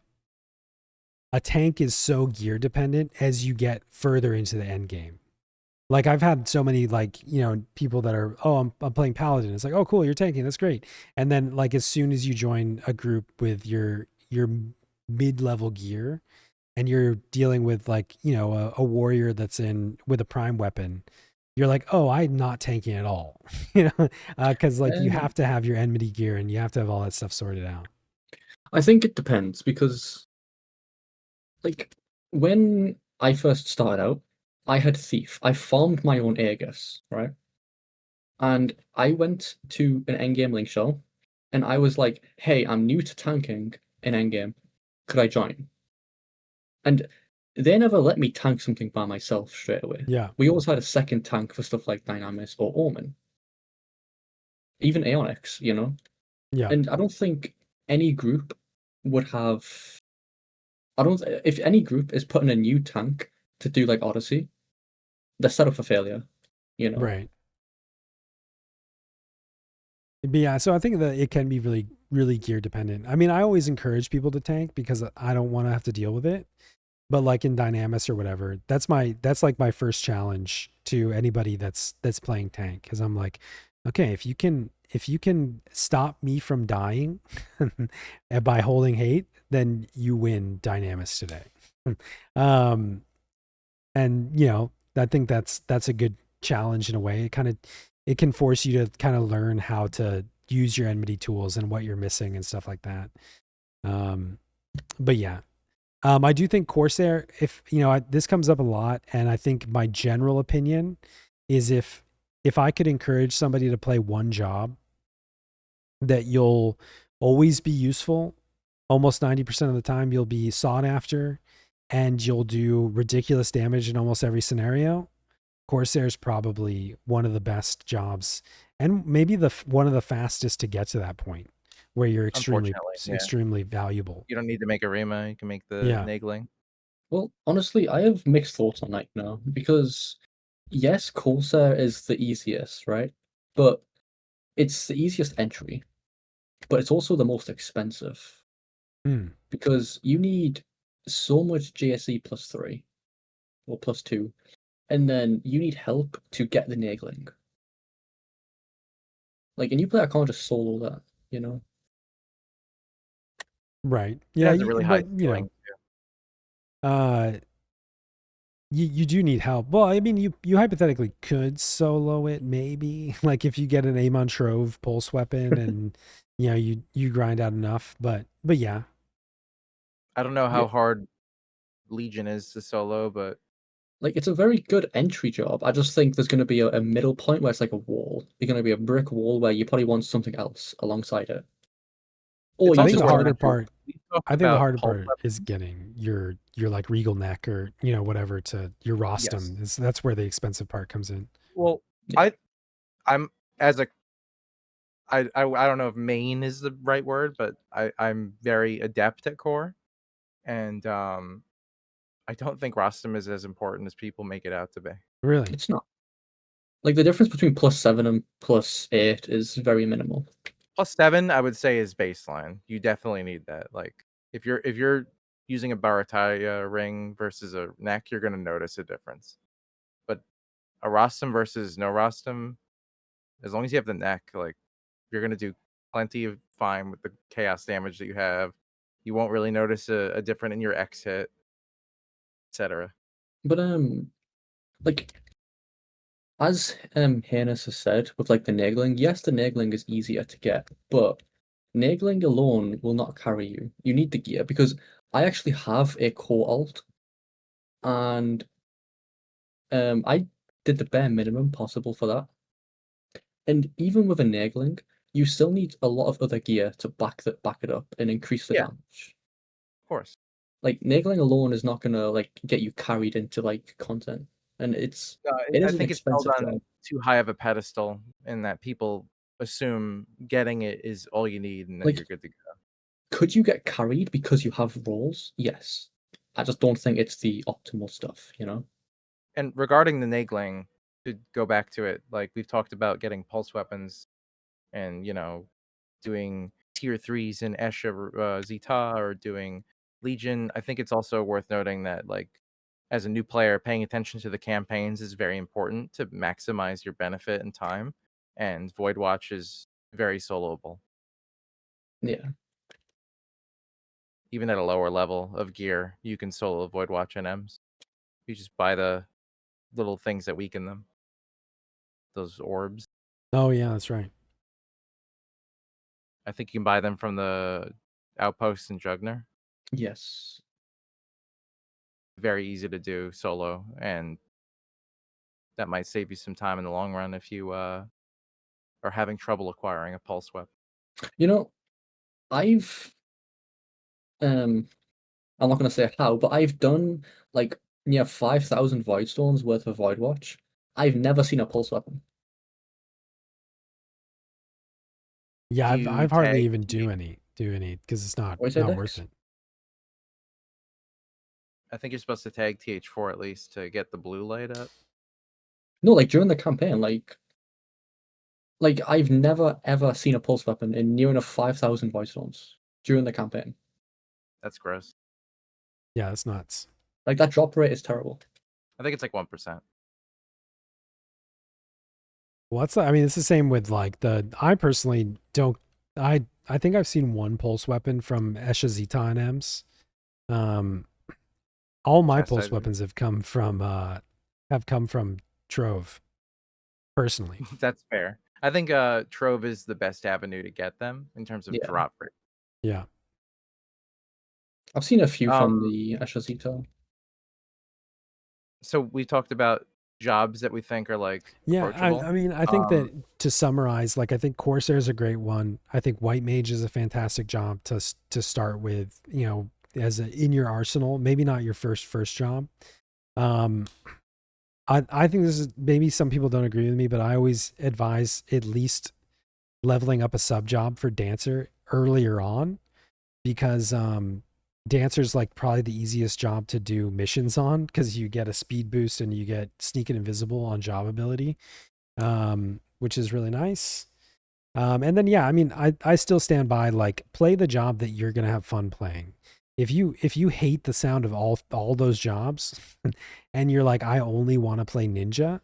a tank is so gear dependent as you get further into the end game. Like I've had so many like, people that are, oh, I'm playing paladin. It's like, oh, cool, you're tanking. That's great. And then like as soon as you join a group with your mid-level gear and you're dealing with like, a warrior that's in with a prime weapon, you're like, oh, I'm not tanking at all. Cuz like you Um, have to have your enmity gear and you have to have all that stuff sorted out. I think it depends because, like, when I first started out, I had Thief. I farmed my own Aegis, right? And I went to an endgame Linkshell and I was like, hey, I'm new to tanking in endgame. Could I join? And they never let me tank something by myself straight away. Yeah. We always had a second tank for stuff like Dynamis or Omen, even Aeonix, Yeah. And I don't think any group would have. I don't. If any group is putting a new tank to do like Odyssey, they're set up for failure. You know. Right. But yeah, so I think that it can be really, really gear dependent. I mean, I always encourage people to tank because I don't want to have to deal with it. But like in Dynamis or whatever, that's like my first challenge to anybody that's playing tank. Because I'm like, okay, if you can stop me from dying and by holding hate, then you win Dynamis today. um, and I think that's a good challenge in a way. It can force you to kind of learn how to use your enmity tools and what you're missing and stuff like that. um but yeah, I do think Corsair, if this comes up a lot, and I think my general opinion is if I could encourage somebody to play one job that you'll always be useful, almost 90% of the time you'll be sought after and you'll do ridiculous damage in almost every scenario. Corsair is probably one of the best jobs and maybe one of the fastest to get to that point where you're Unfortunately, yeah. extremely valuable. You don't need to make a Rima. You can make the Yeah. Nagling. Well, honestly, I have mixed thoughts on that now because yes, Corsair is the easiest, right? But it's the easiest entry, but it's also the most expensive Hmm. because you need so much GSE +3 or +2, and then you need help to get the Nagling. Like a new player can't just solo that, you know? Right. It Yeah. has a really high But ceiling. uh, you do need help. Well, I mean, you hypothetically could solo it, maybe, like if you get an Amon Trove pulse weapon and you grind out enough. But yeah, I don't know Yeah. how hard Legion is to solo, but Like it's a very good entry job. I just think there's going to be a middle point where it's like a wall. You're going to be a brick wall where you probably want something else alongside it, or It's you I think also just the worth want harder to. part, we talked I think the about harder pulse part is weapons. getting your like regal neck or whatever to your Yes. rostum. That's where the expensive part comes in. Well, Yeah. I'm as a I don't know if main is the right word, but I'm very adept at core, and I don't think Rostam is as important as people make it out to be. Really? It's not. Like the difference between +7 and +8 is very minimal. +7, I would say, is baseline. You definitely need that. Like if you're using a Barataya ring versus a neck, you're gonna notice a difference. But a Rostam versus no Rostam, as long as you have the neck, like you're gonna do plenty of fine with the chaos damage that you have. You won't really notice a difference in your X hit, etc. But like as Hannes has said with like the nagling, yes, the nagling is easier to get, but nagling alone will not carry you. You need the gear because I actually have a core alt and I did the bare minimum possible for that. And even with a nagling, you still need a lot of other gear to back it up and increase the Yeah, damage. of course. Like nagling alone is not gonna like get you carried into like content, and it I is an think it's held expensive on job. too high of a pedestal, in that people assume getting it is all you need, and then you're Like, good to go. could you get carried because you have rolls? Yes. I just don't think it's the optimal stuff, you know? And regarding the nagling, to go back to it, like we've talked about getting pulse weapons and doing tier 3s in Esha Zeta or doing Legion. I think it's also worth noting that, like, as a new player, paying attention to the campaigns is very important to maximize your benefit and time. And Void Watch is very soloable, Yeah. even at a lower level of gear. You can solo Void Watch NMs. You just buy the little things that weaken them, those orbs. Oh yeah, that's right. I think you can buy them from the outposts in Jugner. Yes. Very easy to do solo, and that might save you some time in the long run if you are having trouble acquiring a pulse weapon. You know, I've um I'm not gonna say how, but I've done like near 5,000 Void Stones worth of Void Watch. I've never seen a pulse weapon. Yeah, Do you I've hardly tag? even do any because it's not What is it, worth Dex? it. I think you're supposed to tag TH4 at least to get the blue light up. No, like during the campaign, like I've never ever seen a pulse weapon in near enough 5,000 Void Stones during the campaign. That's gross. Yeah, it's nuts. Like that drop rate is terrible. I think it's like 1%. I mean, it's the same with like I personally don't. I think I've seen one pulse weapon from Esha Zeta and M's. Um, all my pulse Chastisement. weapons have come from Trove. Personally, That's fair. I think Trove is the best avenue to get them in terms of Yeah. drop rate. yeah. I've seen a few from Um, the Ashazito. so we talked about jobs that we think are like Yeah, approachable. I mean, I think that to summarize, like, I think Corsair is a great one. I think White Mage is a fantastic job to start with, as in your arsenal. Maybe not your first job. Um, I think this is, maybe some people don't agree with me, but I always advise at least leveling up a sub job for Dancer earlier on, because Dancer's like probably the easiest job to do missions on, because you get a speed boost and you get sneak and invisible on job ability, which is really nice. And then yeah, I mean, I still stand by, like, play the job that you're gonna have fun playing. If you hate the sound of all those jobs, and you're like, I only want to play Ninja,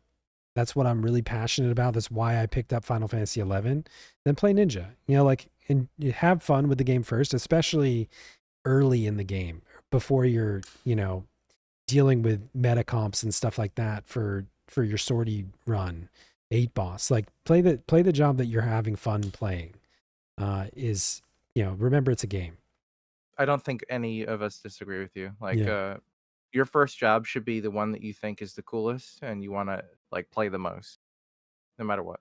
that's what I'm really passionate about, that's why I picked up Final Fantasy 11, then play Ninja. Like, and you have fun with the game first, especially early in the game, before you're dealing with meta comps and stuff like that for your sortie run 8 boss. Like, play the job that you're having fun playing. Is remember, it's a game. I don't think any of us disagree with you. Like, Yeah. your first job should be the one that you think is the coolest and you want to like play the most, no matter what.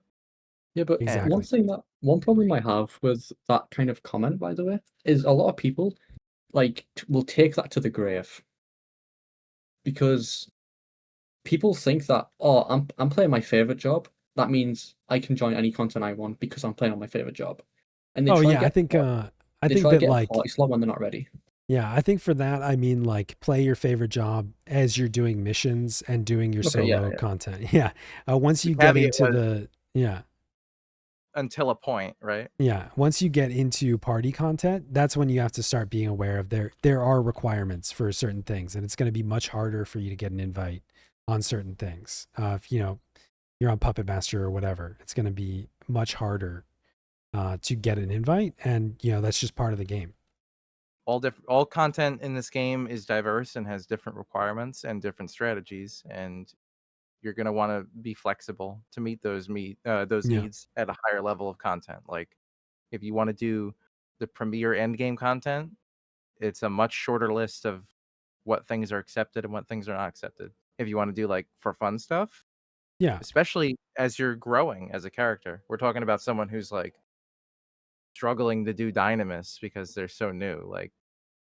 Yeah, but Exactly. one problem I have with that kind of comment, by the way, is a lot of people like will take that to the grave because people think that, oh, I'm playing my favorite job. That means I can join any content I want because I'm playing on my favorite job, and Oh yeah, I they think try to that get a like party slot when they're not ready. yeah, I think for that I mean like play your favorite job as you're doing missions and doing your Okay, yeah, solo yeah. content. Yeah. Once The you get caveat into was the yeah. until a point, right? Yeah, once you get into party content, that's when you have to start being aware of there are requirements for certain things, and it's going to be much harder for you to get an invite on certain things. If you know you're on Puppet Master or whatever, it's going to be much harder to get an invite, and you know that's just part of the game. All content in this game is diverse and has different requirements and different strategies, and you're going to want to be flexible to meet those Yeah, needs at a higher level of content. Like if you want to do the premier endgame content, it's a much shorter list of what things are accepted and what things are not accepted. If you want to do like for fun stuff, yeah, especially as you're growing as a character, we're talking about someone who's like struggling to do dynamis because they're so new. Like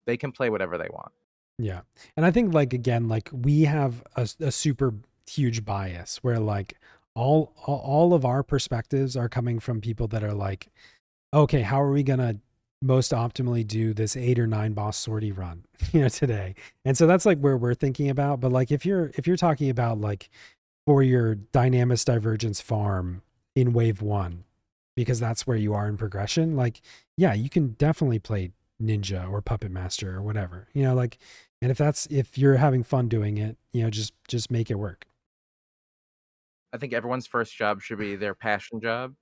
they can play whatever they want. yeah. And I think like again, like we have a super huge bias where like all of our perspectives are coming from people that are like, okay, how are we gonna most optimally do this 8 or 9 boss sortie run, you know, today? And so that's like where we're thinking about. But like if you're talking about like for your Dynamis Divergence farm in wave 1, because that's where you are in progression, like yeah, you can definitely play Ninja or Puppet Master or whatever, you know, like, and if you're having fun doing it, you know, just make it work. I think everyone's first job should be their passion job,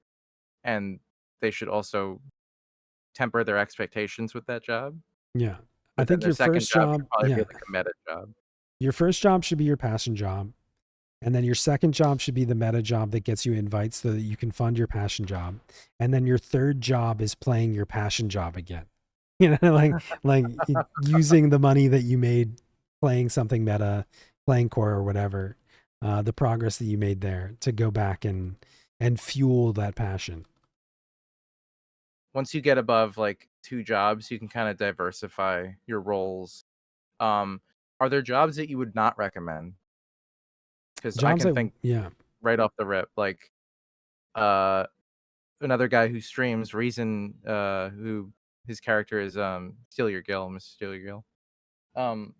and they should also temper their expectations with that job. Yeah. I But then think their your second first job should job, probably be yeah, like a meta job. your first job should be your passion job. And then your second job should be the meta job that gets you invites so that you can fund your passion job. And then your third job is playing your passion job again. You know, like using the money that you made playing something meta, playing core or whatever, the progress that you made there to go back and fuel that passion. Once you get above like 2 jobs, you can kind of diversify your roles. Um, are there jobs that you would not recommend? Because I Jobs can that think yeah. right off the rip, like uh, another guy who streams, Reason, who his character is Steal Your Gill, Mr. Steal Your Gill. Um,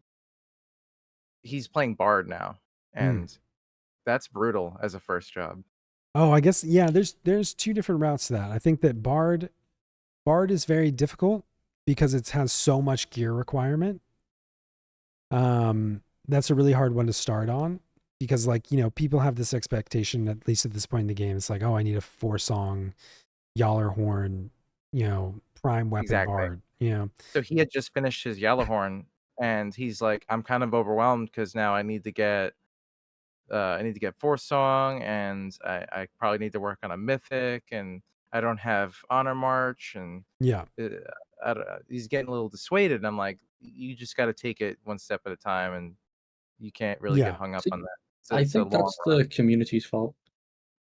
he's playing Bard now, Mm. and that's brutal as a first job. Oh, I guess yeah, there's two different routes to that. I think that Bard is very difficult because it has so much gear requirement. That's a really hard one to start on because like, you know, people have this expectation, at least at this point in the game, it's like, oh, I need a 4-song Yaller horn, you know, prime weapon Exactly. Bard, you know. So he had just finished his Yellowhorn, and he's like, I'm kind of overwhelmed because now I need to get 4-song, and I probably need to work on a mythic, and I don't have honor march, and Yeah. he's getting a little dissuaded. And I'm like, you just got to take it one step at a time, and you can't really get Yeah. hung up See, on that. I It's a think long that's run. the community's fault,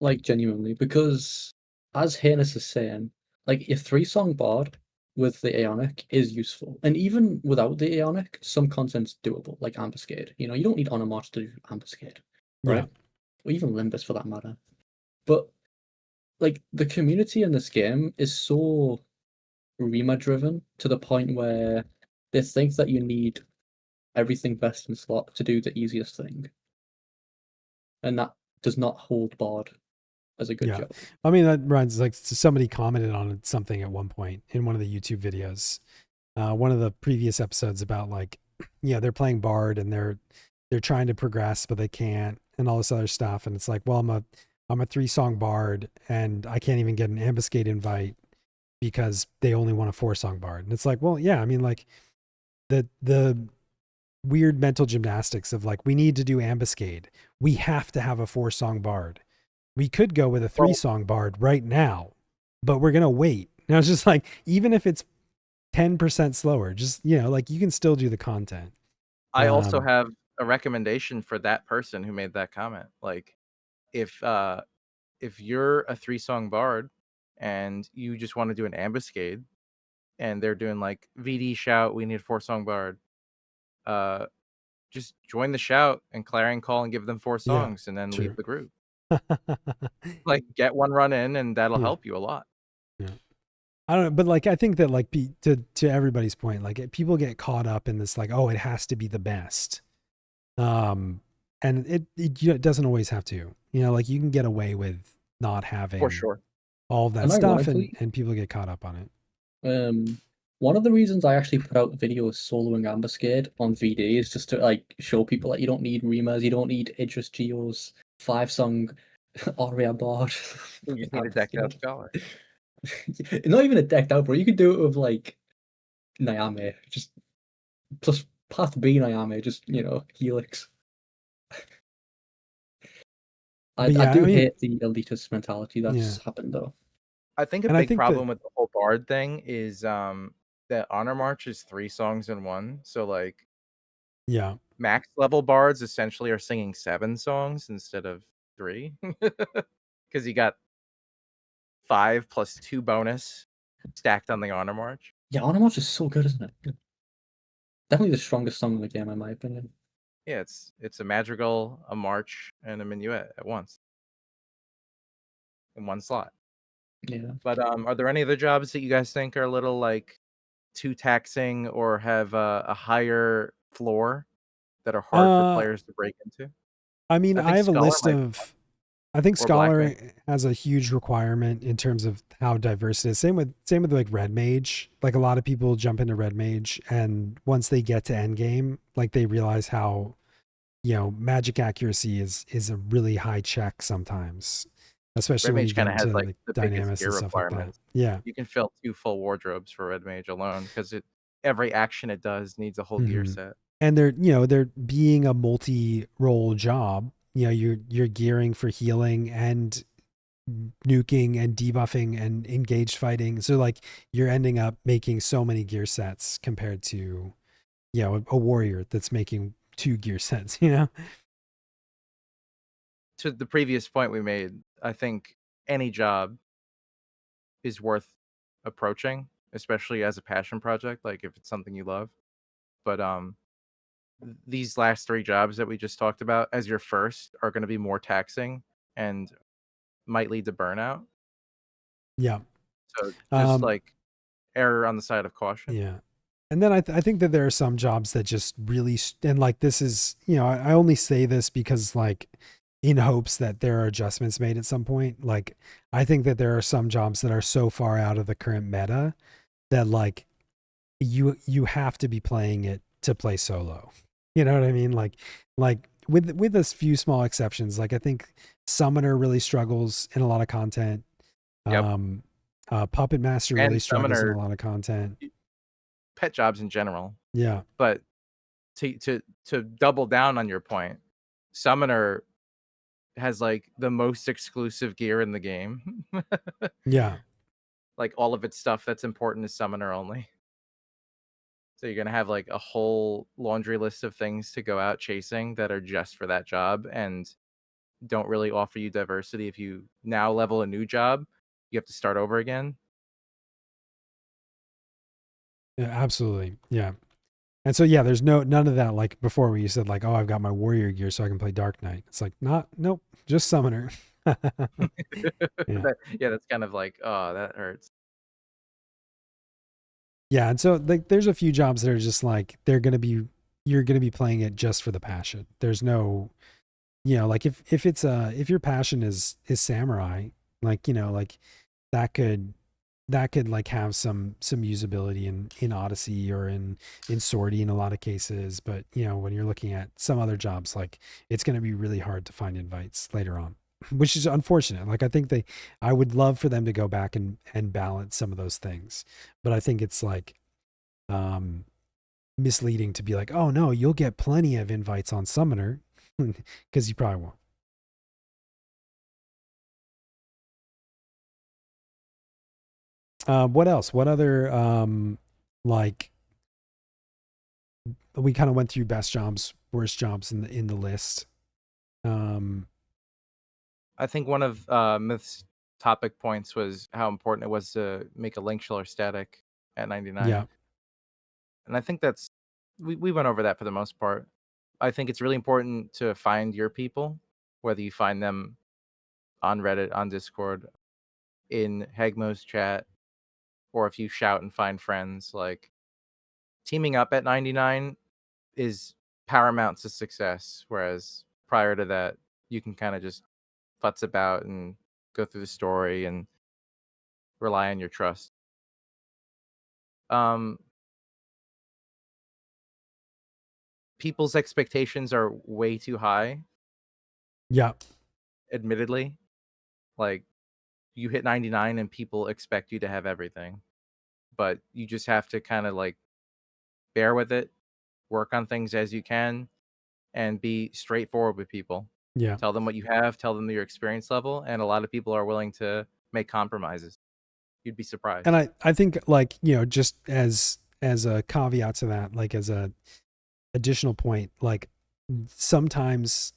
like genuinely, because as Hanus is saying, like your 3-song bard with the Aeonic is useful, and even without the Aeonic, some content's doable, like Ambuscade. You know, you don't need Honor March to do Ambuscade, Yeah. right? Or even Limbus for that matter. But like the community in this game is so Rima driven to the point where they think that you need everything best in slot to do the easiest thing, and that does not hold Bard as a good Yeah. job. I mean, that runs like somebody commented on something at one point in one of the YouTube videos, one of the previous episodes about like, yeah, they're playing Bard and they're trying to progress, but they can't, and all this other stuff. And it's like, well, I'm a 3-song Bard and I can't even get an Ambuscade invite because they only want a 4-song Bard. And it's like, well, yeah, I mean, like the weird mental gymnastics of like, we need to do Ambuscade. We have to have a 4-song Bard. We could go with a Well, 3-song Bard right now, but we're gonna wait. Now it's just like, even if it's 10% slower, just, you know, like you can still do the content. I also Um, have a recommendation for that person who made that comment. Like, if you're a 3-song bard and you just want to do an ambuscade, and they're doing like VD shout, we need a 4-song bard. Just join the shout and clarion call and give them 4 Yeah, songs, and then leave true. the group. Like, get one run in, and that'll Yeah. help you a lot. Yeah. I don't know, but like I think that like to everybody's point, like people get caught up in this like, oh, it has to be the best. And it doesn't always have to. You know, like you can get away with not having For sure. all of that And stuff, ironically, and people get caught up on it. One of the reasons I actually put out videos soloing Ambuscade on VD is just to like show people that you don't need Remas, you don't need Idris Geo's 5-song Aria Bard. You just need a decked out scholar. Not even a decked out, bro. You could do it with like Nyame, just plus Path B Nyame, just Helix. I But yeah, do I mean, hate the elitist mentality that's happened though. I think a And I big think problem that with the whole bard thing is that Honor March is 3 songs in one. So like yeah, max level bards essentially are singing 7 songs instead of 3. Because you got 5 plus 2 bonus stacked on the Honor March. Yeah, Honor March is so good, isn't it? Definitely the strongest song in the game, in my opinion. Yeah, it's a madrigal, a march, and a minuet at once in one slot. Yeah. But are there any other jobs that you guys think are a little like too taxing or have a higher floor that are hard for players to break into? I mean, I I think have a Scholar list might be one, of. I think or Black Scholar Mage. has a huge requirement in terms of how diverse it is. Same with like Red Mage. Like a lot of people jump into Red Mage, and once they get to Endgame, like they realize how magic accuracy is a really high check sometimes, especially Red when you Mage get kind of has into like like the biggest dynamics gear and stuff like that. requirements. Yeah. You can fill 2 full wardrobes for Red Mage alone because every action it does needs a whole gear Mhm. set. And they're being a multi-role job. You're gearing for healing and nuking and debuffing and engaged fighting. So like you're ending up making so many gear sets compared to a warrior that's making 2 gear sets. To the previous point we made, I think any job is worth approaching, especially as a passion project, like if it's something you love. But these last 3 jobs that we just talked about as your first are going to be more taxing and might lead to burnout. Yeah. So just like error on the side of caution. Yeah. And then I think that there are some jobs that just really and like this is, I only say this because like in hopes that there are adjustments made at some point. Like I think that there are some jobs that are so far out of the current meta that like you have to be playing it to play solo. You know what I mean? Like with a few small exceptions, like I think Summoner really struggles in a lot of content. Yep. Puppet Master really And struggles in a Summoner, lot of content. pet jobs in general. Yeah. But to double down on your point, Summoner has like the most exclusive gear in the game. Yeah. Like all of its stuff that's important is Summoner only. So you're going to have like a whole laundry list of things to go out chasing that are just for that job and don't really offer you diversity. If you now level a new job, you have to start over again. Yeah, absolutely. Yeah. And so yeah, there's none of that like before where you said like, oh, I've got my warrior gear so I can play Dark Knight. It's like nope, just Summoner. Yeah. That's kind of like, oh, that hurts. Yeah, and so like there's a few jobs that are just like you're gonna be playing it just for the passion. There's no, like if your passion is samurai, like like that could like have some usability in Odyssey or in Sortie in a lot of cases, but when you're looking at some other jobs, like it's going to be really hard to find invites later on, which is unfortunate. Like I would love for them to go back and balance some of those things, but I think it's like misleading to be like, oh no, you'll get plenty of invites on Summoner because you probably won't. What else? What other like we kind of went through best jobs, worst jobs in the list. I think one of Myth's topic points was how important it was to make a Linkshell static at 99. Yeah. And I think that's we went over that for the most part. I think it's really important to find your people, whether you find them on Reddit, on Discord, in Hegmo's chat, or if you shout and find friends. Like, teaming up at 99 is paramount to success, whereas prior to that, you can kind of just futz about and go through the story and rely on your trust. Um, People's expectations are way too high, Yeah. admittedly. Like, you hit 99 and people expect you to have everything, but you just have to kind of like bear with it, work on things as you can, and be straightforward with people. Yeah. Tell them what you have, tell them your experience level, and a lot of people are willing to make compromises. You'd be surprised. And I think, like, just as a caveat to that, like as a additional point, like sometimes,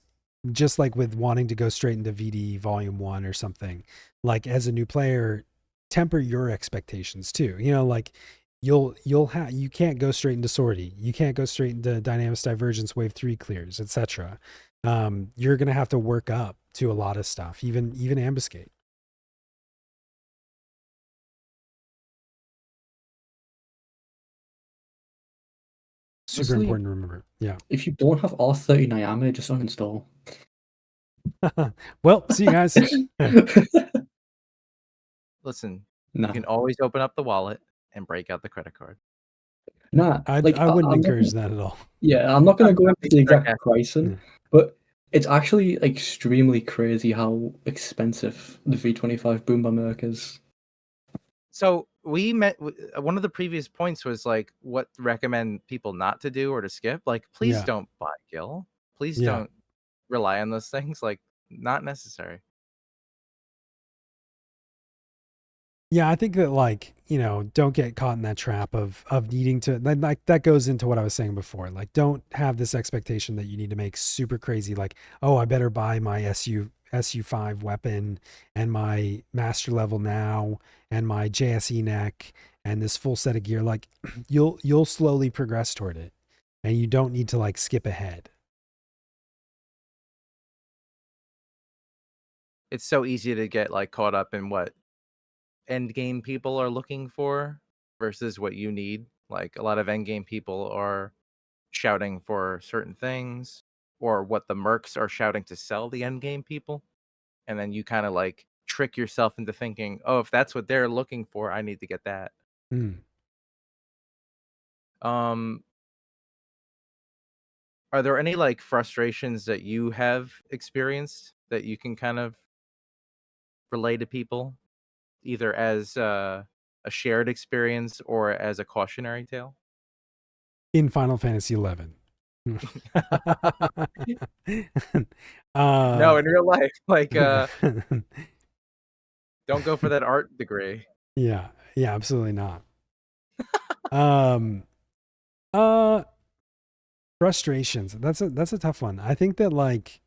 just like with wanting to go straight into VD volume 1 or something, like as a new player, temper your expectations too. Like you can't go straight into sortie, you can't go straight into dynamics divergence wave 3 clears, etc. You're gonna have to work up to a lot of stuff, even ambuscade. Super Honestly, important to remember. Yeah. if you don't have R30 Nyame, just uninstall. Well, see you guys. Listen, you Nah, can always open up the wallet and break out the credit card. nah. Like I wouldn't I'm not encourage that at all. yeah, I'm not gonna go I'm into being the exact sarcastic. pricing, Yeah. but it's actually extremely crazy how expensive the V25 Boom by Merc is. So we met. One of the previous points was like, what recommend people not to do or to skip. Like, please Yeah. don't buy Gil. Please Yeah. don't rely on those things. Like, not necessary. Yeah, I think that, like, don't get caught in that trap of needing to, like, that goes into what I was saying before. Like, don't have this expectation that you need to make super crazy, like, oh, I better buy my SU5 weapon and my master level now and my JSE neck and this full set of gear. Like, you'll slowly progress toward it, and you don't need to like skip ahead. It's so easy to get like caught up in what endgame people are looking for versus what you need. Like, a lot of endgame people are shouting for certain things, or what the mercs are shouting to sell the endgame people. And then you kind of like trick yourself into thinking, oh, if that's what they're looking for, I need to get that. Mm. Um, are there any like frustrations that you have experienced that you can kind of relay to people, either as a shared experience or as a cautionary tale? In Final Fantasy 11. No, in real life, like, Yeah. don't go for that art degree. Yeah, absolutely not. Um, uh, Frustrations. That's a tough one. I think that, like,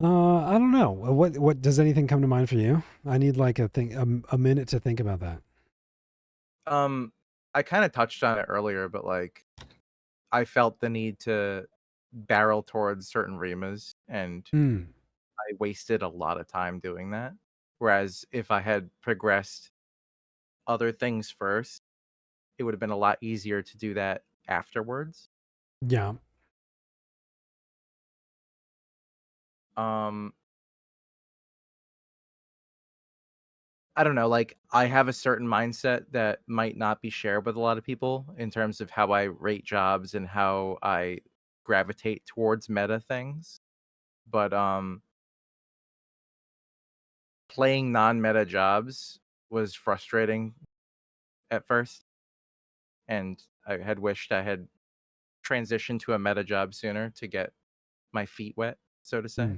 I don't know. What does anything come to mind for you? I need like a minute to think about that. Um, I kind of touched on it earlier, but like, I felt the need to barrel towards certain remas, and Hmm. I wasted a lot of time doing that. Whereas if I had progressed other things first, it would have been a lot easier to do that afterwards. Yeah. Um, I don't know, like, I have a certain mindset that might not be shared with a lot of people in terms of how I rate jobs and how I gravitate towards meta things. But playing non-meta jobs was frustrating at first, and I had wished I had transitioned to a meta job sooner to get my feet wet, so to say.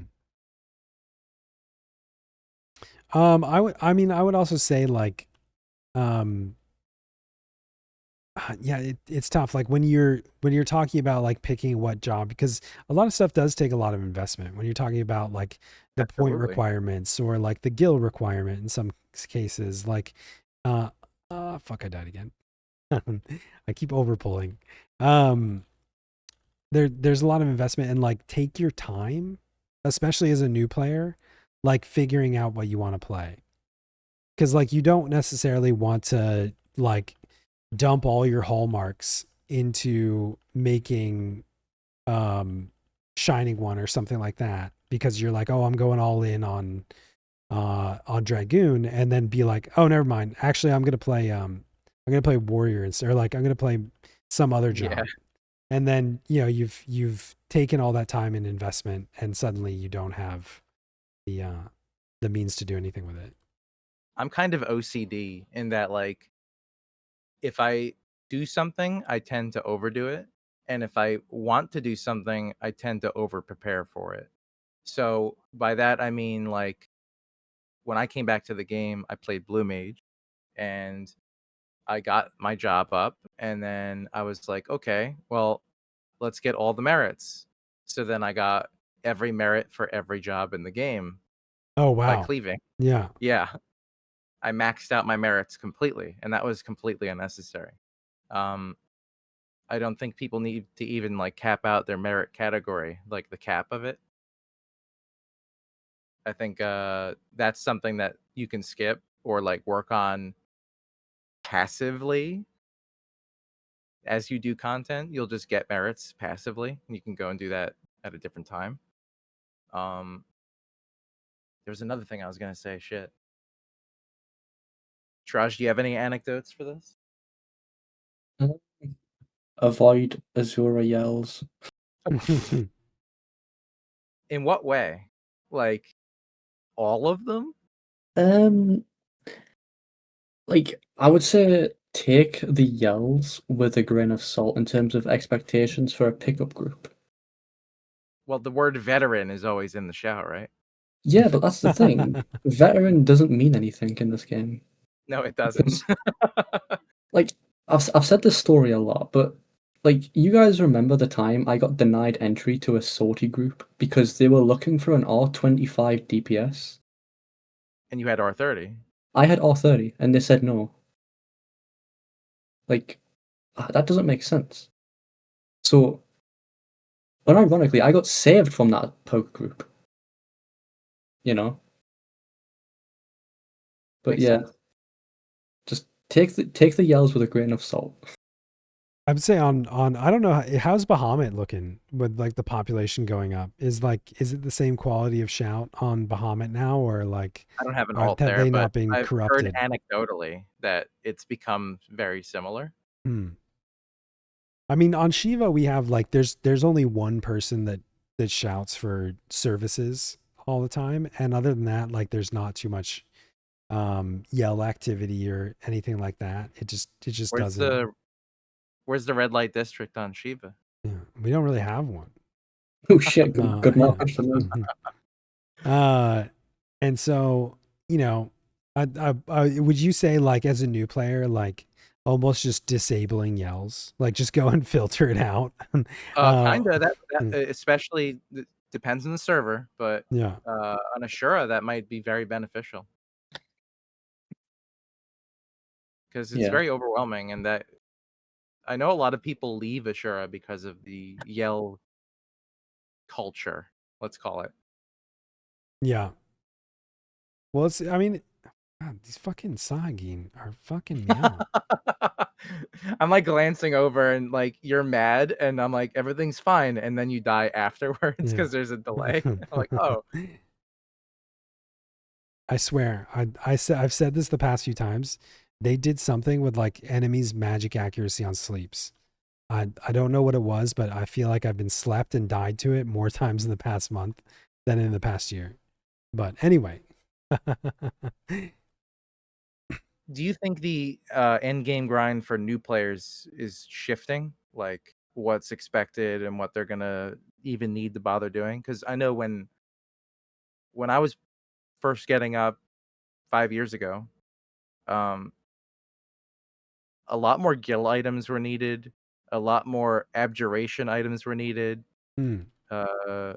Hmm. I would also say, like, um yeah, it's tough. Like when you're talking about like picking what job, because a lot of stuff does take a lot of investment. When you're talking about like the point Absolutely. requirements or like the guild requirement in some cases, like uh, fuck, I died again. I keep overpulling. Um, there's a lot of investment, and like take your time, especially as a new player, like figuring out what you want to play, because like you don't necessarily want to like dump all your hallmarks into making Shining One or something like that, because you're like, oh, I'm going all in on Dragoon, and then be like, oh, never mind, actually I'm gonna play Warrior instead, or like I'm gonna play some other Yeah. job. And then you've taken all that time and investment, and suddenly you don't have the the means to do anything with it. I'm kind of OCD in that, like, if I do something, I tend to overdo it. And if I want to do something, I tend to over prepare for it. So by that, I mean, like, when I came back to the game, I played Blue Mage and I got my job up. And then I was like, okay, well, let's get all the merits. So then I got every merit for every job in the game Oh by wow. cleaving. Yeah. Yeah. I maxed out my merits completely, and that was completely unnecessary. Um, I don't think people need to even like cap out their merit category, like the cap of it. I think that's something that you can skip or like work on passively as you do content. You'll just get merits passively, and you can go and do that at a different time. Um, there was another thing I was gonna say. Shit, Shiraj, do you have any anecdotes for this? Avoid Azura yells. In what way? Like all of them? Um, like I would say, take the yells with a grain of salt in terms of expectations for a pickup group. Well, the word veteran is always in the shout, right? Yeah, but that's the thing. Veteran doesn't mean anything in this game. No, it doesn't. Because, like, I've said this story a lot, but like, you guys remember the time I got denied entry to a sortie group because they were looking for an R25 DPS? And you had R30. I had R30 and they said no. Like, that doesn't make sense. So, unironically, I got saved from that poke group, you know? But Makes yeah, sense. just take the yells with a grain of salt. I would say on I don't know, how's Bahamut looking with like the population going up? Is it the same quality of shout on Bahamut now, or like I don't have an alt have there, they but not been I've heard corrupted? anecdotally that it's become very similar. Hmm. I mean, on Shiva we have like there's only one person that shouts for services all the time, and other than that, like there's not too much yell activity or anything like that. It just Where's doesn't. the where's the red light district on Shiva? Yeah, we don't really have one. Oh shit, good Yeah. market for me. uh and so, you know, would you say like as a new player, like almost just disabling yells, like just go and filter it out? uh Kinda. That mm, especially depends on the server, but yeah. on Ashura that might be very beneficial because it's Yeah. very overwhelming, and that I know a lot of people leave Ashura because of the yell culture. Let's call it. Yeah. Well, it's, I mean, God, these fucking Sagin are fucking meowing. I'm like glancing over and like you're mad and I'm like everything's fine and then you die afterwards Yeah. because there's a delay. I'm like, oh, I swear, I've said this the past few times. They did something with like enemies' magic accuracy on sleeps. I don't know what it was, but I feel like I've been slept and died to it more times in the past month than in the past year. But anyway, do you think the end game grind for new players is shifting? Like what's expected and what they're gonna even need to bother doing? Because I know when I was first getting up 5 years ago, um, a lot more gil items were needed, a lot more abjuration items were needed. Hmm. Uh,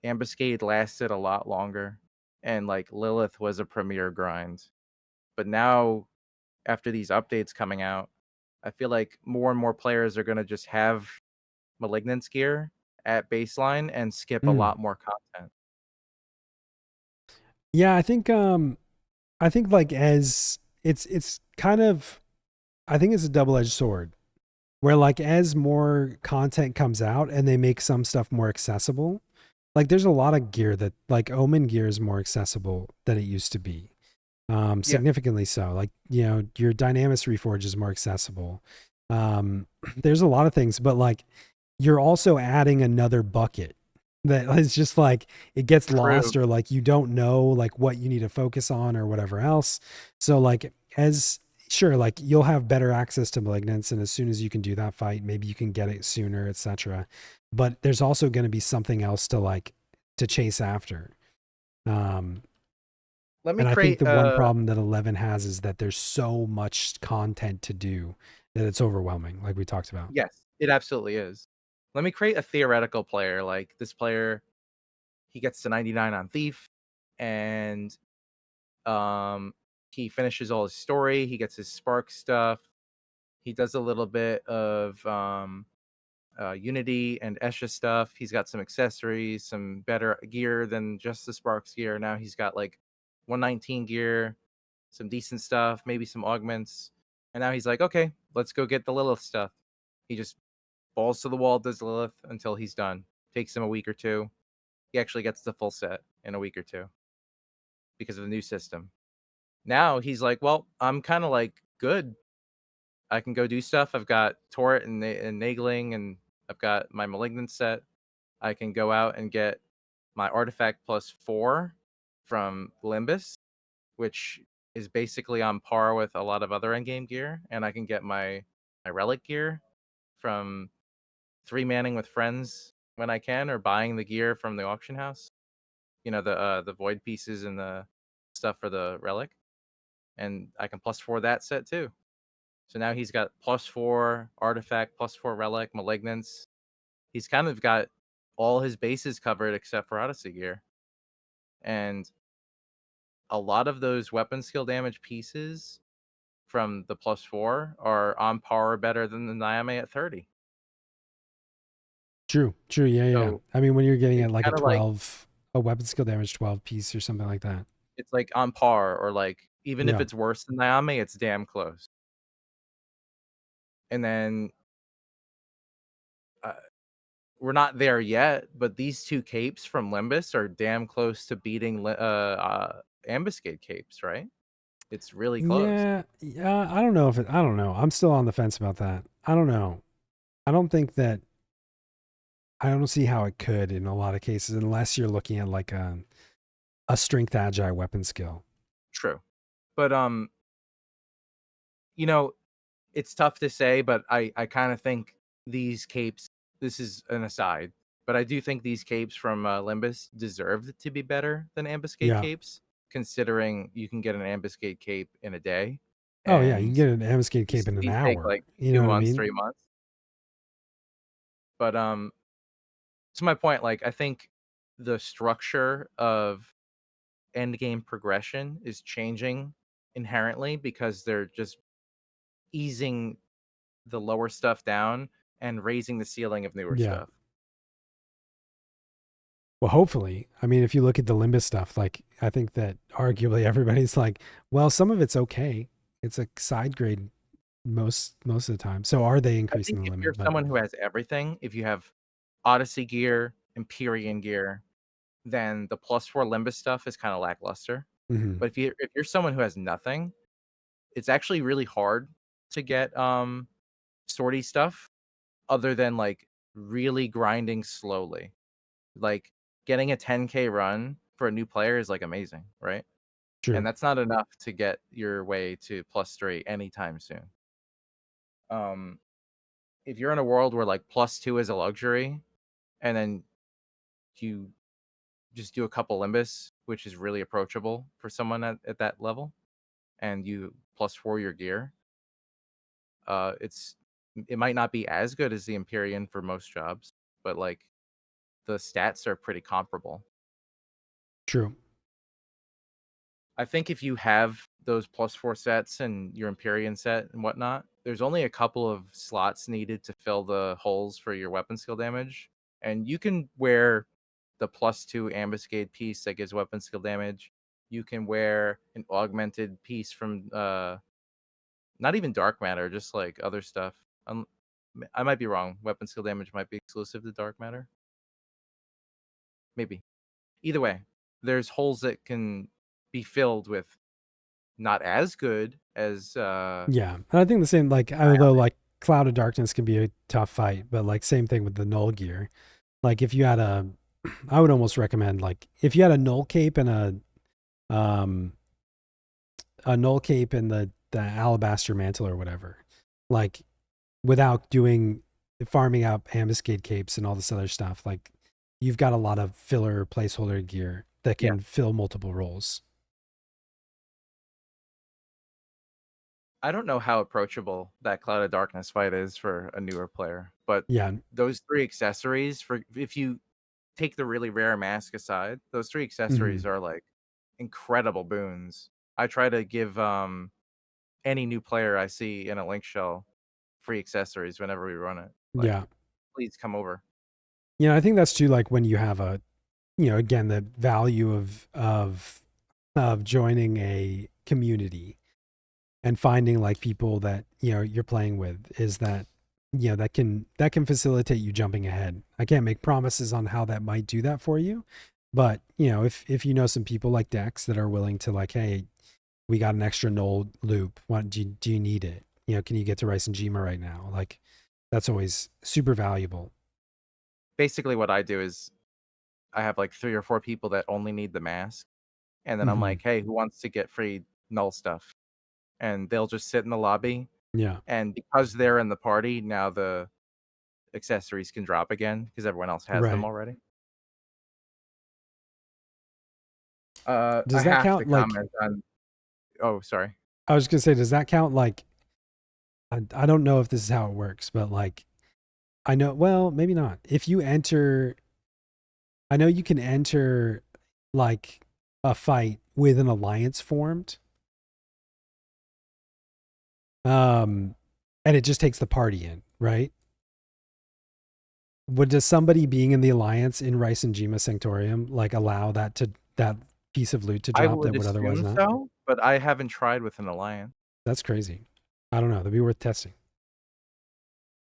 Ambuscade lasted a lot longer, and like Lilith was a premier grind. But now, after these updates coming out, I feel like more and more players are gonna just have Malignance gear at baseline and skip a Hmm. lot more content. Yeah, I think like as it's kind of, I think it's a double-edged sword where like as more content comes out and they make some stuff more accessible, like there's a lot of gear that like Omen gear is more accessible than it used to be. Yeah, Significantly so. Like, you know, your Dynamis Reforge is more accessible. There's a lot of things, but like you're also adding another bucket that is just like it gets true. lost, or like you don't know like what you need to focus on or whatever else. So like as sure, like you'll have better access to Malignance, and as soon as you can do that fight, maybe you can get it sooner, etc. But there's also going to be something else to like to chase after. Um, Let me and I think create the one a problem that 11 has is that there's so much content to do that it's overwhelming, like we talked about. yes, it absolutely is. Let me create a theoretical player. Like this player, he gets to 99 on Thief, and um, he finishes all his story. He gets his Spark stuff. He does a little bit of Unity and Esha stuff. He's got some accessories, some better gear than just the Sparks gear. Now he's got like 119 gear, some decent stuff, maybe some augments. And now he's like, okay, let's go get the Lilith stuff. He just balls to the wall, does Lilith until he's done. Takes him a week or two. He actually gets the full set in a week or two because of the new system. Now he's like, well, I'm kind of like good. I can go do stuff. I've got Torrent and Nagling, and I've got my Malignant set. I can go out and get my Artifact +4 from Limbus, which is basically on par with a lot of other endgame gear, and I can get my Relic gear from 3-manning with friends when I can, or buying the gear from the auction house. You know, the void pieces and the stuff for the Relic, and I can +4 that set too. So now he's got +4 Artifact, +4 Relic, Malignance. He's kind of got all his bases covered except for Odyssey gear. And a lot of those weapon skill damage pieces from the +4 are on par or better than the Nyame at 30. True, true. Yeah, yeah. So I mean, when you're getting it's at like kind of like a weapon skill damage 12 piece or something like that. it's like on par, or like even if Yeah. it's worse than Nyame, it's damn close. And then uh, we're not there yet, but these two capes from Limbus are damn close to beating Ambuscade capes, right? It's really close. Yeah. Yeah. I don't know if I don't know. I'm still on the fence about that. I don't know. I don't think that, I don't see how it could in a lot of cases, unless you're looking at like a strength agile weapon skill. True. But you know, it's tough to say, but I kind of think these capes, this is an aside, but I do think these capes from Limbus deserved to be better than Ambuscade Yeah. capes, considering you can get an Ambuscade cape in a day, Oh yeah. You can and get an ambuscade cape in an these take hour. like You know 2 what I months, mean? 3 months. But to my point, like I think the structure of endgame progression is changing inherently because they're just easing the lower stuff down and raising the ceiling of newer Yeah. stuff. Well, hopefully. I mean, if you look at the Limbus stuff, like I think that arguably everybody's like, well, some of it's okay. It's a side grade most of the time. So are they I think increasing the if you're limit? But someone who has everything, if you have Odyssey gear, Empyrean gear, then the +4 Limbus stuff is kind of lackluster. mhm. But if you're someone who has nothing, it's actually really hard to get sortie stuff other than like really grinding slowly. Like getting a 10K run for a new player is like amazing, right? And True. that's not enough to get your way to +3 anytime soon. Um, if you're in a world where like +2 is a luxury, and then you just do a couple Limbus, which is really approachable for someone at that level, and you +4 your gear, it might not be as good as the Empyrean for most jobs, but like the stats are pretty comparable. True. I think if you have those +4 sets and your Empyrean set and whatnot, there's only a couple of slots needed to fill the holes for your weapon skill damage. And you can wear the +2 ambuscade piece that gives weapon skill damage. You can wear an augmented piece from not even dark matter, just like other stuff. I might be wrong. Weapon skill damage might be exclusive to dark matter. Maybe. Either way, there's holes that can be filled with not as good as Yeah. And I think the same, like, although like Cloud of Darkness can be a tough fight, but like same thing with the null gear. Like if you had I would almost recommend, like, if you had a null cape and the alabaster mantle or whatever, like without farming out ambuscade capes and all this other stuff, like you've got a lot of filler placeholder gear that can fill multiple roles. I don't know how approachable that Cloud of Darkness fight is for a newer player, but Yeah. those 3 accessories, for if you take the really rare mask aside, those 3 accessories are like incredible boons. I try to give any new player I see in a Linkshell free accessories whenever we run it. Like, Yeah. please come over. Yeah, I think that's too, like when you have again, the value of joining a community and finding like people that, you're playing with, is that, that can facilitate you jumping ahead. I can't make promises on how that might do that for you, but if you know some people like Dex that are willing to, like, hey, we got an extra null loop. Do you need it? Can you get to Rice and Jima right now? Like, that's always super valuable. Basically, what I do is I have like 3 or 4 people that only need the mask, and then I'm like, hey, who wants to get free null stuff? And they'll just sit in the lobby. Yeah. And because they're in the party, now the accessories can drop again because everyone else has them already. Does I that have count? to Like, comment on. Oh, sorry. I was gonna say, does that count? Like, I don't know if this is how it works, but like, I know. Well, maybe not. If you enter, I know you can enter like a fight with an alliance formed. And it just takes the party in, right? Does somebody being in the alliance in Rice and Jima Sanctorium like allow that piece of loot to I drop that would would otherwise assume not? so, but I haven't tried with an alliance. That's crazy. I don't know. That'd be worth testing.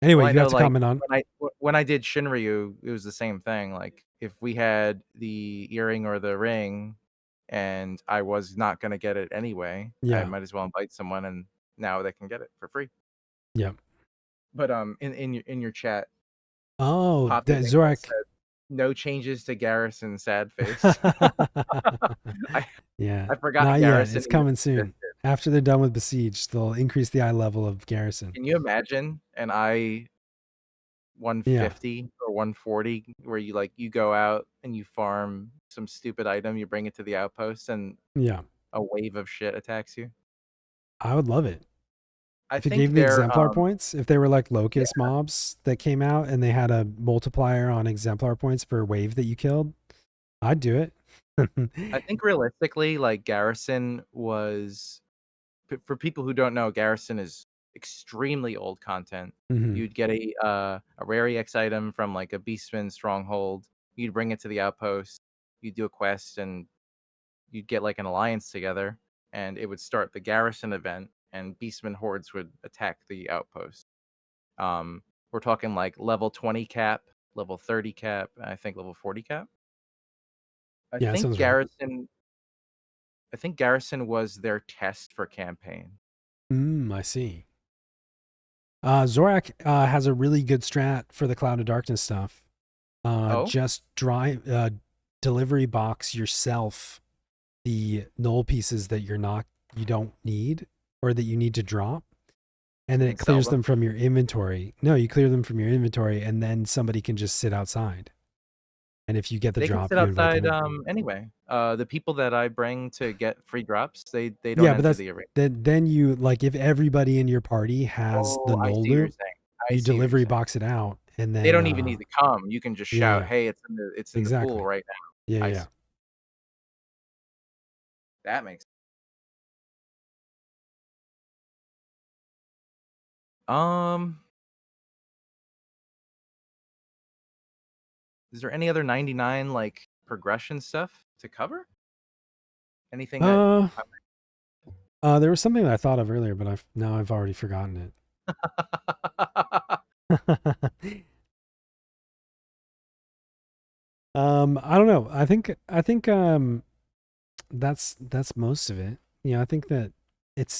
Anyway, Well, I you have know, to like, comment on. when I did Shinryu, it was the same thing. Like, if we had the earring or the ring, and I was not gonna get it anyway, I Yeah. might as well invite someone, and now they can get it for free. Yeah. But in your chat, Oh, Poppy that Linkshell Zorak. said, "No changes to Garrison, sad face." Yeah. I forgot Not yet. Garrison It's even coming soon. existed. After they're done with Besiege, they'll increase the eye level of Garrison. Can you imagine an I Yeah. 150 or 140 where you go out and you farm some stupid item, you bring it to the outpost, and Yeah. a wave of shit attacks you? I would love it. I If it think gave me they're exemplar points, if they were like locust mobs that came out and they had a multiplier on exemplar points per wave that you killed, I'd do it. I think realistically, like, Garrison was, for people who don't know, Garrison is extremely old content. You'd get a rare EX item from like a Beastman stronghold. You'd bring it to the outpost. You'd do a quest, and you'd get like an alliance together, and it would start the Garrison event, and Beastman hordes would attack the outpost. We're talking like level 20 cap, level 30 cap, and I think level 40 cap. I Yeah, that think sounds right. Garrison. I think Garrison was their test for campaign. I see. Zorak has a really good strat for the Cloud of Darkness stuff. Just delivery box yourself the null pieces that you don't need or that you need to drop, and then it clears them from your inventory. No, you clear them from your inventory, and then somebody can just sit outside. And if you get the They can drop, sit you invite outside them. anyway. The people that I bring to get free drops, they don't Yeah, but enter that's the arena. then you like if everybody in your party has the Oh, I null see what you're loop, saying. I you see what you're delivery saying. box it out, and They then don't even need to come. You can just shout, yeah, "Hey, it's in the pool exactly. right now." Yeah, I yeah. see. That makes um. Is there any other 99 like progression stuff to cover? Anything that Uh, there was something that I thought of earlier, but I've already forgotten it. I don't know. I think that's most of it. I think that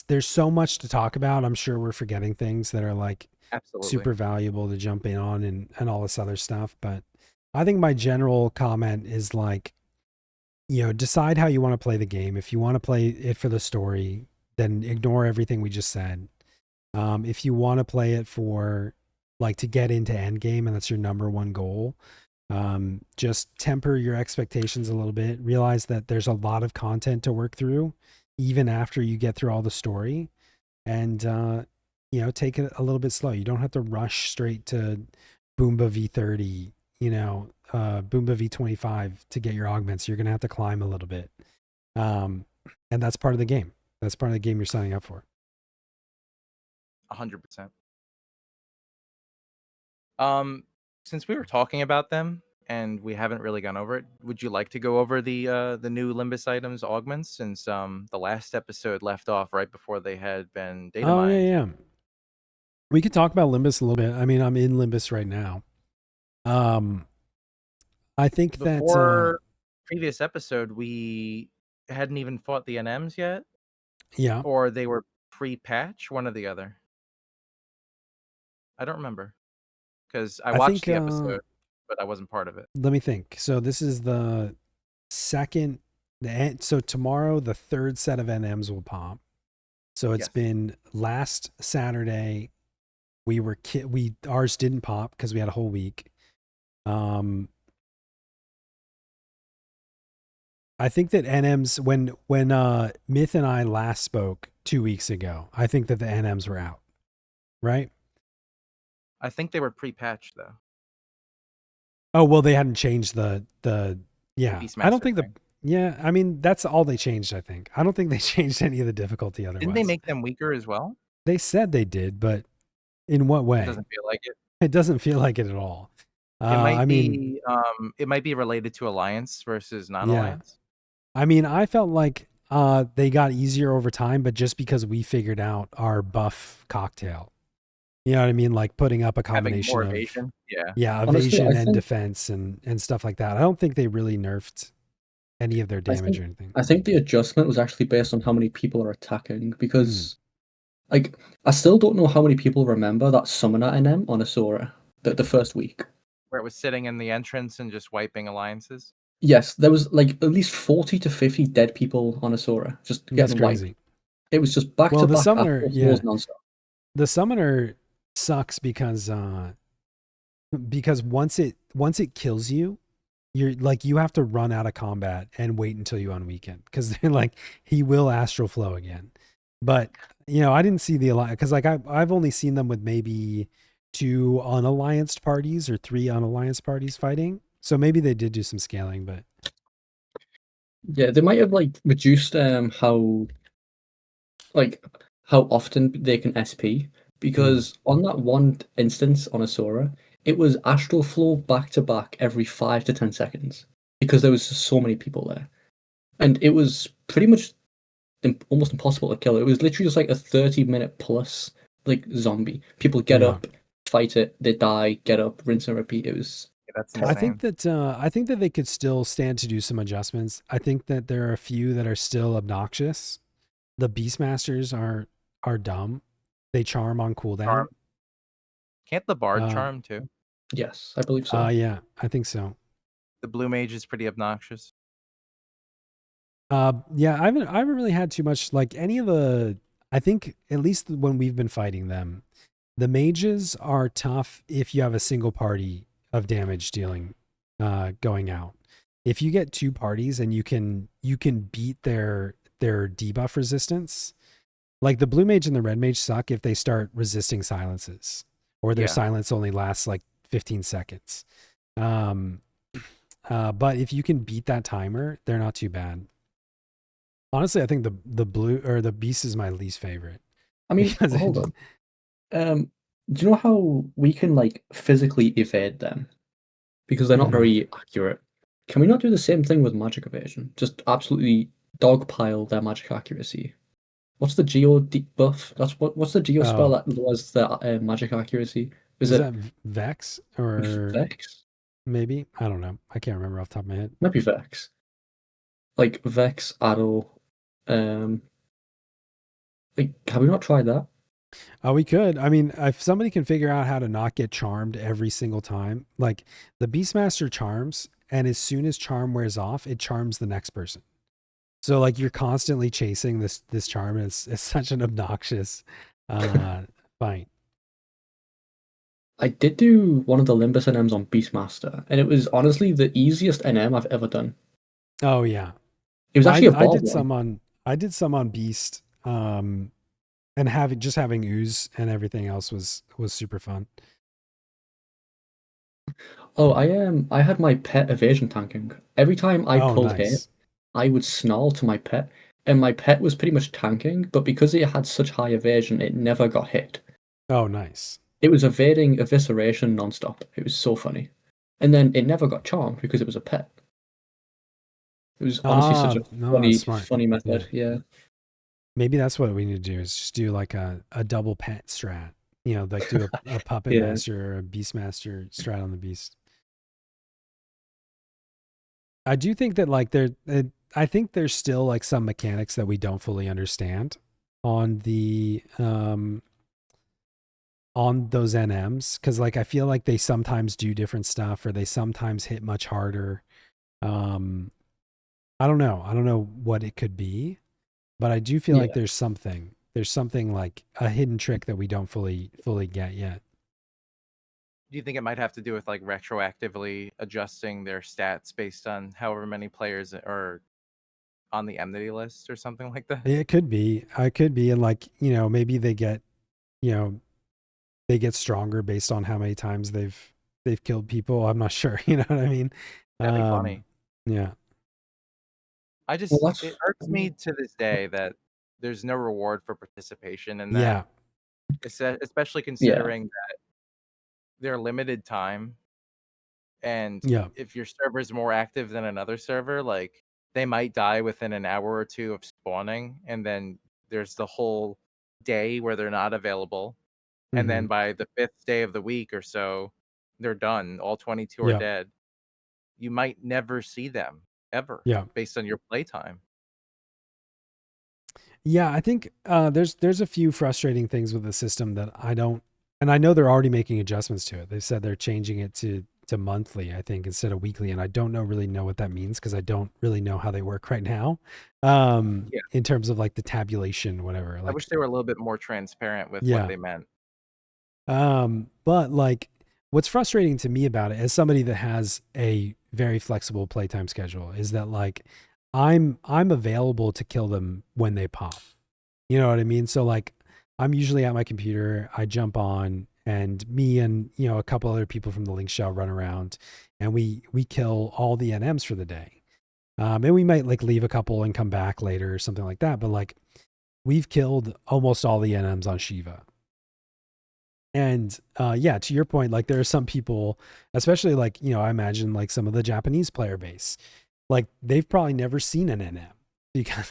there's so much to talk about. I'm sure we're forgetting things that are like Absolutely. super valuable to jump in on and all this other stuff. But I think my general comment is like, decide how you want to play the game. If you want to play it for the story, then ignore everything we just said. If you want to play it for like to get into Endgame and that's your number one goal, just temper your expectations a little bit. Realize that there's a lot of content to work through, even after you get through all the story, and take it a little bit slow. You don't have to rush straight to Boomba V30, Boomba V25 to get your augments. You're gonna have to climb a little bit, and that's part of the game. That's part of the game you're signing up for. 100%. Since we were talking about them and we haven't really gone over it, would you like to go over the new Limbus items augments since the last episode left off right before they had been data Oh yeah, mined? yeah. We could talk about Limbus a little bit. I mean, I'm in Limbus right now. Um, I think that Before previous episode, we hadn't even fought the NMs yet, yeah, or they were pre-patch, one or the other. I don't remember because I I watched think the episode, but I wasn't part of it. let me think. So this is the second so tomorrow the third set of NMs will pop. So it's Yes. been last Saturday we ours didn't pop because we had a whole week. I think that NMs when Myth and I last spoke 2 weeks ago, I think that the NMs were out. Right? I think they were pre-patched though. Oh, well they hadn't changed the yeah. I don't Beastmaster think thing. yeah, I mean that's all they changed, I think. I don't think they changed any of the difficulty otherwise. Didn't they make them weaker as well? They said they did, but in what way? It doesn't feel like it. It doesn't feel like it at all. It might I mean, be related to alliance versus yeah. non-alliance. I mean, I felt like they got easier over time, but just because we figured out our buff cocktail. You know what I mean? Like putting up a Having combination more of evasion. Yeah. evasion Honestly, I and think defense and stuff like that. I don't think they really nerfed any of their damage or anything. I think the adjustment was actually based on how many people are attacking because, Hmm. like, I still don't know how many people remember that summoner NM on Asura the first week. Where it was sitting in the entrance and just wiping alliances. Yes, there was like at least 40 to 50 dead people on Asura just That's getting wiped. crazy. It was just back Well, to the back summoner, after yeah, nonstop. the summoner sucks because once it kills you, you're like you have to run out of combat and wait until you unweaken because they're like he will astral flow again. But I didn't see the alliance because like I've only seen them with maybe 2 unallianced parties or 3 unallianced parties fighting. So maybe they did do some scaling, but Yeah, they might have like reduced how often they can SP because on that one instance on Asura, it was astral flow back to back every 5 to 10 seconds because there was just so many people there, and it was pretty much almost impossible to kill. It was literally just like a 30-minute plus like zombie. People get Yeah. up, fight it, they die, get up, rinse and repeat. It was That's I insane. think that they could still stand to do some adjustments. I think that there are a few that are still obnoxious. The Beastmasters are dumb. They charm on cooldown. Charm. Can't the bard Uh, charm too? yes, I believe so. Yeah, I think so. The blue mage is pretty obnoxious. Yeah, I haven't really had too much like any of the. I think at least when we've been fighting them, the mages are tough if you have a single party of damage dealing going out. If you get two parties and you can beat their debuff resistance, like the blue mage and the red mage suck if they start resisting silences or their Yeah. silence only lasts like 15 seconds. But if you can beat that timer, they're not too bad. Honestly, I think the blue or the beast is my least favorite. I mean, Because hold on. Do you know how we can like physically evade them? Because they're not Mhm. very accurate. Can we not do the same thing with magic evasion? Just absolutely dogpile their magic accuracy. What's the geo buff? What's the geo spell Oh. that lowers the magic accuracy? Is it that Vex or Vex? maybe? I don't know. I can't remember off the top of my head. Might be Vex. Like Vex, Arrow. Like, have we not tried that? Oh, we could. I mean, if somebody can figure out how to not get charmed every single time, like the Beastmaster charms, and as soon as charm wears off, it charms the next person. So like you're constantly chasing this charm. It's such an obnoxious fight. I did do one of the Limbus NMs on Beastmaster, and it was honestly the easiest NM I've ever done. Oh yeah, It was actually a bob I did some on Beast, and having ooze and everything else was super fun. Oh, I had my pet evasion tanking. Every time I pulled hit, Nice. I would snarl to my pet, and my pet was pretty much tanking, but because it had such high evasion, it never got hit. Oh, nice. It was evading evisceration nonstop. It was so funny. And then it never got charmed because it was a pet. It was honestly such a that's smart. funny method. Yeah. Maybe that's what we need to do is just do like a double pet strat. You know, like do a puppet Yeah. master or a beast master strat on the beast. I do think that like I think there's still like some mechanics that we don't fully understand on the on those NMs, because like I feel like they sometimes do different stuff or they sometimes hit much harder. I don't know what it could be, but I do feel like there's something like a hidden trick that we don't fully get yet. Do you think it might have to do with like retroactively adjusting their stats based on however many players are on the enmity list or something like that? It could be. I could be, and like, you know, maybe they get, you know, they get stronger based on how many times they've killed people. I'm not sure. You know what I mean? That'd be funny. Yeah. I just it irks me to this day that there's no reward for participation in that. Yeah. Especially considering that they're limited time. And if your server is more active than another server, like they might die within an hour or two of spawning, and then there's the whole day where they're not available. And then by the 5th day of the week or so, they're done. All 22 are dead. You might never see them ever. Yeah. Based on your playtime. Yeah, I think there's a few frustrating things with the system that I don't, and I know they're already making adjustments to it. They said they're changing it to monthly, I think, instead of weekly, and I don't really know what that means because I don't really know how they work right now. In terms of like the tabulation, whatever. Like, I wish they were a little bit more transparent with what they meant. But like, what's frustrating to me about it, as somebody that has a very flexible playtime schedule, is that like I'm available to kill them when they pop. You know what I mean? So like I'm usually at my computer, I jump on, and me and, you know, a couple other people from the Linkshell run around, and we kill all the NMs for the day. And we might like leave a couple and come back later or something like that. But like we've killed almost all the NMs on Shiva. And yeah, to your point, like there are some people, especially like, you know, I imagine like some of the Japanese player base, like they've probably never seen an NM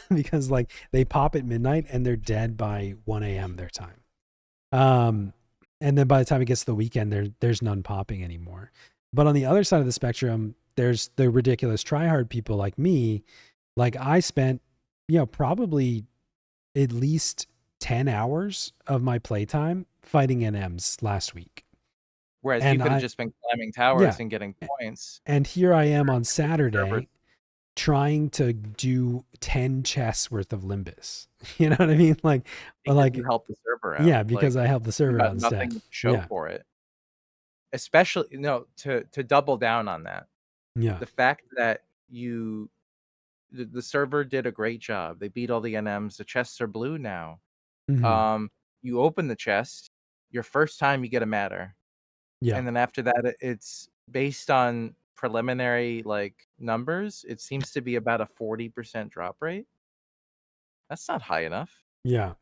because like they pop at midnight and they're dead by 1 a.m. their time. And then by the time it gets to the weekend, there's none popping anymore. But on the other side of the spectrum, there's the ridiculous tryhard people like me. Like I spent, you know, probably at least 10 hours of my playtime fighting NMs last week. Whereas you could have just been climbing towers and getting points. And here I am on Saturday trying to do 10 chests worth of Limbus. You know what I mean? Like you help the server out. Yeah, because I help the server out instead. Nothing to show for it. Especially to double down on that. Yeah. The fact that the server did a great job. They beat all the NMs. The chests are blue now. Hmm. You open the chest. Your first time you get a matter, Yeah. and then after that, it's based on preliminary like numbers. It seems to be about a 40% drop rate. That's not high enough. Yeah.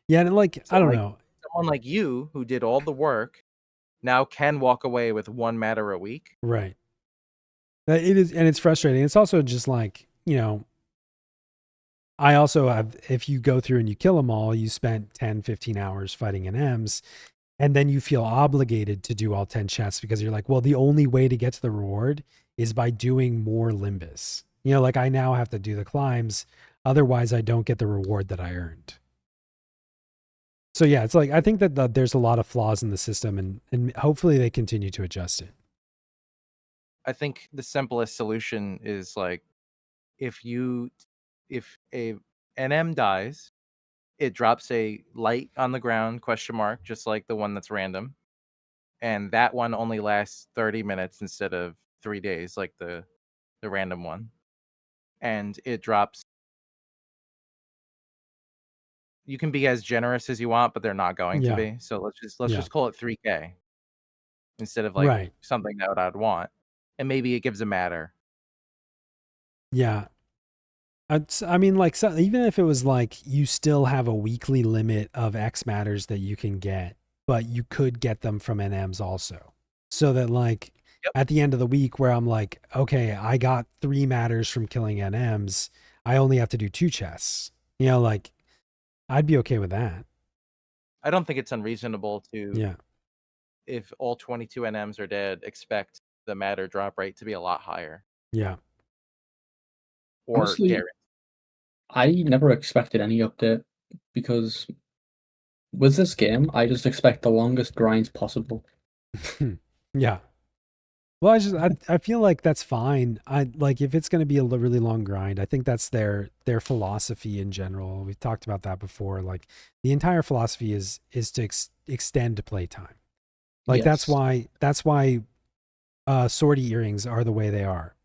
Yeah. And like, So I don't like know. someone like you who did all the work now can walk away with one matter a week. Right. It is. And it's frustrating. It's also just like, I also have, if you go through and you kill them all, you spent 10, 15 hours fighting NMs, and then you feel obligated to do all 10 chests because you're like, well, the only way to get to the reward is by doing more Limbus. Like I now have to do the climbs. Otherwise, I don't get the reward that I earned. So yeah, it's like, I think that there's a lot of flaws in the system, and hopefully they continue to adjust it. I think the simplest solution is like if a NM dies, it drops a light on the ground question mark, just like the one that's random, and that one only lasts 30 minutes instead of 3 days like the random one. And it drops, you can be as generous as you want, but they're not going to Yeah. be. So let's Yeah. just call it 3K instead of like Right. something that I'd want. And maybe it gives a matter. Yeah. I mean, like, so even if it was like you still have a weekly limit of X matters that you can get, but you could get them from NMs also. So that, like, Yep. at the end of the week, where I'm like, okay, I got 3 matters from killing NMs, I only have to do 2 chests. Like, I'd be okay with that. I don't think it's unreasonable to, Yeah. if all 22 NMs are dead, expect the matter drop rate to be a lot higher Yeah. or Honestly, guaranteed. I never expected any update because with this game, I just expect the longest grinds possible. Yeah. Well, I feel like that's fine. I like if it's going to be a really long grind. I think that's their philosophy in general. We've talked about that before. Like the entire philosophy is to extend playtime. Like Yes. that's why sortie earrings are the way they are.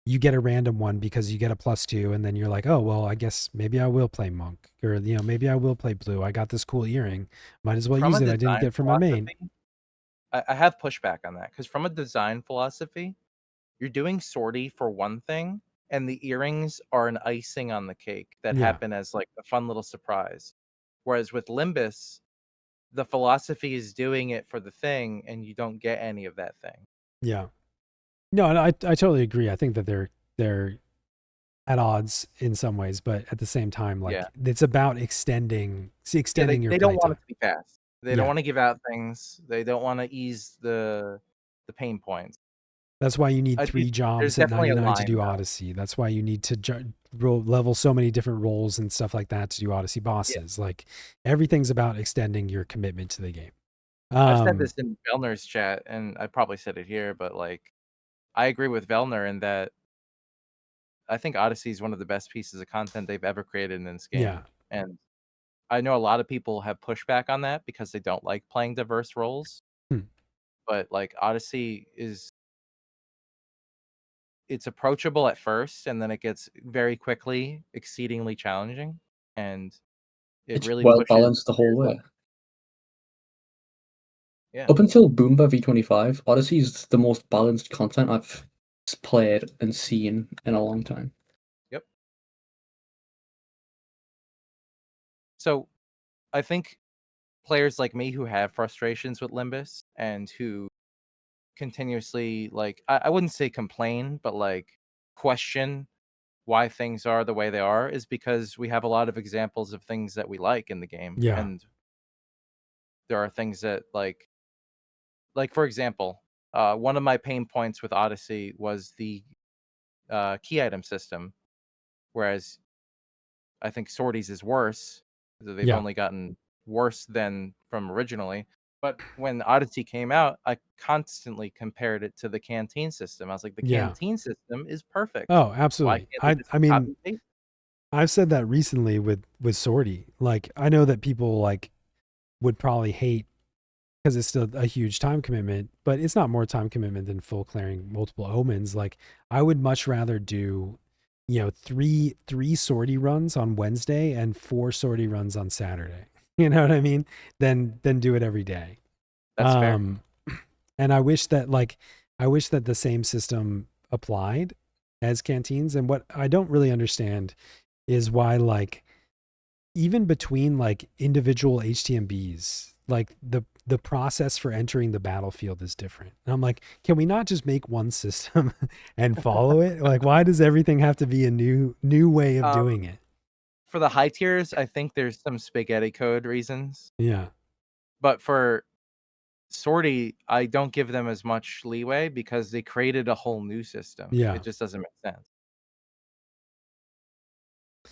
You get a random one because you get a +2, and then you're like, oh well, I guess maybe I will play monk, or maybe I will play blue. I got this cool earring, might as well From a use it. I didn't design get from my main. philosophy, I have pushback on that because from a design philosophy, you're doing sortie for one thing, and the earrings are an icing on the cake that Yeah, happen as like a fun little surprise. Whereas with Limbus, the philosophy is doing it for the thing, and you don't get any of that thing. yeah. No, and I totally agree. I think that they're at odds in some ways, but at the same time, Yeah, like it's about extending yeah. extending your They don't want playtime. it to be fast. They don't Yeah. want to give out things. They don't want to ease the pain points. That's why you need I do. 3 There's jobs at definitely a 99 to line do though. Odyssey. That's why you need to level so many different roles and stuff like that to do Odyssey Yeah, bosses. Like everything's about extending your commitment to the game. I've said Um, this in Velner's chat, and I probably said it here, but like I agree with Velner in that I think Odyssey is one of the best pieces of content they've ever created in this yeah. game. And I know a lot of people have pushback on that because they don't like playing diverse roles, Hmm. but like Odyssey is, it's approachable at first and then it gets very quickly exceedingly challenging, and it It's really well pushes balanced the whole players' way. limits. Yeah. Up until Boomba V25, Odyssey is the most balanced content I've played and seen in a long time. Yep. So I think players like me who have frustrations with Limbus and who continuously like I wouldn't say complain, but like question why things are the way they are is because we have a lot of examples of things that we like in the game, Yeah. and there are things that like for example, one of my pain points with Odyssey was the key item system, whereas I think Sorties is worse. They've Yeah. only gotten worse than from originally. But when Odyssey came out, I constantly compared it to the canteen system. I was like, the Yeah. canteen system is perfect. Oh, Why absolutely. can't they I just I mean, copy paste? I've said that recently with Sortie. Like I know that people like would probably hate because it's still a huge time commitment, but it's not more time commitment than full clearing multiple omens. Like I would much rather do, three sortie runs on Wednesday and 4 sortie runs on Saturday. You know what I mean? Than do it every day. That's fair. And I wish that the same system applied as canteens. And what I don't really understand is why, like, even between like individual HTMBs, like the process for entering the battlefield is different. And I'm like, can we not just make one system and follow it? Like, why does everything have to be a new way of doing it? For the high tiers, I think there's some spaghetti code reasons. Yeah. But for sortie, I don't give them as much leeway because they created a whole new system. Yeah. It just doesn't make sense.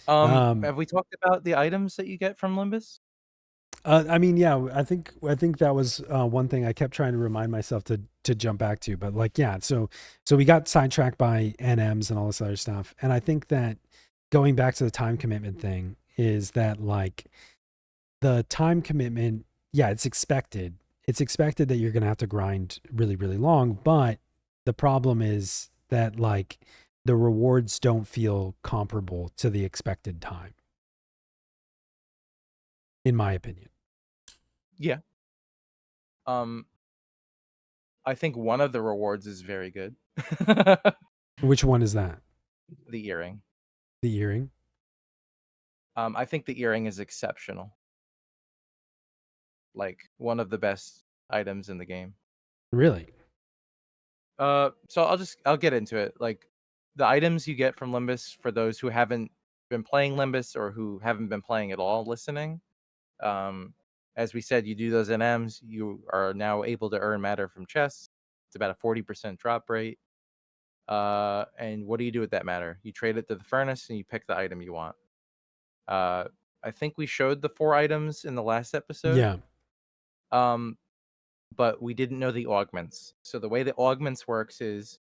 Have we talked about the items that you get from Limbus? I mean, yeah, I think that was one thing I kept trying to remind myself to jump back to, but like, yeah, so we got sidetracked by NMs and all this other stuff. And I think that going back to the time commitment thing is that, like, the time commitment, yeah, it's expected. It's expected that you're going to have to grind really, really long, but the problem is that, like, the rewards don't feel comparable to the expected time, in my opinion. Yeah. I think one of the rewards is very good. Which one is that? The earring. The earring? I think the earring is exceptional. Like, one of the best items in the game. Really? So I'll get into it. Like, the items you get from Limbus, for those who haven't been playing Limbus or who haven't been playing at all listening, as we said, you do those NMs, you are now able to earn matter from chests. It's about a 40% drop rate. And what do you do with that matter? You trade it to the furnace and you pick the item you want. I think we showed the 4 items in the last episode. Yeah. But we didn't know the augments. So the way the augments works is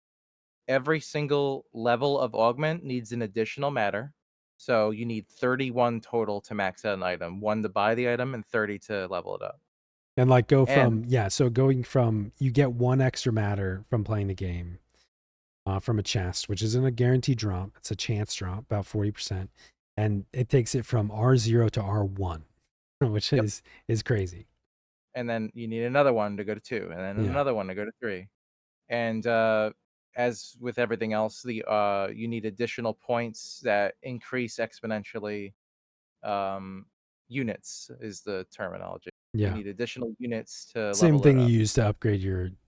every single level of augment needs an additional matter. So you need 31 total to max out an item, 1 to buy the item and 30 to level it up. And like so going from, you get 1 extra matter from playing the game from a chest, which isn't a guaranteed drop. It's a chance drop, about 40%. And it takes it from R0 to R1, which is crazy. And then you need another one to go to 2, and then another one to go to 3. And as with everything else, you need additional points that increase exponentially. Units is the terminology. Yeah. You need additional units to same level thing it up. you use to upgrade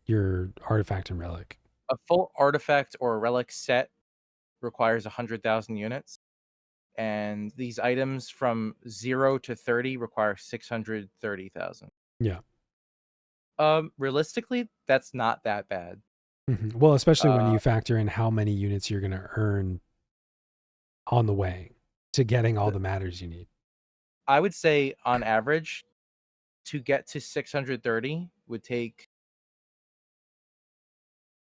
your artifact and relic. A full artifact or relic set requires 100,000 units. And these items from 0 to 30 require 630,000. Yeah. Realistically, that's not that bad. Mm-hmm. Well, especially when you factor in how many units you're going to earn on the way to getting all the matters you need. I would say on average, to get to 630 would take,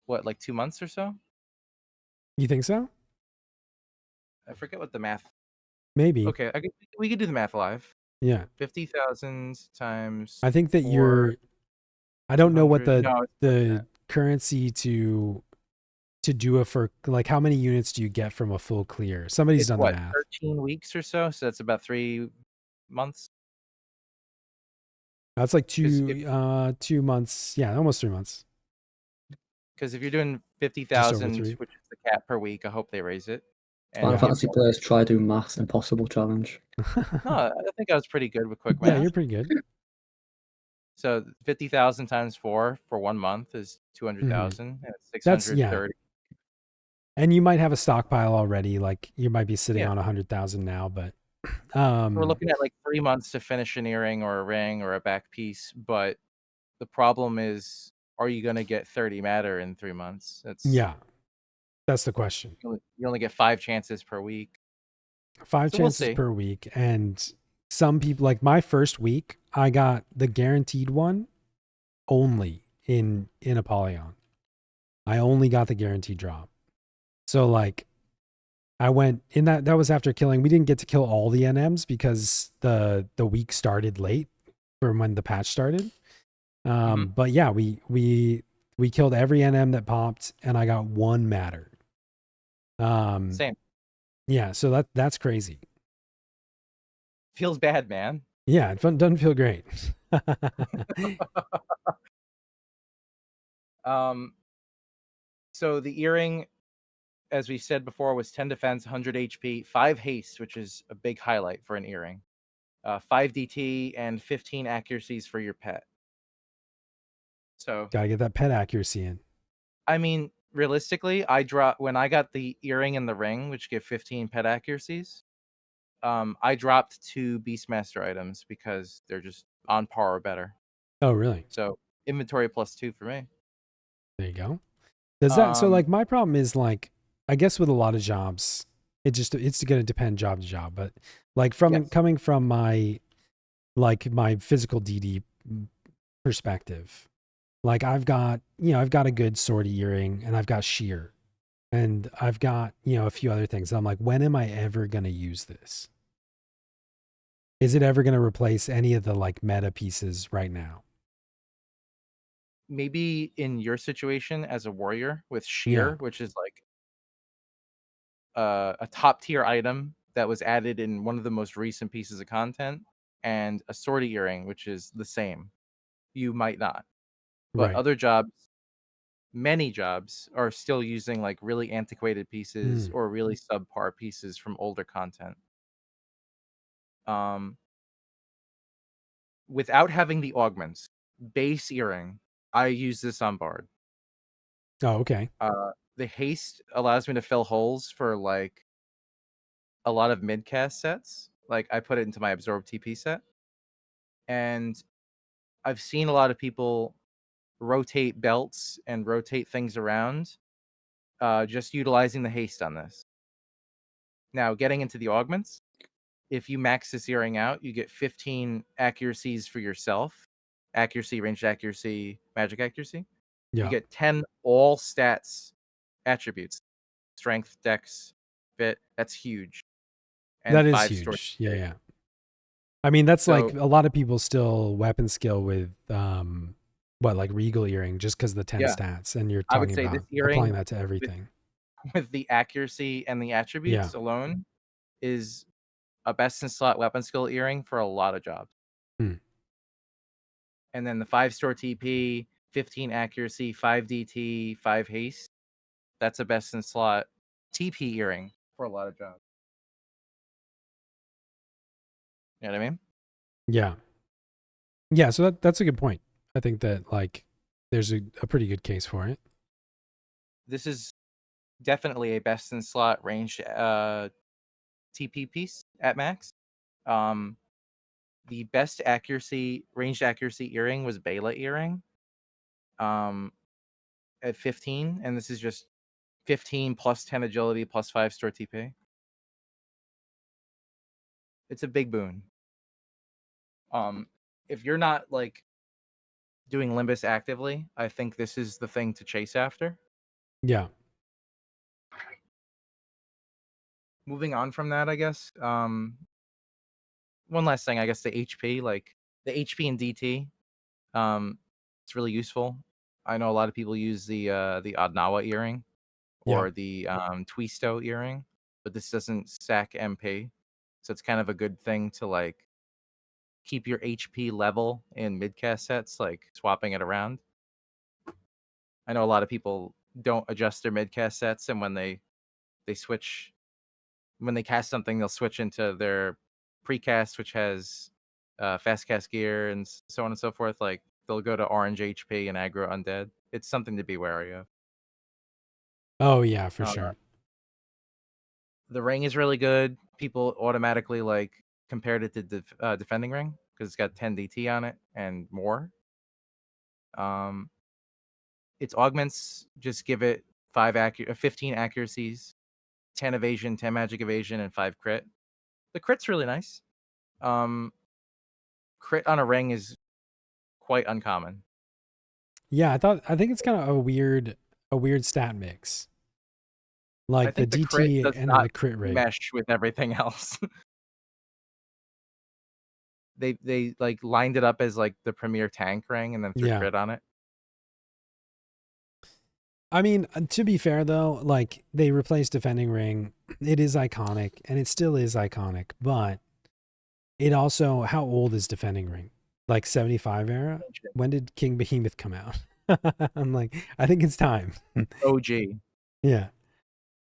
what, like 2 months or so? You think so? I forget what the math. Maybe. Okay, we could do the math live. Yeah. 50,000 times. I think that 4, I don't know what the currency to do for, like, how many units do you get from a full clear? Somebody's done the math. 13 weeks or so that's about 3 months. That's like 2 months. Yeah, almost 3 months. Because if you're doing 50,000, which is the cap per week, I hope they raise it. Final Fantasy players try to do maths impossible challenge. No, I think I was pretty good with quick math. Yeah, you're pretty good. So 50,000 times 4 for 1 month is 200,000, and it's 630. And you might have a stockpile already. Like, you might be sitting on 100,000 now, but we're looking at like 3 months to finish an earring or a ring or a back piece. But the problem is, are you going to get 30 matter in 3 months? That's the question. You only get 5 chances per week. 5 chances per week. And some people, like my first week, I got the guaranteed one only in Apollyon. I only got the guaranteed drop. So, like, I went in that was after killing. We didn't get to kill all the NMs because the week started late from when the patch started. But yeah, we killed every NM that popped, and I got one matter. Same. Yeah, so that's crazy. Feels bad, man. Yeah, it doesn't feel great. So the earring, as we said before, was 10 defense, 100 HP, 5 haste, which is a big highlight for an earring, 5 DT, and 15 accuracies for your pet. So Gotta get that pet accuracy in. I mean, realistically, when I got the earring and the ring, which give 15 pet accuracies. I dropped 2 Beastmaster items because they're just on par or better. Oh, really? So inventory +2 for me. There you go. Does that so like my problem is like I guess with a lot of jobs, it's going to depend job to job, but like coming from my physical DD perspective, like I've got a good sortie earring and I've got shear and I've got a few other things. I'm like, when am I ever going to use this? Is it ever going to replace any of the like meta pieces right now? Maybe in your situation as a warrior with shear, Yeah. which is like a top tier item that was added in one of the most recent pieces of content, and a sortie earring, which is the same. You might not, but Right. other jobs, many jobs, are still using like really antiquated pieces or really subpar pieces from older content. Without having the augments, base earring, I use this on Bard. Oh, okay. The haste allows me to fill holes for like a lot of mid cast sets. Like I put it into my absorb TP set, and I've seen a lot of people rotate belts and rotate things around, just utilizing the haste on this. Now, getting into the augments, if you max this earring out, you get 15 accuracies for yourself. Accuracy, ranged accuracy, magic accuracy. You Yeah. get 10 all stats attributes. Strength, dex, fit. That's huge. And That is 5 story. huge. Yeah, yeah. I mean, that's like So a lot of people still weapon skill with like regal earring just because of the 10 yeah, stats, and you're I would talking say this about applying earring that to with, everything. with the accuracy and the Yeah. attributes alone is a best in slot weapon skill earring for a lot of jobs. Hmm. And then the 5-store TP, 15 accuracy, 5 DT, 5 haste. That's a best in slot TP earring for a lot of jobs. You know what I mean? Yeah. Yeah, so that's a good point. I think that like there's a pretty good case for it. This is definitely a best in slot ranged TP piece at max. The best ranged accuracy earring was Bela earring. At 15, and this is just 15 plus 10 agility plus 5-store TP. It's a big boon. If you're not like doing Limbus actively, I think this is the thing to chase after. Yeah. Moving on from that, I guess. One last thing, I guess the HP, like the HP and DT, it's really useful. I know a lot of people use the Adnawa earring Yeah. or the Twisto earring, but this doesn't stack MP, so it's kind of a good thing to like keep your HP level in mid-cast sets, like swapping it around. I know a lot of people don't adjust their mid-cast sets, and when they switch, when they cast something, they'll switch into their precast, which has fast cast gear and so on and so forth. Like they'll go to orange HP and aggro undead. It's something to be wary of. Oh, yeah, for Uh, sure. the ring is really good. People automatically like compared it to defending ring because it's got 10 DT on it and more. Its augments just give it 15 accuracies, 10 evasion, 10 magic evasion, and 5 crit. The crit's really nice. Crit on a ring is quite uncommon. Yeah, I think it's kind of a weird stat mix. I Like the think the crit DT does and then not the crit rate. mesh with everything else. they like lined it up as like the premier tank ring and then threw Yeah. crit on it. I mean, to be fair though, like they replaced Defending Ring. It is iconic and it still is iconic, but it also, how old is Defending Ring? Like 75 era? When did King Behemoth come out? I'm like, I think it's time. OG. Yeah.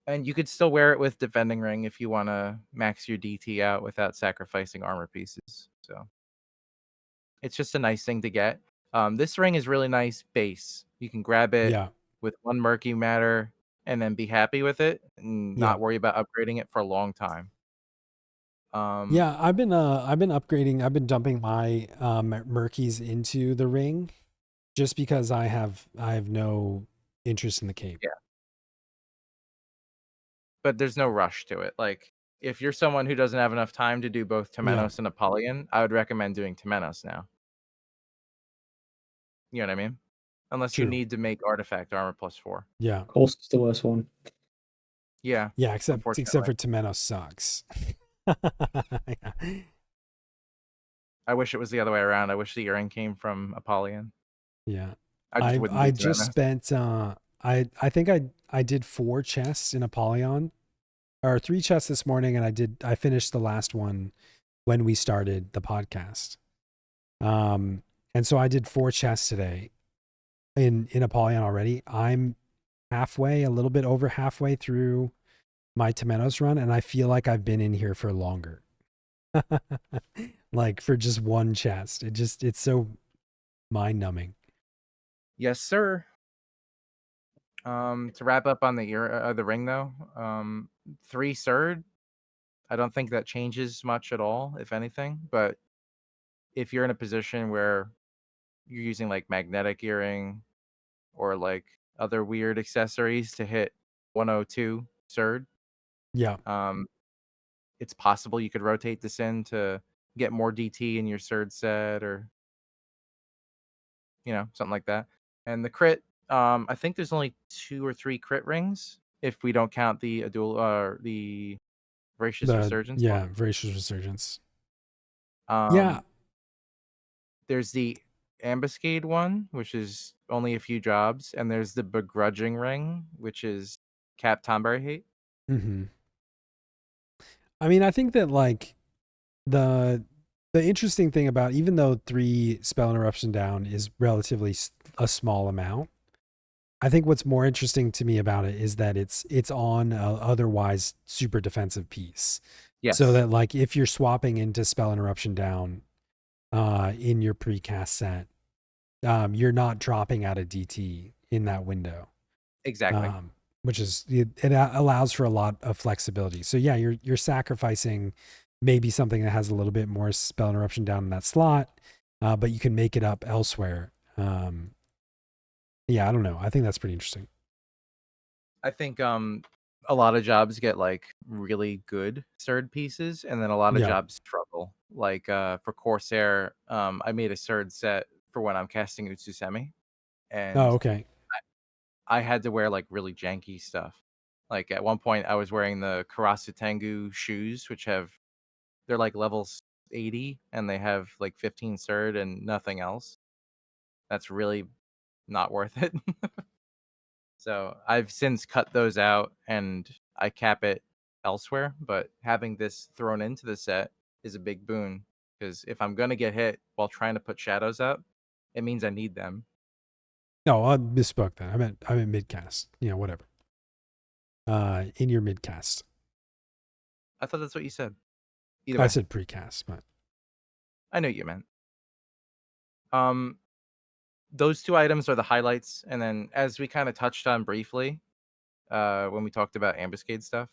And you could still wear it with Defending Ring if you want to max your DT out without sacrificing armor pieces. So it's just a nice thing to get. This ring is really nice base. You can grab it Yeah. with one murky matter and then be happy with it and Yeah. not worry about upgrading it for a long time. Yeah, I've been upgrading. I've been dumping my Murkies into the ring just because I have no interest in the cape. Yeah. But there's no rush to it. Like if you're someone who doesn't have enough time to do both Temenos and Apollyon, I would recommend doing Temenos now. You know what I mean? Unless you True. need to make artifact armor +4. Yeah. Of course, it's the worst one. Yeah. Yeah, except for unfortunately. Temenos sucks. I wish it was the other way around. I wish the earring came from Apollyon. Yeah. I just wouldn't I do just Temenos. spent I think I did 4 chests in Apollyon, or 3 chests this morning, and I finished the last one when we started the podcast. And so I did 4 chests today in Apollyon already. I'm halfway, a little bit over halfway through my Temenos run, and I feel like I've been in here for longer. Like for just one chest. It's so mind numbing. Yes, sir. To wrap up on the ring though, 3 Surd. I don't think that changes much at all, if anything. But if you're in a position where you're using like magnetic earring or like other weird accessories to hit 102 Surd, Yeah. it's possible you could rotate this in to get more DT in your Surd set or something like that. And the crit, I think there's only 2 or 3 crit rings if we don't count the the Voracious Resurgence one. Voracious Resurgence. Yeah. There's the Ambuscade one, which is only a few jobs, and there's the Begrudging ring, which is Cap Tomberry hate. Mm-hmm. I mean, I think that like the interesting thing about, even though 3 spell interruption down is relatively a small amount, I think what's more interesting to me about it is that it's on a otherwise super defensive piece. Yes. So that like if you're swapping into spell interruption down in your precast set, you're not dropping out of DT in that window. Exactly. Which is, it allows for a lot of flexibility. So yeah, you're sacrificing maybe something that has a little bit more spell interruption down in that slot, but you can make it up elsewhere. Yeah, I don't know. I think that's pretty interesting. I think a lot of jobs get like really good Surd pieces, and then a lot of jobs struggle. Like for Corsair, I made a Surd set for when I'm casting Utsusemi, and okay. I had to wear like really janky stuff. Like at one point, I was wearing the Karasu Tengu shoes, which they're like levels 80, and they have like 15 Surd and nothing else. That's really not worth it. So I've since cut those out and I cap it elsewhere. But having this thrown into the set is a big boon, because if I'm gonna get hit while trying to put shadows up, it means I need them. No, I misspoke that. I meant midcast. Whatever. In your midcast. I thought that's what you said. Either way. I said precast, but I know what you meant. Those 2 items are the highlights, and then as we kind of touched on briefly, when we talked about ambuscade stuff,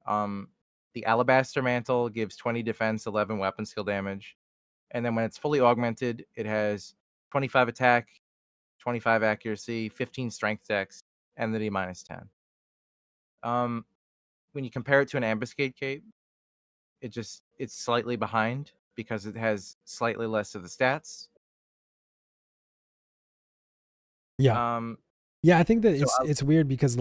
the Alabaster Mantle gives 20 defense, 11 weapon skill damage, and then when it's fully augmented, it has 25 attack, 25 accuracy, 15 strength dex, and the D-10. When you compare it to an ambuscade cape, it's slightly behind because it has slightly less of the stats. Yeah. I think that it's weird because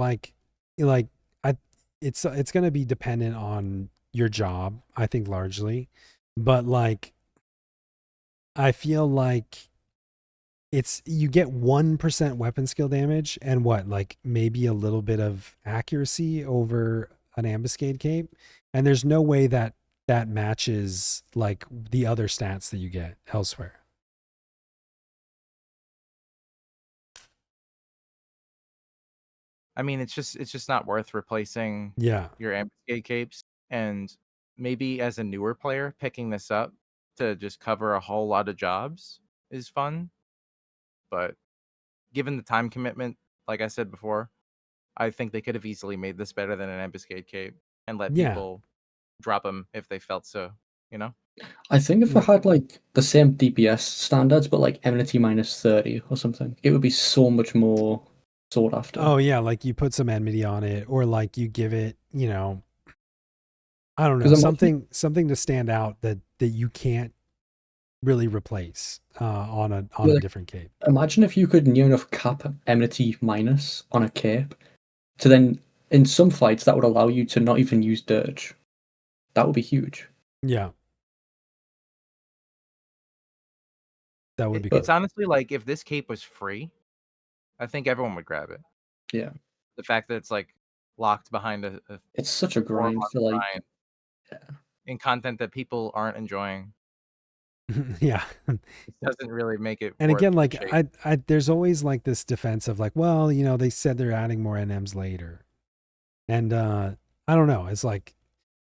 it's going to be dependent on your job, I think, largely. But like I feel like you get 1% weapon skill damage and what, like maybe a little bit of accuracy over an ambuscade cape, and there's no way that that matches like the other stats that you get elsewhere. I mean, it's just not worth replacing Yeah. your ambuscade capes, and maybe as a newer player, picking this up to just cover a whole lot of jobs is fun. But given the time commitment, like I said before, I think they could have easily made this better than an ambuscade cape and let Yeah. people drop them if they felt so, you know? I think if it had like the same DPS standards, but like enmity minus 30 or something, it would be so much more sought after. Oh yeah, like you put some enmity on it, or like you give it, I don't know, something to stand out that you can't really replace on a different cape. Imagine if you could near enough cap enmity minus on a cape to then in some fights that would allow you to not even use dirge. That would be huge. Yeah. That would be cool. It's honestly like if this cape was free, I think everyone would grab it. Yeah. The fact that it's like locked behind a it's such a grind for like in content that people aren't enjoying. Yeah. It doesn't really make it. And again, like I there's always like this defense of like, well, they said they're adding more NMs later. And I don't know. It's like,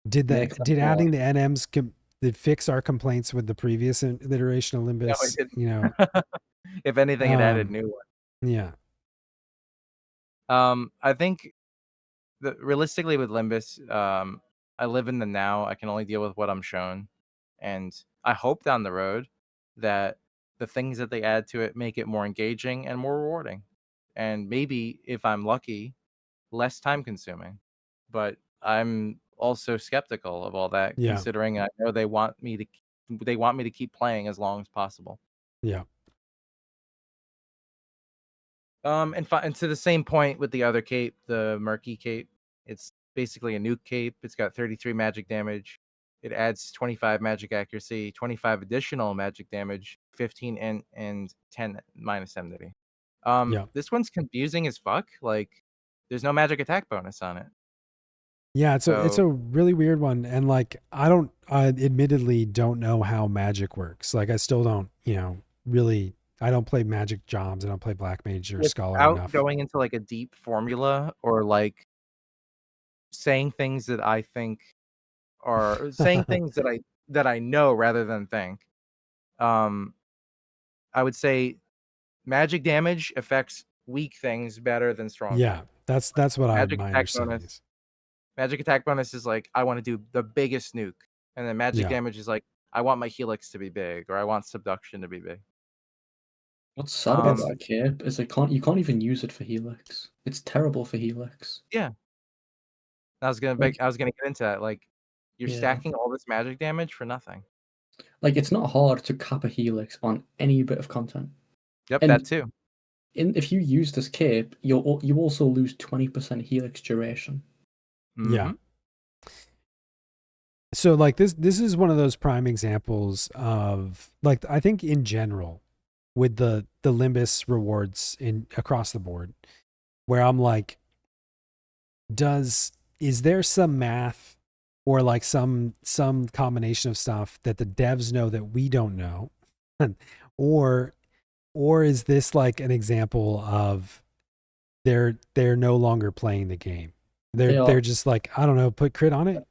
did adding the NMs did fix our complaints with the previous iteration of Limbus? No, if anything, it added new ones. Yeah. I think that realistically with Limbus, I live in the now. I can only deal with what I'm shown, and I hope down the road that the things that they add to it make it more engaging and more rewarding, and maybe if I'm lucky, less time consuming. But I'm also skeptical of all that, considering I know they want me to keep playing as long as possible. Yeah. And to the same point with the other cape, the Murky cape, it's basically a nuke cape. It's got 33 magic damage. It adds 25 magic accuracy, 25 additional magic damage, 15 and 10 minus enmity. This one's confusing as fuck. Like, there's no magic attack bonus on it. Yeah, it's a really weird one, and like I admittedly don't know how magic works. Like I still don't, really. I don't play magic jobs. I don't play black mage or scholar enough. Going into like a deep formula or like saying things that I think are saying things that I know rather than think. I would say magic damage affects weak things better than strong. Yeah, that's what my understanding is. Magic attack bonus is like I want to do the biggest nuke, and then magic damage is like I want my helix to be big or I want subduction to be big. What's sad about that cape is you can't even use it for helix. It's terrible for helix. Yeah. I was gonna get into that. Like, you're stacking all this magic damage for nothing. Like, it's not hard to cap a helix on any bit of content. Yep, and that too. If you use this cape, you also lose 20% helix duration. Mm-hmm. Yeah. So like this is one of those prime examples of like I think in general with the Limbus rewards across the board, where I'm like, is there some math or like some combination of stuff that the devs know that we don't know, or is this like an example of they're no longer playing the game? They're just like, I don't know, put crit on it.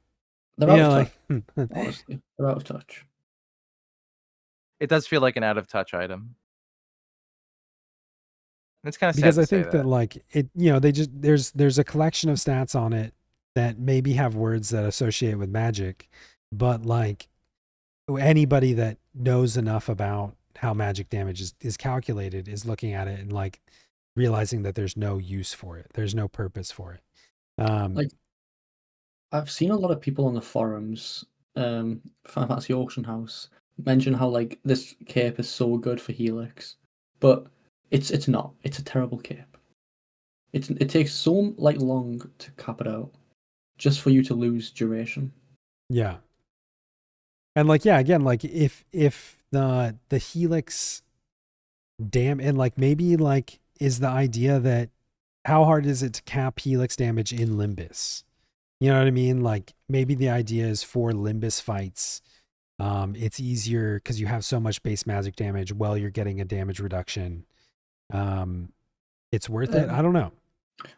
They're out of touch. Honestly, they're out of touch. It does feel like an out of touch item. It's kind of sad because I think that like it, they just there's a collection of stats on it that maybe have words that associate with magic, but like anybody that knows enough about how magic damage is calculated is looking at it and like realizing that there's no use for it. There's no purpose for it. Like I've seen a lot of people on the forums, Final Fantasy Auction House, mention how like this cape is so good for helix, but it's not. It's a terrible cape. It takes so like long to cap it out, just for you to lose duration. Yeah. And like again, like if the helix and like maybe like is the idea that how hard is it to cap helix damage in Limbus? You know what I mean? Like maybe the idea is for Limbus fights, it's easier because you have so much base magic damage while you're getting a damage reduction. It's worth it. I don't know.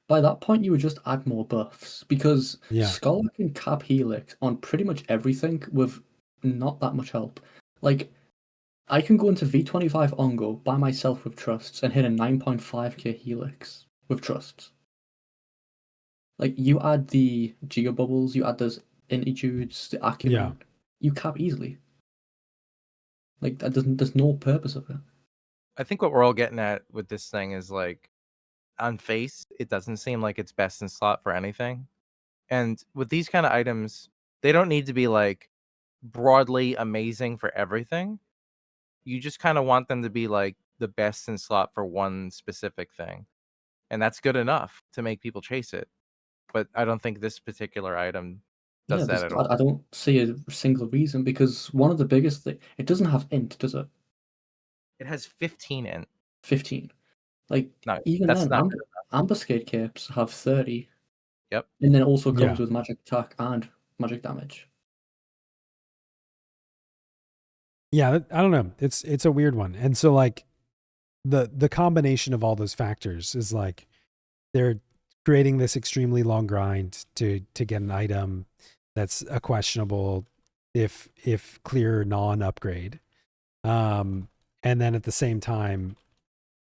By that point, you would just add more buffs because Yeah. Scholar can cap Helix on pretty much everything with not that much help. Like, I can go into V25 Ongo by myself with trusts and hit a 9.5k Helix with trusts. Like, you add the Giga Bubbles, you add those Intitudes, the Acumen, you cap easily. Like, there's no purpose of it. I think what we're all getting at with this thing is like, on face, it doesn't seem like it's best in slot for anything. And with these kind of items, they don't need to be like broadly amazing for everything. You just kind of want them to be like the best in slot for one specific thing. And that's good enough to make people chase it. But I don't think this particular item does that at all. I don't see a single reason because one of the biggest thing, it doesn't have int, does it? It has 15 in. 15. Like, No, even that's then, not ambuscade capes have 30. Yep. And then it also comes Yeah. with magic attack and magic damage. Yeah, I don't know. It's a weird one. And so like the combination of all those factors is like they're creating this extremely long grind to get an item that's a questionable if clear non-upgrade. And then at the same time,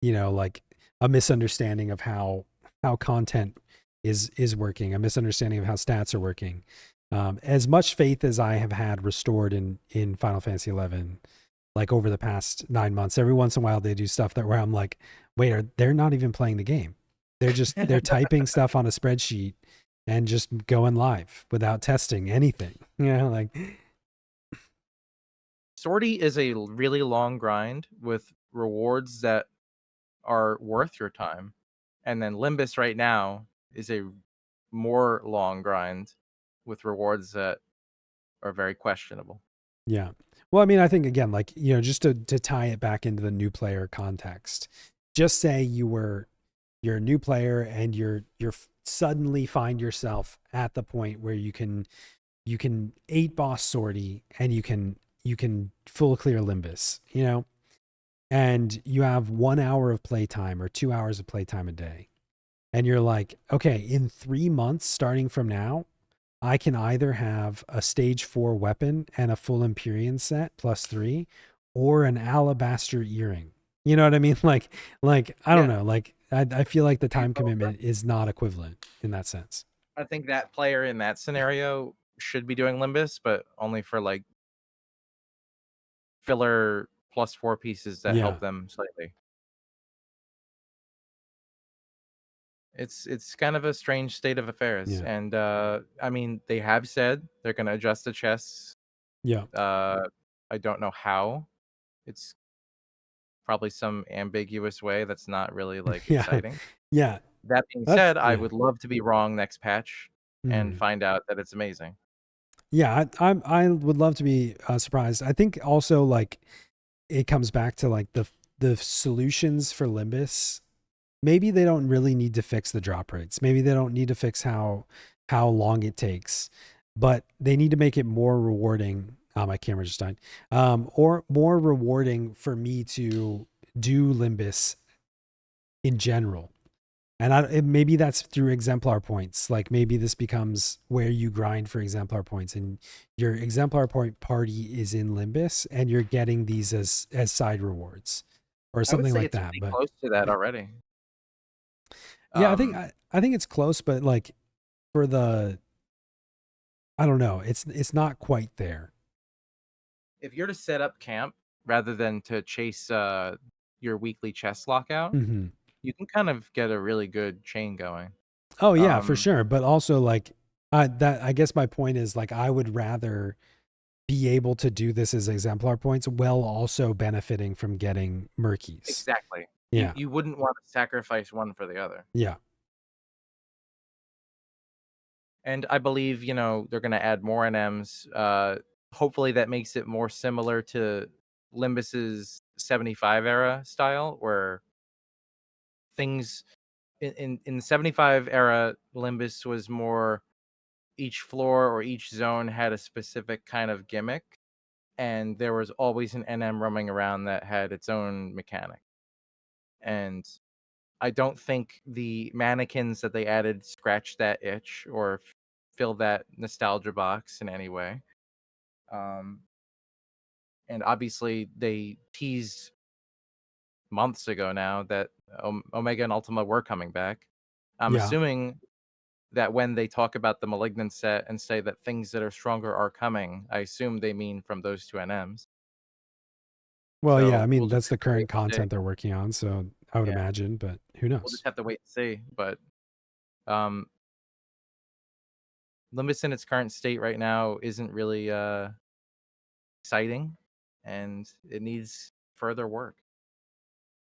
you know, like a misunderstanding of how content is working, a misunderstanding of how stats are working. As much faith as I have had restored in Final Fantasy 11, like over the past 9 months, every once in a while they do stuff that where I'm like, wait, they're not even playing the game. They're typing stuff on a spreadsheet and just going live without testing anything. You know, like Sortie is a really long grind with rewards that are worth your time. And then Limbus right now is a more long grind with rewards that are very questionable. yeah. Well, I mean, I think again, like, you know, just to tie it back into the new player context, just say you're a new player and you're suddenly find yourself at the point where you can 8 boss sortie and you can full clear Limbus, you know, and you have 1 hour of playtime or 2 hours of playtime a day. And you're like, okay, in 3 months starting from now, I can either have a stage 4 weapon and a full Empyrean set +3 or an alabaster earring. You know what I mean? Like I don't know. Like I feel like the time commitment is not equivalent in that sense. I think that player in that scenario should be doing Limbus, but only for like filler +4 pieces that help them slightly. It's kind of a strange state of affairs. Yeah. And I mean, they have said they're going to adjust the chests. Yeah. I don't know how. It's probably some ambiguous way that's not really like Yeah. exciting. Yeah. That being That's said, I would love to be wrong next patch and find out that it's amazing. Yeah, I would love to be surprised. I think also like it comes back to like the solutions for Limbus. Maybe they don't really need to fix the drop rates. Maybe they don't need to fix how long it takes, but they need to make it more rewarding. My camera just died. Or more rewarding for me to do Limbus in general. And maybe that's through exemplar points. Like maybe this becomes where you grind for exemplar points, and your exemplar point party is in Limbus, and you're getting these as side rewards or something like that. Pretty But close to that already. yeah, I think it's close, but like for the, I don't know, it's not quite there. If you're to set up camp rather than to chase your weekly chest lockout, Mm-hmm. you can kind of get a really good chain going. Oh yeah, for sure. But also like I guess my point is like I would rather be able to do this as exemplar points while also benefiting from getting Murkies. Exactly. Yeah. You wouldn't want to sacrifice one for the other. Yeah. And I believe, you know, they're going to add more NMs. Hopefully that makes it more similar to Limbus's 75 era style, where things in the 75 era, Limbus was more each floor or each zone had a specific kind of gimmick, and there was always an NM roaming around that had its own mechanic. And I don't think the mannequins that they added scratched that itch or filled that nostalgia box in any way. And obviously they teased months ago now that Omega and Ultima were coming back. I'm Yeah. assuming that when they talk about the Malignant set and say that things that are stronger are coming, I assume they mean from those two NMs. Well, yeah, I So mean, we'll just that's the have to wait current and see. content they're working on, so I would Yeah. imagine, but who We'll knows? just have to wait and see. But Limbus in its current state right now isn't really exciting, and it needs further work.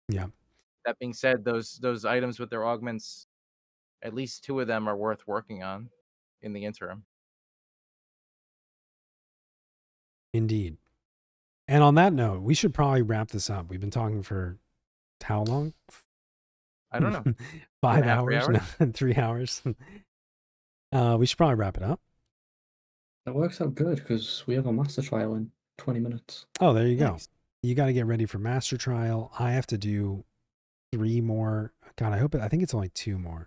Yeah. That being said, those items with their augments, at least 2 of them are worth working on in the interim. Indeed. And on that note, we should probably wrap this up. We've been talking for how long? I don't know. 5 2.5, 3 hours? hours? No, 3 hours. We should probably wrap it up. That works out good because we have a master trial in 20 minutes. Oh, there you go. Nice. You got to get ready for master trial. I have to do 3 more. God, I think it's only 2 more.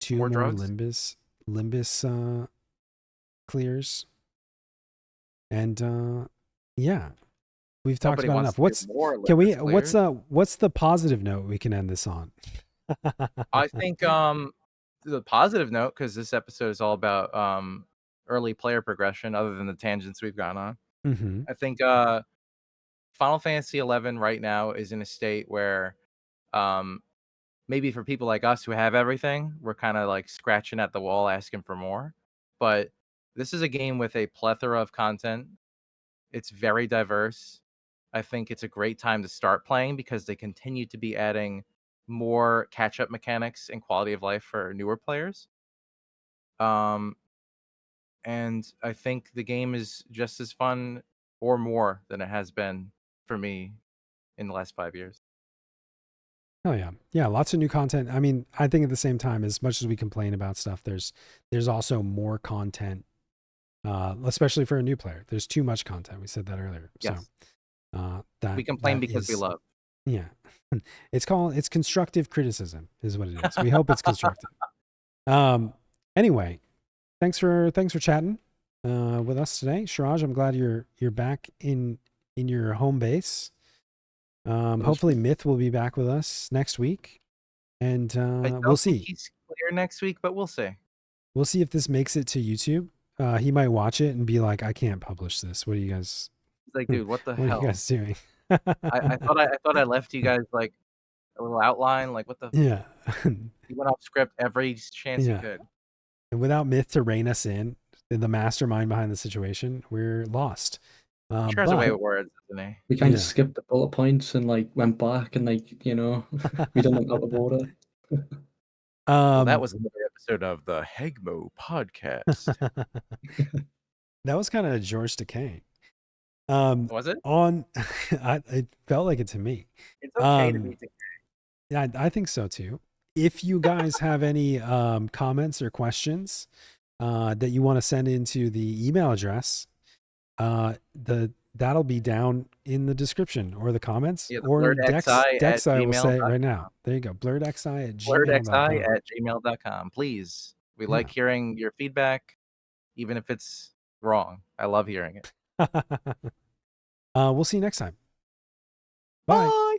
2 More more drugs? Limbus clears. And yeah, we've talked Nobody about wants enough. to do What's more can we Limbus what's the positive note we can end this on? I think the positive note, because this episode is all about early player progression, other than the tangents we've gone on. Mm-hmm. I think Final Fantasy 11 right now is in a state where maybe for people like us who have everything, we're kind of like scratching at the wall asking for more. But this is a game with a plethora of content. It's very diverse. I think it's a great time to start playing because they continue to be adding more catch-up mechanics and quality of life for newer players. And I think the game is just as fun or more than it has been for me in the last 5 years. Oh yeah. Yeah, lots of new content. I mean, I think at the same time, as much as we complain about stuff, there's also more content, especially for a new player. There's too much content. We said that earlier. Yes. So that We complain that because we is- love. Yeah. It's constructive criticism is what it is. We hope it's constructive. Anyway, thanks for chatting with us today. Shiraj, I'm glad you're back in your home base. Hopefully Myth will be back with us next week, and we'll see. He's clear next week, but we'll see. We'll see if this makes it to YouTube. He might watch it and be like, "I can't publish this. What are you guys? He's like, dude, what the What hell? are you guys doing?" I thought I left you guys like a little outline. Like, what the? Yeah. He went off script every chance he Yeah. could. And without Myth to rein us in, the mastermind behind the situation, we're lost. Shares away with words, doesn't he? We kind of skipped the bullet points and like went back and like we done them out of order. Well, that was another episode of the Hegmo podcast. That was kind of George Takei. Was it? It felt like it to me. It's okay to be Takei. Yeah, I think so too. If you guys have any comments or questions that you want to send into the email address, that'll be down in the description or the comments, or Dexi will say it right now. There you go, blurredxi@gmail.com. Please, we like hearing your feedback, even if it's wrong. I love hearing it. We'll see you next time. Bye.